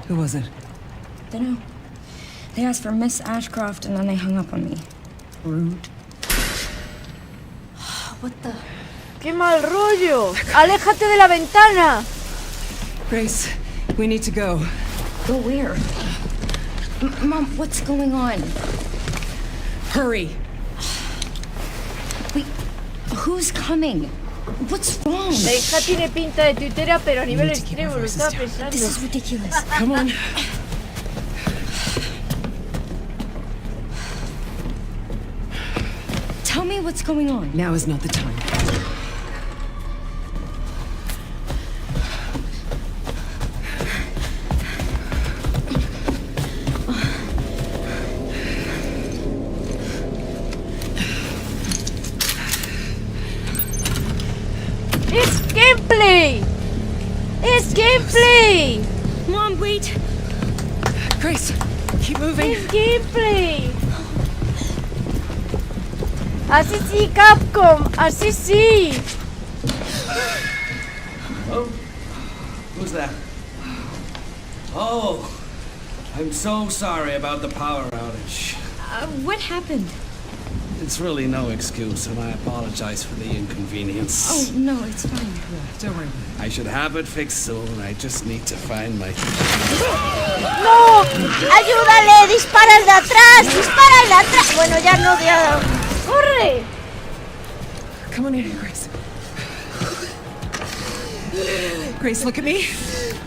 Speaker 21: Who was it?
Speaker 14: Dunno. They asked for Miss Ashcroft and then they hung up on me. Rude. What the?
Speaker 1: ¡Qué mal rollo! ¡Aléjate de la ventana!
Speaker 21: Grace, we need to go.
Speaker 14: Go where? Mom, what's going on?
Speaker 21: Hurry.
Speaker 14: Wait, who's coming? What's wrong?
Speaker 1: La hija tiene pinta de tuitera, pero a nivel extremo, lo estaba pensando.
Speaker 14: This is ridiculous.
Speaker 21: Come on.
Speaker 14: Tell me what's going on.
Speaker 21: Now is not the time.
Speaker 1: ¡Es gameplay! ¡Es gameplay!
Speaker 14: Mom, wait!
Speaker 21: Grace, keep moving.
Speaker 1: ¡Es gameplay! ¡Así sí, Capcom! ¡Así sí!
Speaker 11: Oh, who's that? Oh, I'm so sorry about the power outage.
Speaker 14: What happened?
Speaker 11: It's really no excuse, and I apologize for the inconvenience.
Speaker 14: Oh, no, it's fine.
Speaker 21: Don't worry.
Speaker 11: I should have it fixed soon. I just need to find my...
Speaker 1: ¡No! ¡Ayúdale! ¡Dispara el de atrás! ¡Dispara el de atrás! Bueno, ya no, ya... ¡Corre!
Speaker 21: Come on in, Grace. Grace, look at me.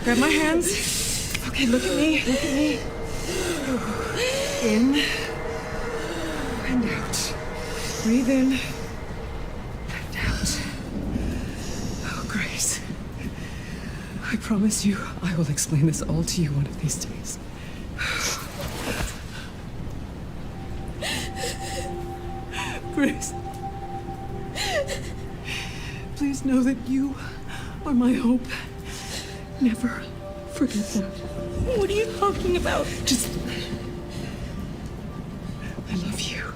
Speaker 21: Grab my hands. Okay, look at me. Look at me. In and out. Breathe in and out. Oh, Grace. I promise you, I will explain this all to you one of these days. Grace. Please know that you are my hope. Never forget that.
Speaker 14: What are you talking about?
Speaker 21: Just... I love you.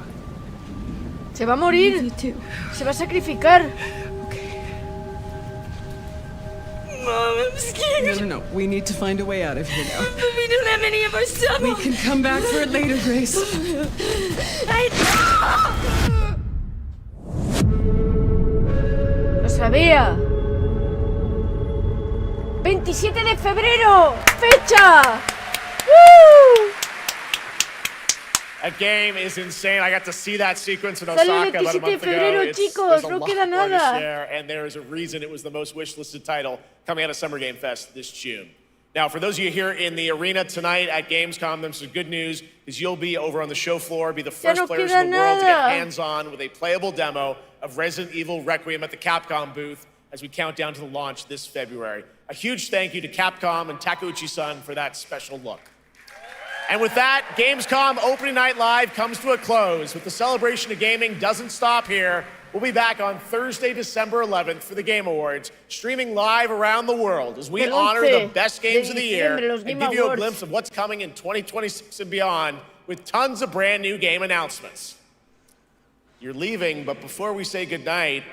Speaker 1: Se va a morir. Se va a sacrificar.
Speaker 14: Mom, I'm scared.
Speaker 21: No. We need to find a way out of here now.
Speaker 14: But we don't have any of our stuff.
Speaker 21: We can come back for it later, Grace.
Speaker 1: Lo sabía. 27 de febrero. ¡Fecha! ¡Woo!
Speaker 2: That game is insane. I got to see that sequence in
Speaker 1: Sale
Speaker 2: Osaka
Speaker 1: el
Speaker 2: about a
Speaker 1: 27 de
Speaker 2: month ago.
Speaker 1: febrero, chicos. No queda nada.
Speaker 2: And there is a reason it was the most wishlisted title coming out of Summer Game Fest this June. Now, for those of you here in the arena tonight at Gamescom, there's some good news, because you'll be over on the show floor, be the first players in the world to get hands-on with a playable demo of Resident Evil Requiem at the Capcom booth as we count down to the launch this February. A huge thank you to Capcom and Takeuchi-san for that special look. And with that, Gamescom Opening Night Live comes to a close, but the celebration of gaming doesn't stop here. We'll be back on Thursday, December 11th for the Game Awards, streaming live around the world as we honor the best games of the year and give you a glimpse of what's coming in 2026 and beyond with tons of brand new game announcements. You're leaving, but before we say goodnight,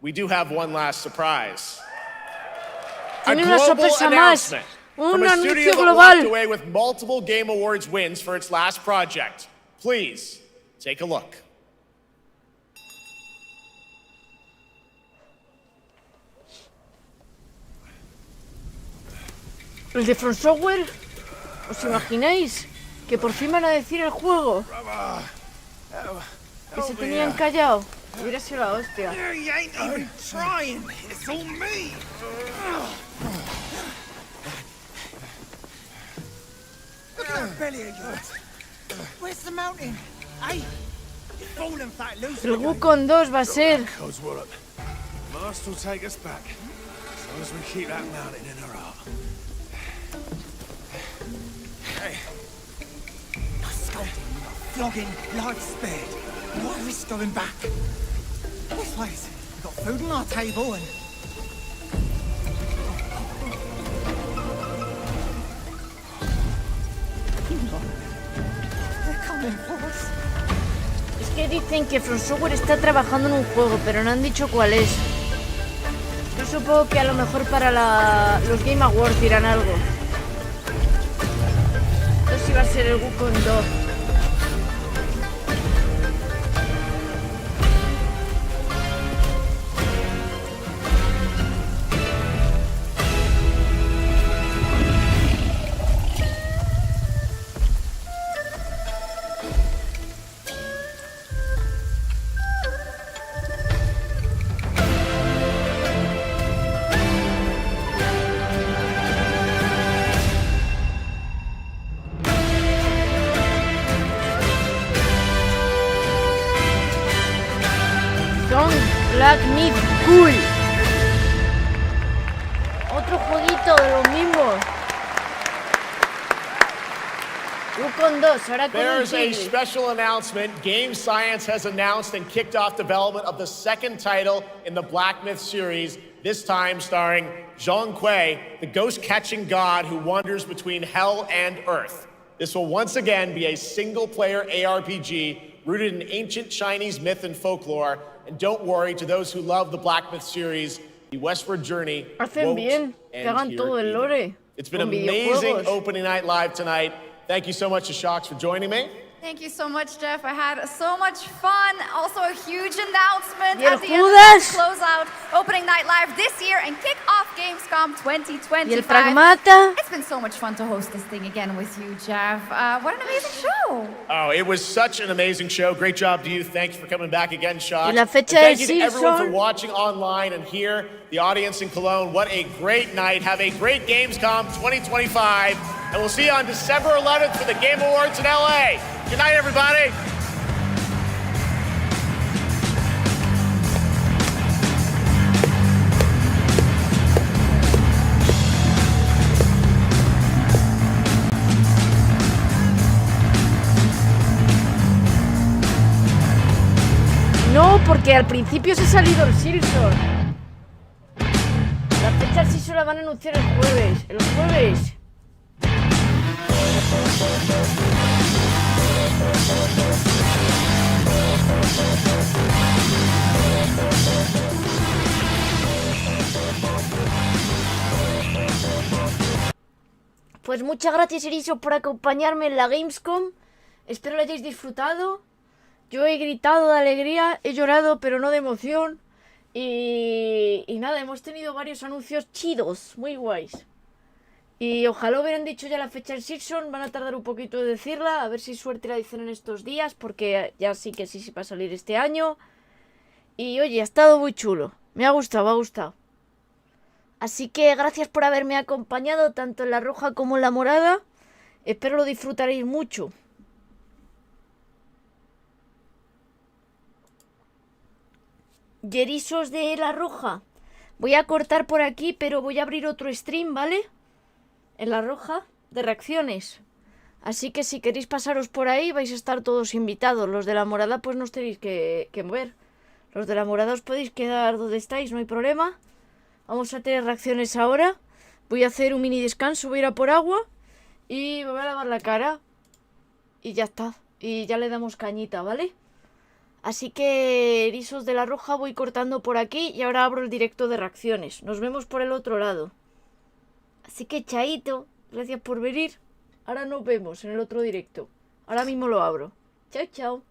Speaker 2: we do have one last surprise. A global announcement from a studio that walked away with multiple Game Awards wins for its last project. Please, take a look.
Speaker 1: El de From Software, ¿os imagináis? Que por fin van a decir el juego. Que se tenían callado. Hubiera sido la hostia.
Speaker 18: You ain't even trying. It's all me. Look at that belly of yours. Where's the mountain? Hey, you're falling fat loose.
Speaker 1: El Wukong 2 va a ser.
Speaker 15: Master will take us back, as long as we keep that mountain in our heart.
Speaker 18: Hey. Not scolding, not flogging, life spared. Why risk going back? This place, we've got food on our table and... They're coming for us.
Speaker 1: que dicen que From Software está trabajando en un juego, pero no han dicho cuál es. Yo supongo que a lo mejor para los Game Awards dirán algo. No sé si va a ser el Wukong 2. Black Myth Cool. Otro jueguito de los mismos. Wukong 2, ahora con
Speaker 2: There's a special announcement. Game Science has announced and kicked off development of the second title in the Black Myth series, this time starring Zhong Kui, the ghost-catching god who wanders between hell and earth. This will once again be a single-player ARPG rooted in ancient Chinese myth and folklore. And don't worry, to those who love the Black Myth series, the westward journey
Speaker 1: hacen bien, que hagan todo el lore.
Speaker 2: It's been an amazing opening night live tonight. Thank you so much to Shox for joining me.
Speaker 16: Thank you so much, Jeff. I had so much fun. Also, a huge announcement
Speaker 1: ¿Y el
Speaker 16: at the end of
Speaker 1: Judas?
Speaker 16: the close out Opening Night Live this year and kick off Gamescom 2025.
Speaker 1: ¿Y el Pragmata?
Speaker 16: It's been so much fun to host this thing again with you, Jeff. What an amazing show.
Speaker 2: Oh, it was such an amazing show. Great job to you. Thanks for coming back again, Shox.
Speaker 1: Y la fecha
Speaker 2: Thank
Speaker 1: del
Speaker 2: you to everyone for
Speaker 1: Silksooong.
Speaker 2: watching online and here, the audience in Cologne. What a great night. Have a great Gamescom 2025. And we'll see you on December 11th for the Game Awards in LA. Good night, everybody.
Speaker 1: No, porque al principio se ha salido el Silksooong. La fecha sí se la van a anunciar el jueves. El jueves. Pues muchas gracias, Eriso, por acompañarme en la Gamescom. Espero lo hayáis disfrutado. Yo he gritado de alegría, he llorado, pero no de emoción. Y nada, hemos tenido varios anuncios chidos, muy guays. Y ojalá hubieran dicho ya la fecha del Silksooong. Van a tardar un poquito en decirla. A ver si suerte la dicen en estos días, porque ya sí que sí va a salir este año. Y oye, ha estado muy chulo. Me ha gustado, me ha gustado. Así que gracias por haberme acompañado tanto en la roja como en la morada. Espero lo disfrutaréis mucho. Y ERISOS de la roja. Voy a cortar por aquí, pero voy a abrir otro stream, ¿vale? En la roja de reacciones. Así que si queréis pasaros por ahí vais a estar todos invitados. Los de la morada pues no os tenéis que mover. Los de la morada os podéis quedar donde estáis, no hay problema. Vamos a tener reacciones ahora. Voy a hacer un mini descanso, voy a ir a por agua. Y me voy a lavar la cara. Y ya está. Y ya le damos cañita, ¿vale? Así que, ERISOS de la roja, voy cortando por aquí. Y ahora abro el directo de reacciones. Nos vemos por el otro lado. Así que, chaito. Gracias por venir. Ahora nos vemos en el otro directo. Ahora mismo lo abro. Chao, chao.